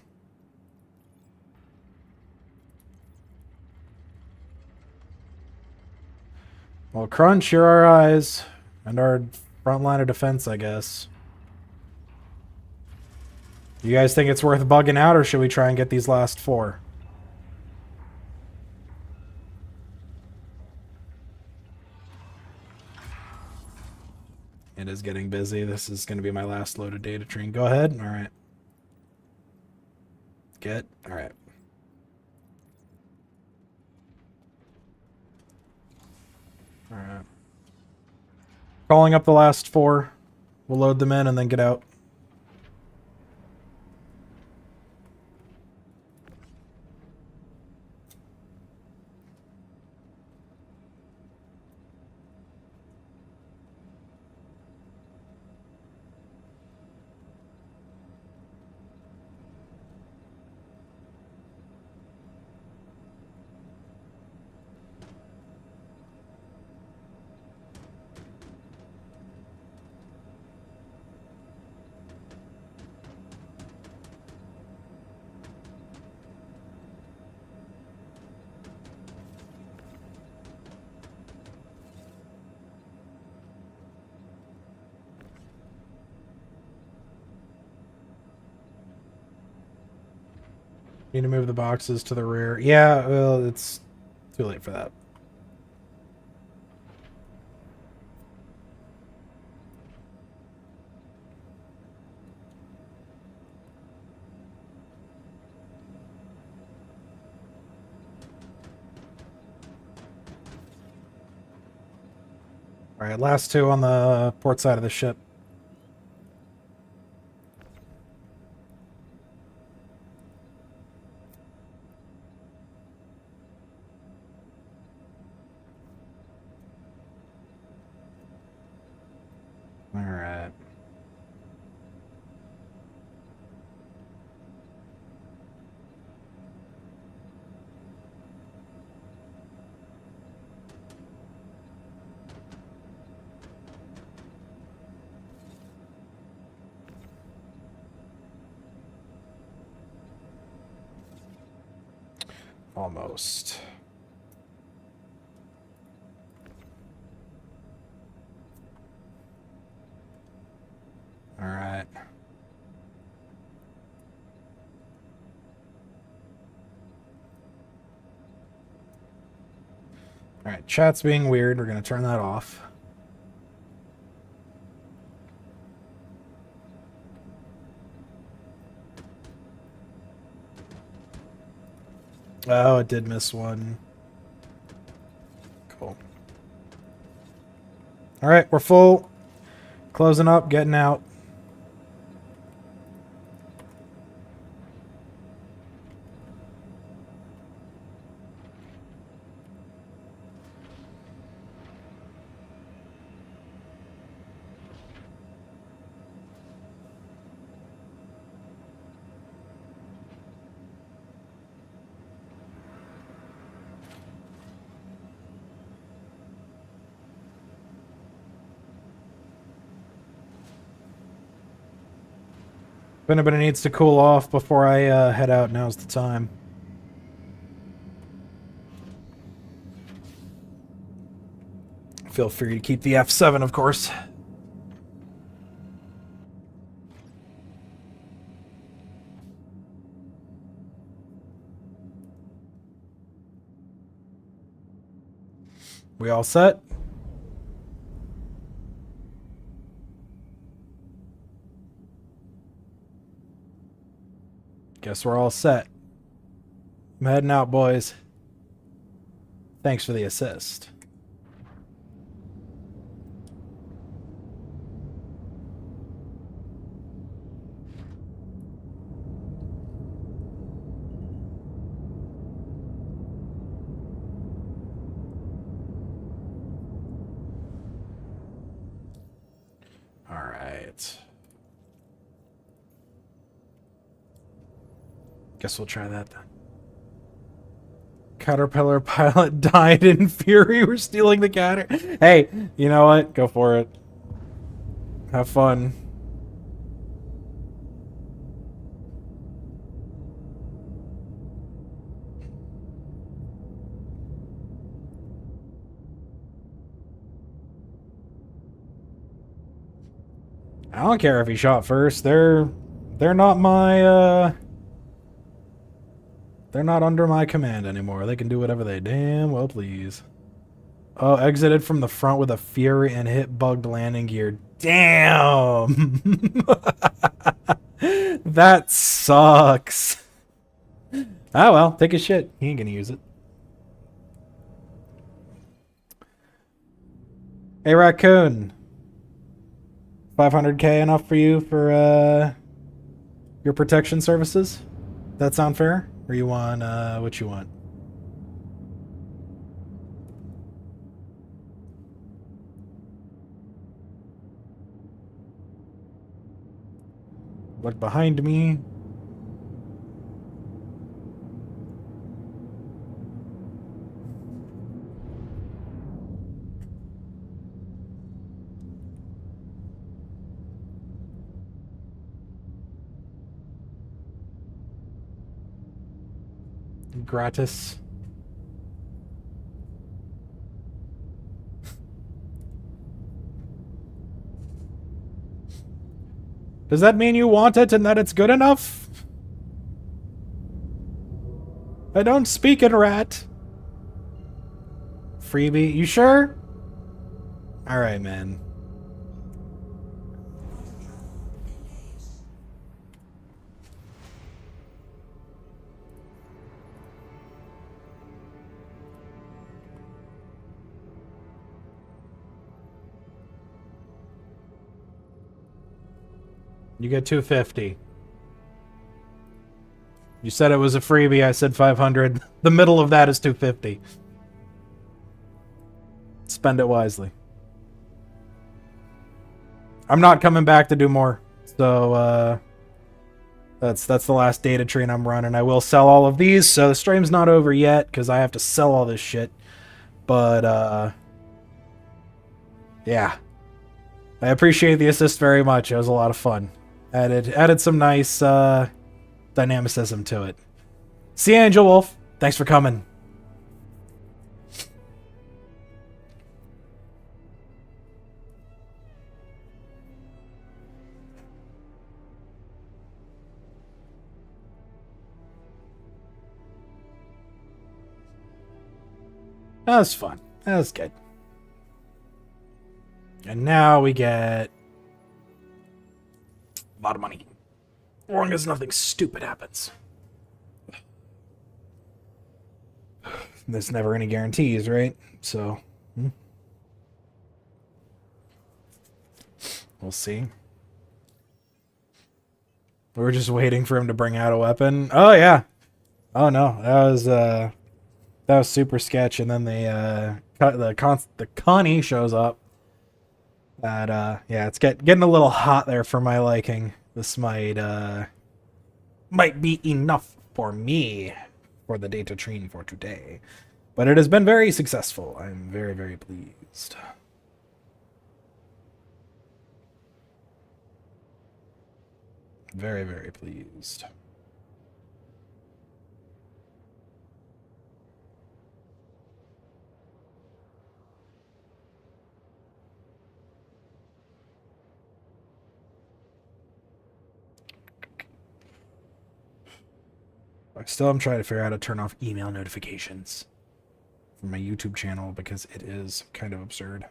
Well, Crunch, you're our eyes. And our front line of defense, I guess. You guys think it's worth bugging out, or should we try and get these last 4? It is getting busy. This is going to be my last loaded data train. Go ahead. All right. Get. All right. All right. Calling up the last 4. We'll load them in and then get out. Need to move the boxes to the rear. Yeah, well, it's too late for that. All right, last 2 on the port side of the ship. All right. Almost. All right. All right, chat's being weird. We're going to turn that off. Oh, it did miss one. Cool. All right, we're full. Closing up, getting out. If anybody needs to cool off before I head out, now's the time. Feel free to keep the F7, of course. We all set? Guess we're all set. I'm heading out, boys. Thanks for the assist. All right. Guess we'll try that then. Caterpillar pilot died in fury. We're stealing the catter. Hey, you know what? Go for it. Have fun. I don't care if he shot first. They're not my they're not under my command anymore. They can do whatever they damn well please. Oh, exited from the front with a fury and hit bugged landing gear. Damn. That sucks. Oh well, take a shit. He ain't gonna use it. Hey Raccoon. 500k enough for you for your protection services? That sound fair? Or you want what you want? Look behind me. Gratis. Does that mean you want it and that it's good enough? I don't speak in rat. Freebie, you sure? Alright, man. You get 250. You said it was a freebie, I said 500. The middle of that is 250. Spend it wisely. I'm not coming back to do more. So, that's the last data train I'm running. I will sell all of these, so the stream's not over yet, because I have to sell all this shit. But, yeah. I appreciate the assist very much. It was a lot of fun. Added some nice dynamicism to it. See you, Angel Wolf. Thanks for coming. That was fun. That was good. And now we get a lot of money. As long as nothing stupid happens. There's never any guarantees, right? So, we'll see. We were just waiting for him to bring out a weapon. Oh yeah. Oh no, that was super sketch. And then the Connie shows up. That yeah, it's getting a little hot there for my liking. This might be enough for me for the data train for today. But it has been very successful. I'm very, very pleased. Very, very pleased. I still am trying to figure out how to turn off email notifications from my YouTube channel because it is kind of absurd.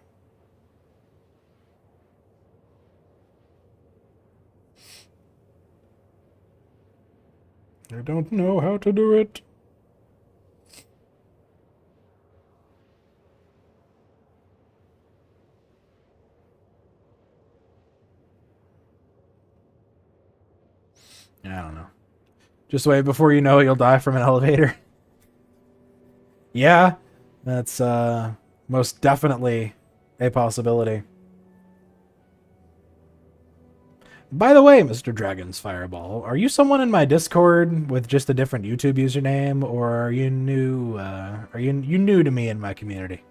I don't know how to do it. I don't know. Just wait, before you know it, you'll die from an elevator. Yeah, that's most definitely a possibility. By the way, Mr. Dragon's Fireball, are you someone in my Discord with just a different YouTube username, or are you new? Are you new to me in my community?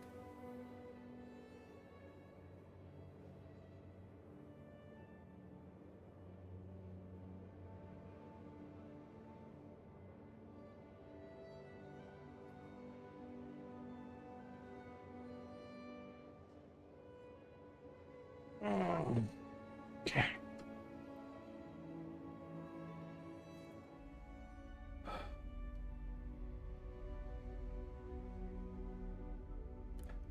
Okay.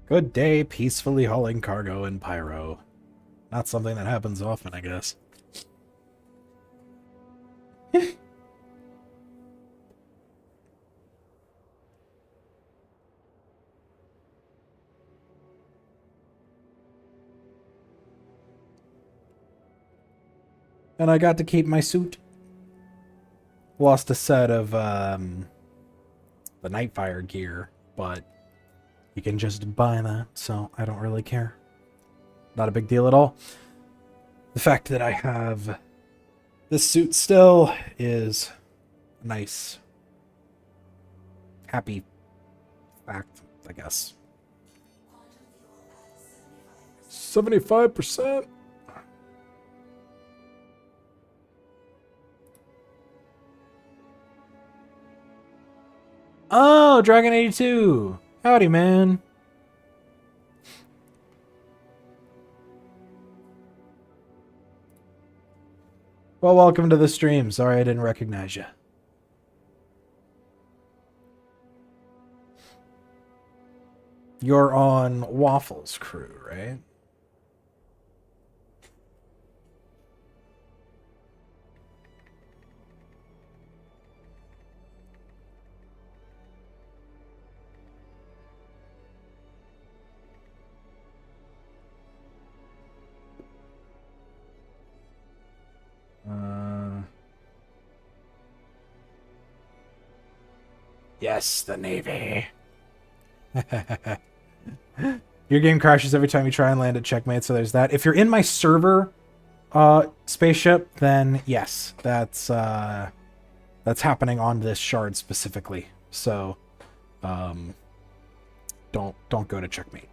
Good day, peacefully hauling cargo in Pyro. Not something that happens often, I guess. And I got to keep my suit. Lost a set of the Nightfire gear, but you can just buy that, so I don't really care. Not a big deal at all. The fact that I have this suit still is a nice, happy fact, I guess. 75%? Oh, Dragon 82. Howdy, man. Well, welcome to the stream. Sorry I didn't recognize you. You're on Waffles crew, right? Yes, the Navy. Your game crashes every time you try and land at checkmate, so there's that. If you're in my server spaceship, then yes, that's happening on this shard specifically. So don't go to checkmate.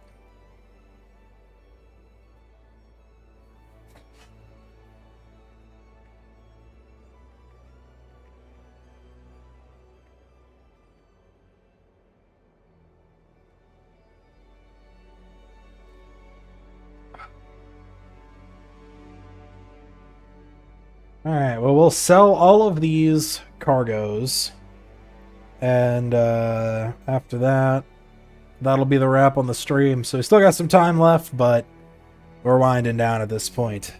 Alright, well, we'll sell all of these cargoes. And after that, that'll be the wrap on the stream. So we still got some time left, but we're winding down at this point.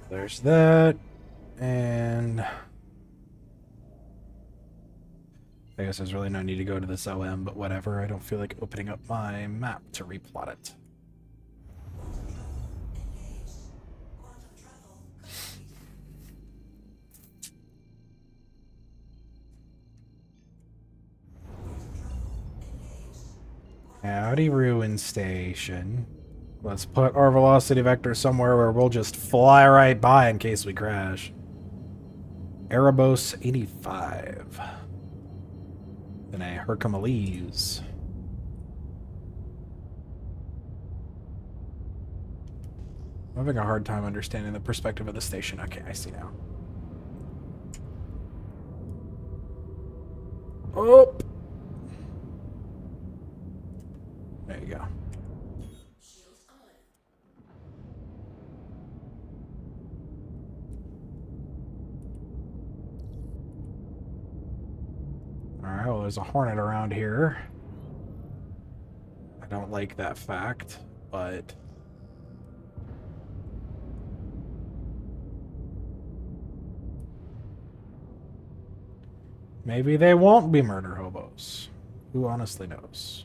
There's that, and I guess there's really no need to go to this OM, but whatever. I don't feel like opening up my map to replot it. Howdy, Ruin Station. Let's put our velocity vector somewhere where we'll just fly right by in case we crash. Erebos 85. Then a Hercules. I'm having a hard time understanding the perspective of the station. Okay, I see now. Oh! There you go. Shields on. Alright, well, there's a Hornet around here. I don't like that fact, but... maybe they won't be murder hobos. Who honestly knows?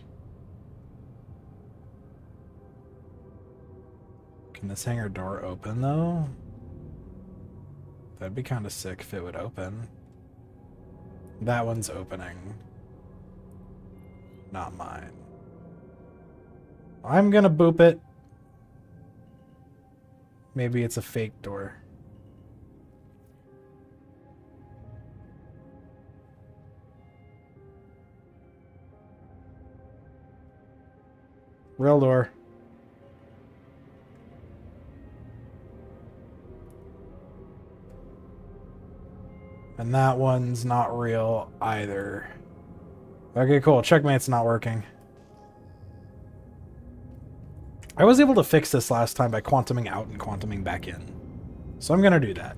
Can this hangar door open, though? That'd be kind of sick if it would open. That one's opening. Not mine. I'm gonna boop it. Maybe it's a fake door. Real door. And that one's not real either. Okay, cool. Checkmate's not working. I was able to fix this last time by quantuming out and quantuming back in. So I'm gonna do that.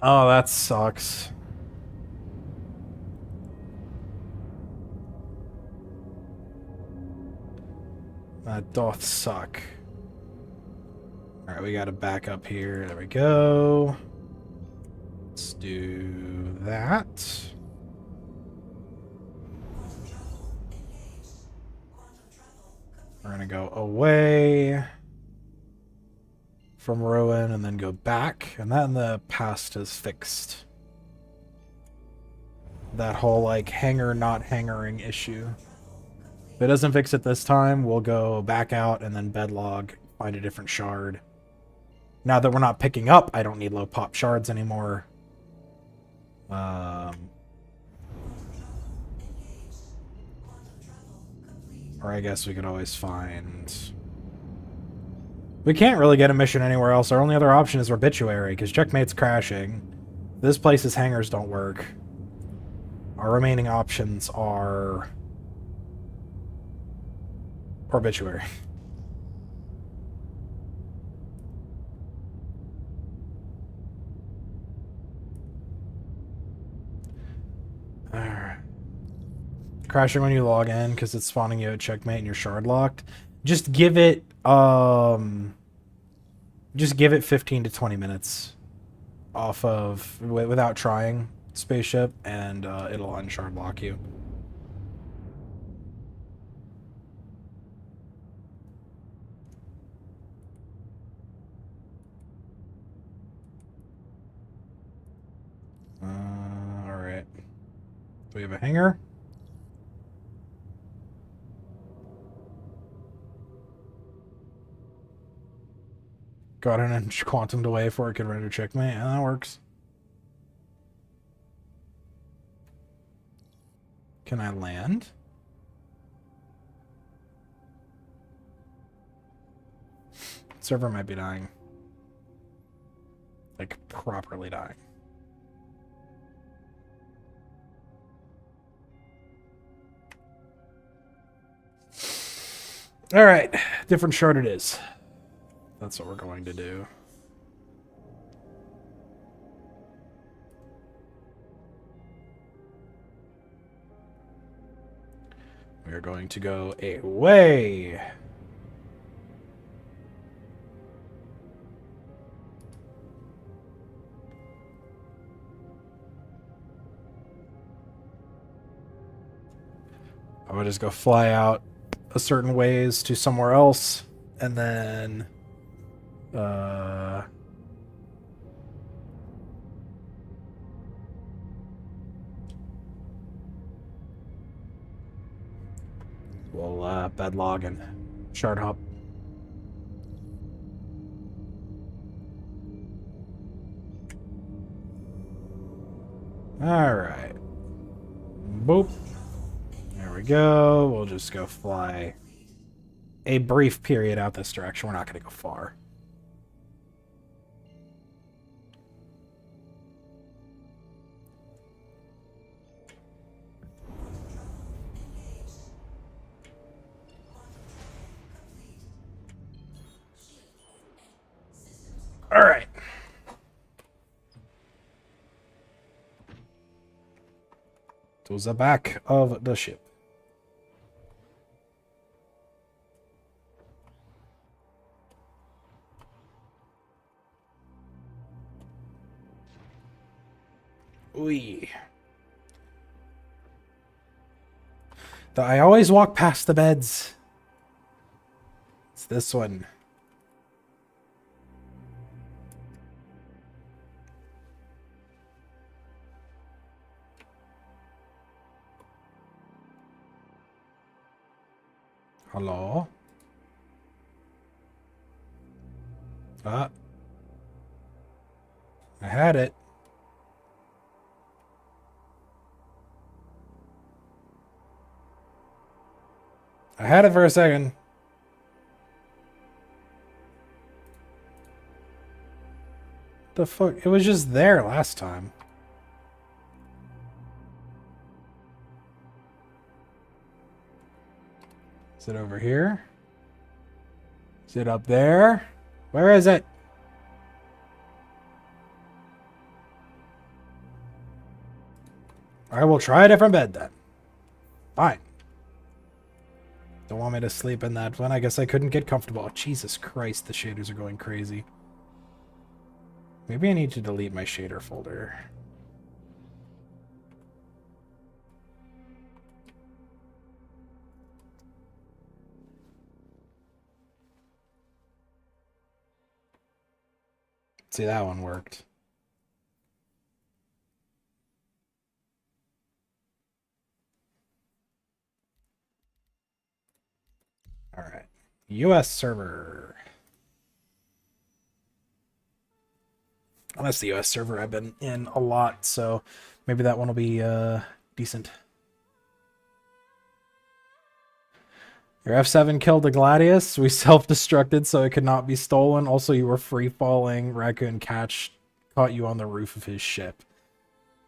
Oh, that sucks. That doth suck. Alright, we gotta back up here. There we go. Let's do that. We're gonna go away from Rowan and then go back. And that in the past is fixed. That whole, like, hangar not hangaring issue. If it doesn't fix it this time, we'll go back out and then bedlog, find a different shard. Now that we're not picking up, I don't need low pop shards anymore. Or I guess we could always find... we can't really get a mission anywhere else. Our only other option is Obituary, because Checkmate's crashing. This place's hangars don't work. Our remaining options are... Obituary. Alright. Crashing when you log in because it's spawning you at Checkmate and you're shard locked. Just give it 15 to 20 minutes off of without trying spaceship and it'll unshard lock you. Alright. Do we have a hangar? Got an inch quantumed away before it could render checkmate. Yeah, that works. Can I land? Server might be dying. Like, properly dying. Alright, different shard it is. That's what we're going to do. We are going to go away. I would just go fly out a certain ways to somewhere else, and then we'll bed log and shard hop. Alright. Boop. There we go. We'll just go fly a brief period out this direction. We're not going to go far. Alright. To the back of the ship. Ooh. I always walk past the beds. It's this one. Hello? Ah. I had it. I had it for a second. The fuck? It was just there last time. Is it over here? Is it up there? Where is it? I will try a different bed then. Fine. Don't want me to sleep in that one. I guess I couldn't get comfortable. Oh, Jesus Christ, the shaders are going crazy. Maybe I need to delete my shader folder. See, that one worked. All right. US server. Oh, that's the US server I've been in a lot, so maybe that one will be decent. Your F7 killed the Gladius. We self-destructed so it could not be stolen. Also, you were free-falling. Raccoon caught you on the roof of his ship.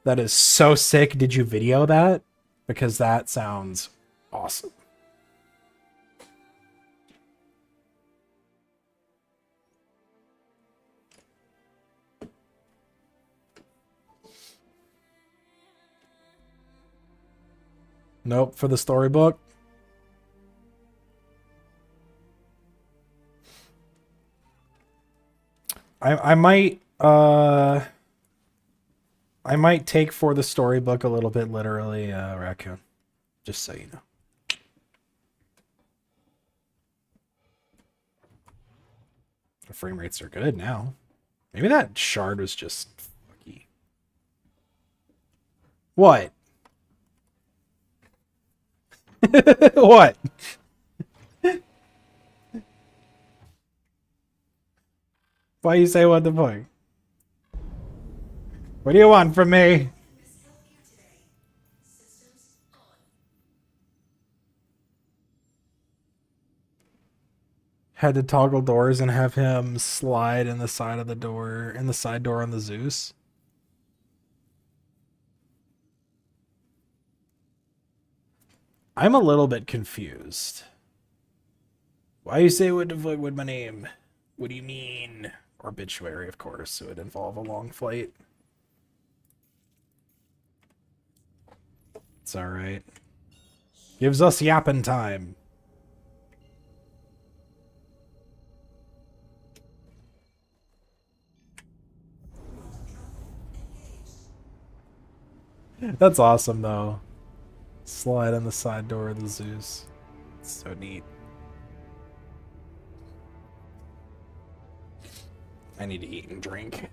That is so sick. Did you video that? Because that sounds awesome. Nope, for the storybook. I might take for the storybook a little bit literally, Raccoon. Just so you know. The frame rates are good now. Maybe that shard was just fucky. What? What? Why you say what the fuck? What do you want from me? Had to toggle doors and have him slide in the side of the door, in the side door on the Zeus. I'm a little bit confused. Why you say what the fuck with my name? What do you mean? Obituary, of course, so it'd involve a long flight. It's alright. Gives us yapping time. That's awesome, though. Slide on the side door of the Zeus. It's so neat. I need to eat and drink.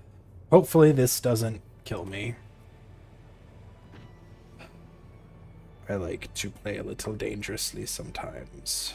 Hopefully this doesn't kill me. I like to play a little dangerously sometimes.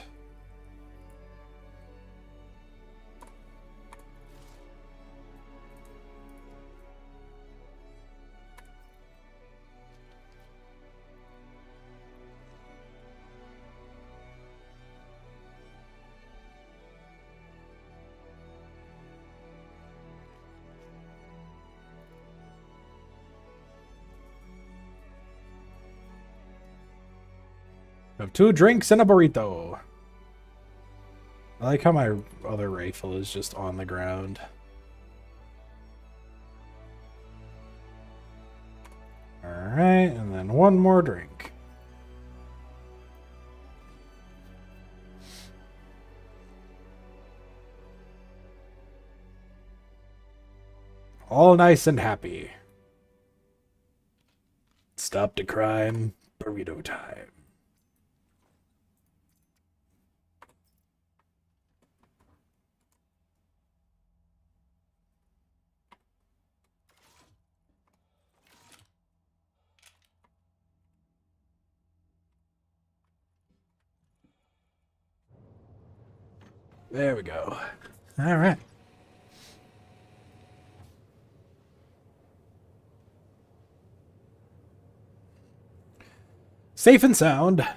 Have 2 drinks and a burrito. I like how my other rifle is just on the ground. Alright, and then 1 more drink. All nice and happy. Stop the crime. Burrito time. There we go. All right. Safe and sound.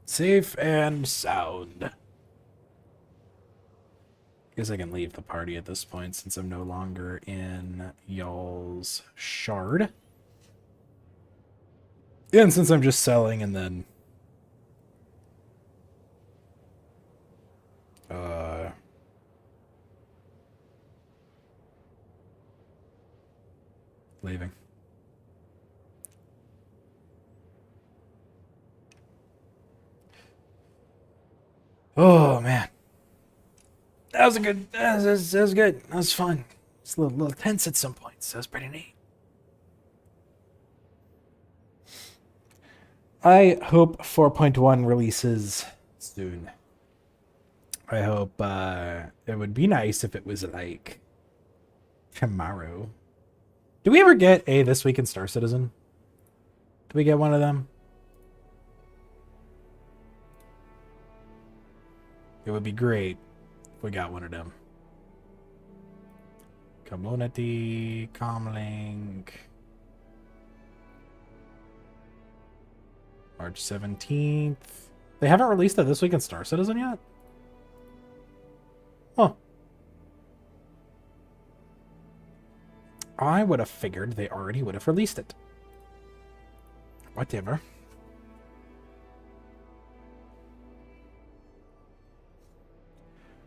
Safe and sound. Guess I can leave the party at this point since I'm no longer in y'all's shard. And since I'm just selling and then leaving. Oh man, that was a good. That was good. That was fun. It's a little tense at some points. That was pretty neat. I hope 4.1 releases soon. I hope it would be nice if it was like tomorrow. Do we ever get a This Week in Star Citizen? Do we get one of them? It would be great if we got one of them. Community, Comlink. March 17th. They haven't released a This Week in Star Citizen yet? Huh. I would have figured they already would have released it. Whatever.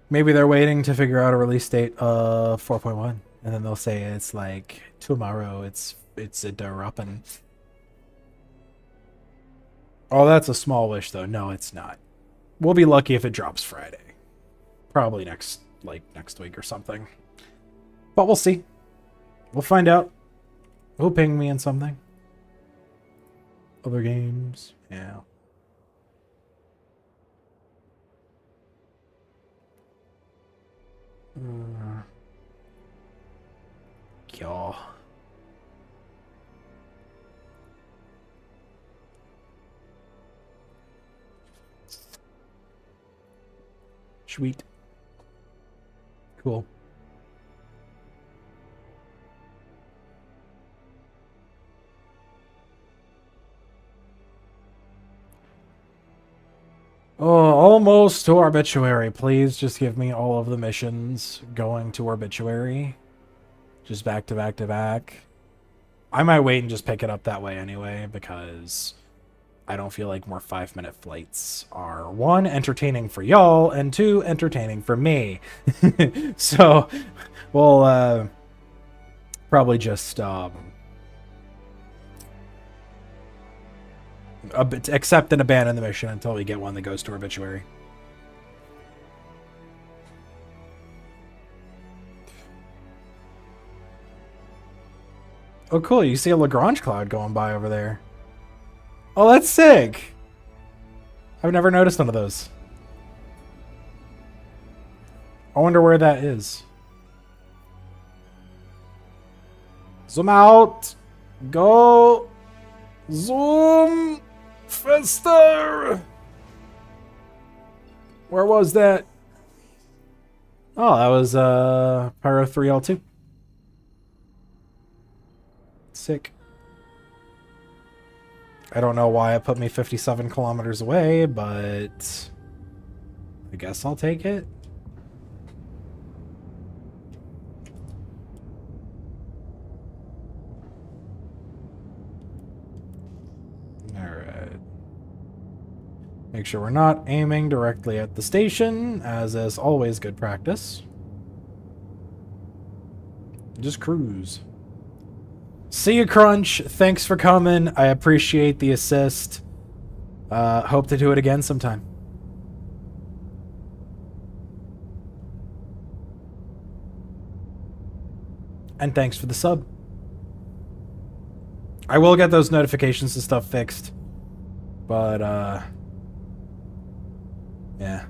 Maybe they're waiting to figure out a release date of 4.1, and then they'll say it's like tomorrow. It's a dropping. Oh, that's a small wish though. No, it's not. We'll be lucky if it drops Friday. Probably next week or something. But we'll see. We'll find out. Who'll ping me in something? Other games? Yeah. Yeah. Sweet. Cool. Oh, almost to Obituary. Please just give me all of the missions going to Obituary. Just back to back to back. I might wait and just pick it up that way anyway, because I don't feel like more 5-minute flights are, 1, entertaining for y'all, and 2, entertaining for me. So, we'll probably just accept and abandon the mission until we get one that goes to Obituary. Oh, cool. You see a Lagrange cloud going by over there. Oh, that's sick. I've never noticed one of those. I wonder where that is. Zoom out. Go. Zoom. Faster. Where was that? Oh, that was Pyro 3L2. Sick. I don't know why it put me 57 kilometers away, but I guess I'll take it. Alright. Make sure we're not aiming directly at the station, as is always good practice. Just cruise. See you, Crunch. Thanks for coming. I appreciate the assist. Hope to do it again sometime. And thanks for the sub. I will get those notifications and stuff fixed. But, yeah.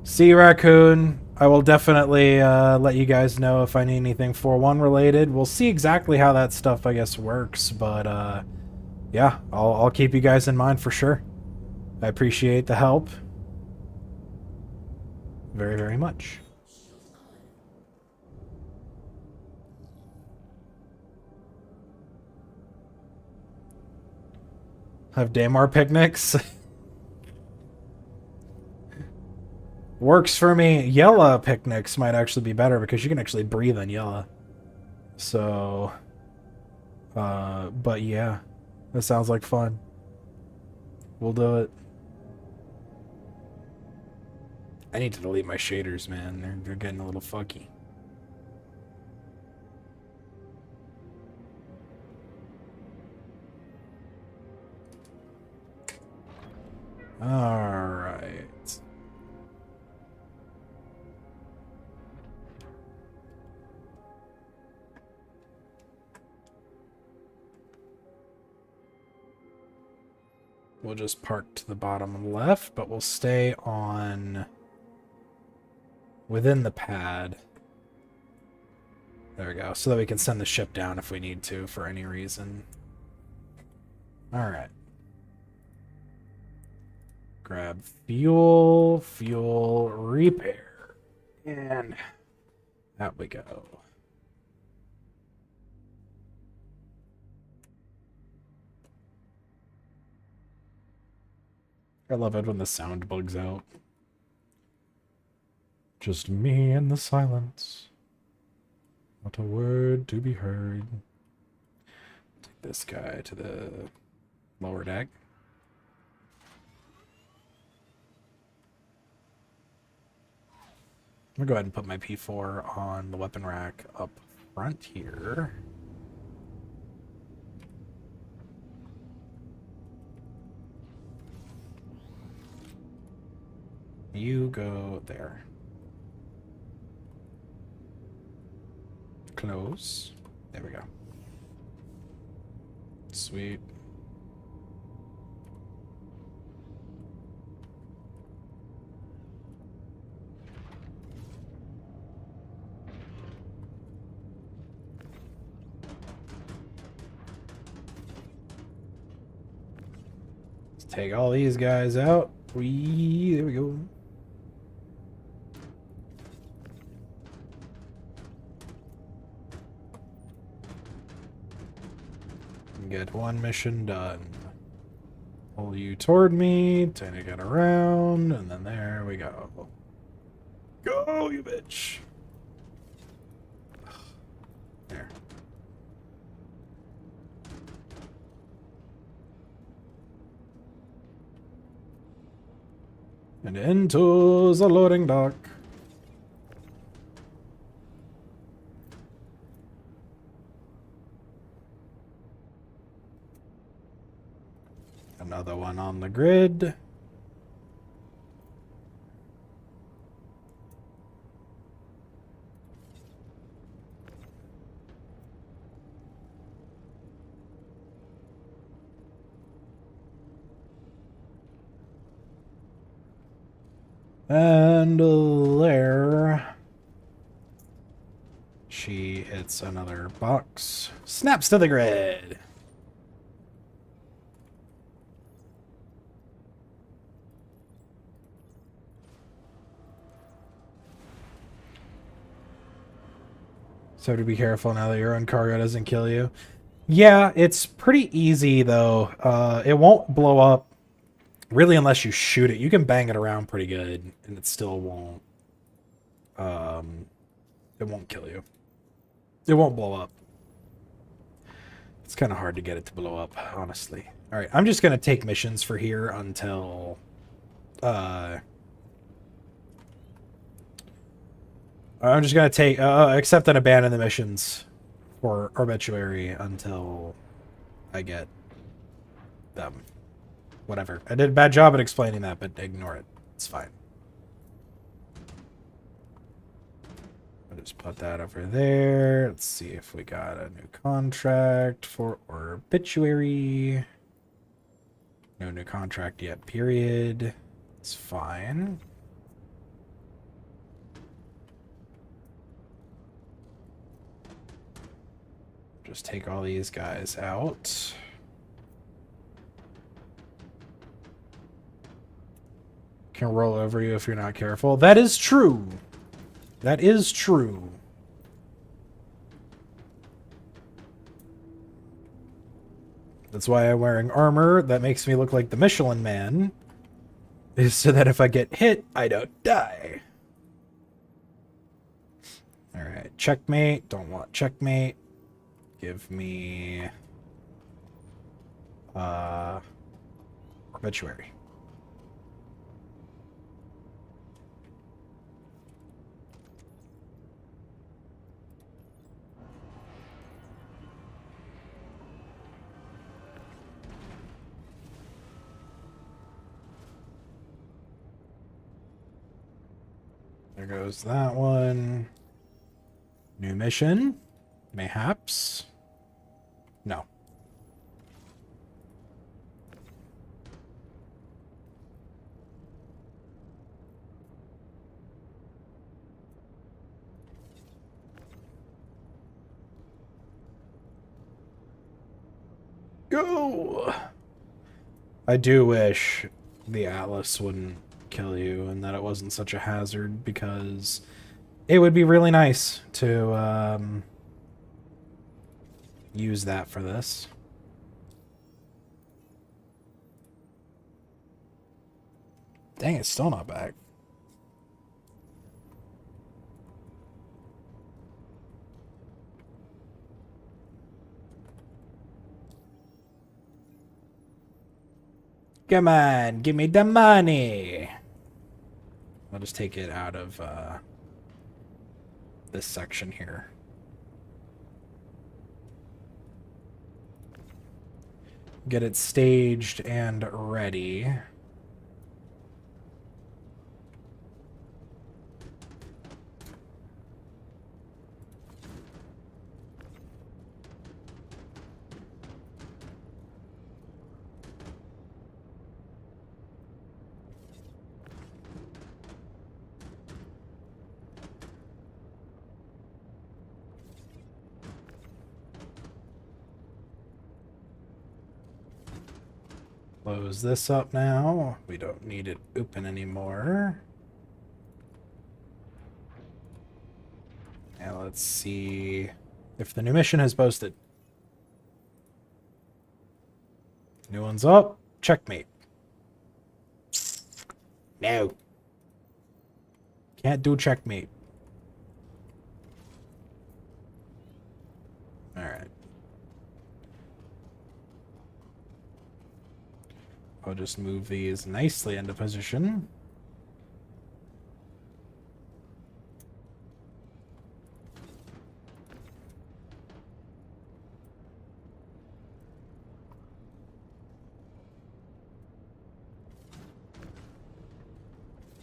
See you, Raccoon. I will definitely let you guys know if I need anything 4-1 related. We'll see exactly how that stuff, I guess, works. But, yeah, I'll keep you guys in mind for sure. I appreciate the help. Very, very much. Have Daymar picnics? Works for me. Yella picnics might actually be better because you can actually breathe on Yella. So, but yeah, that sounds like fun. We'll do it. I need to delete my shaders, man. They're getting a little fucky. All right. We'll just park to the bottom left, but we'll stay on within the pad. There we go. So that we can send the ship down if we need to for any reason. All right. Grab fuel, repair, and out we go. I love it when the sound bugs out. Just me and the silence. Not a word to be heard. Take this guy to the lower deck. I'm gonna go ahead and put my P4 on the weapon rack up front here. You go there. Close. There we go. Sweet. Let's take all these guys out. There we go. Get one mission done. Pull you toward me, trying to get around, and then there we go. Go, you bitch! There. And into the loading dock. Another one on the grid. And there she hits another box. Snaps to the grid. So to be careful now that your own cargo doesn't kill you. Yeah, it's pretty easy though. It won't blow up really unless you shoot it. You can bang it around pretty good and it still won't it won't kill you. It won't blow up. It's kind of hard to get it to blow up, honestly. Alright, I'm just gonna take missions for here until... I'm just gonna take... accept and abandon the missions for Obituary until I get them. Whatever. I did a bad job at explaining that, but ignore it. It's fine. I'll just put that over there. Let's see if we got a new contract for Obituary. No new contract yet, period. It's fine. Just take all these guys out. Can roll over you if you're not careful. That is true. That is true. That's why I'm wearing armor that makes me look like the Michelin Man. Is so that if I get hit, I don't die. Alright, checkmate. Don't want checkmate. Give me... Obituary. There goes that one. New mission. Mayhaps. No. Go! I do wish the Atlas wouldn't kill you and that it wasn't such a hazard, because it would be really nice to use that for this. Dang, it's still not back. Come on, give me the money. I'll just take it out of this section here. Get it staged and ready. Close this up now. We don't need it open anymore. Now let's see if the new mission has posted. New one's up. Checkmate. No. Can't do checkmate. Alright. I'll just move these nicely into position.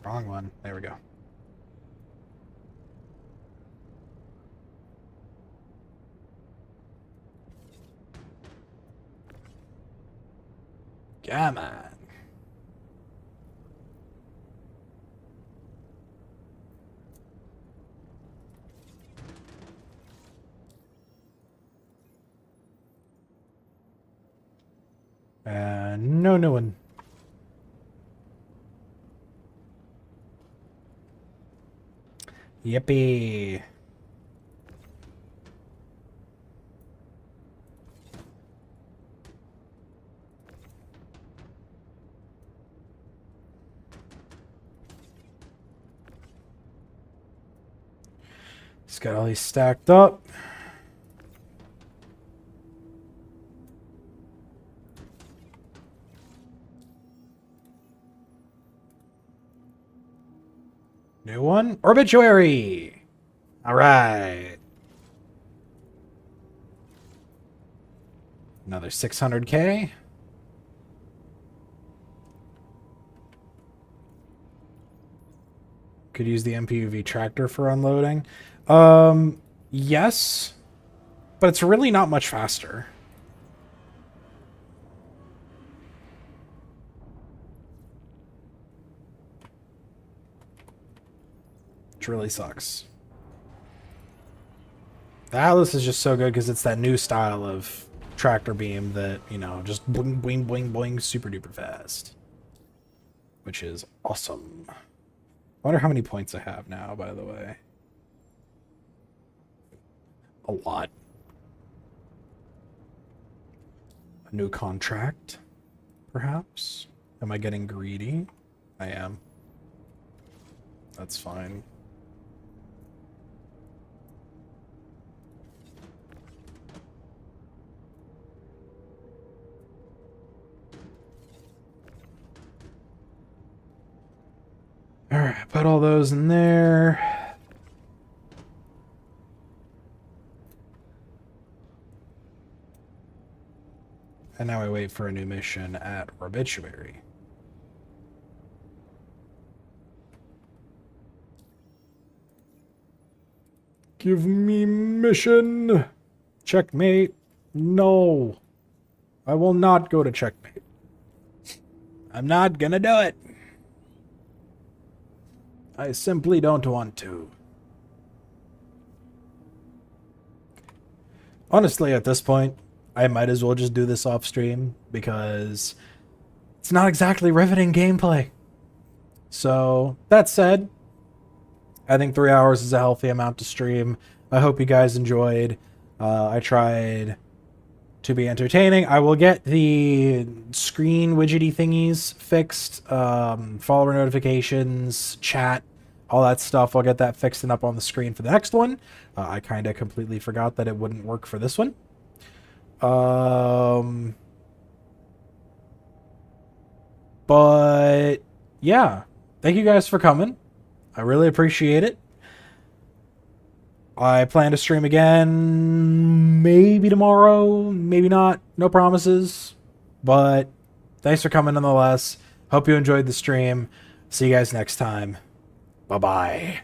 Wrong one. There we go. Come on. No new one. Yippee. Just got all these stacked up. New one? Obituary! Alright. Another 600k. Could use the MPUV tractor for unloading. Yes. But it's really not much faster. Which really sucks. The Atlas is just so good because it's that new style of tractor beam that, you know, just boing, boing, boing, boing, super duper fast. Which is awesome. I wonder how many points I have now, by the way. A lot. A new contract, perhaps? Am I getting greedy? I am. That's fine. Alright, put all those in there. And now I wait for a new mission at Obituary. Give me mission. Checkmate. No. I will not go to checkmate. I'm not gonna do it. I simply don't want to. Honestly, at this point, I might as well just do this off stream because it's not exactly riveting gameplay. So, that said, I think 3 hours is a healthy amount to stream. I hope you guys enjoyed. I tried to be entertaining. I will get the screen widgety thingies fixed, follower notifications, chat, all that stuff. I'll get that fixed and up on the screen for the next one. I kind of completely forgot that it wouldn't work for this one. But yeah, thank you guys for coming. I really appreciate it. I plan to stream again maybe tomorrow, maybe not. No promises. But thanks for coming nonetheless. Hope you enjoyed the stream. See you guys next time. Bye-bye.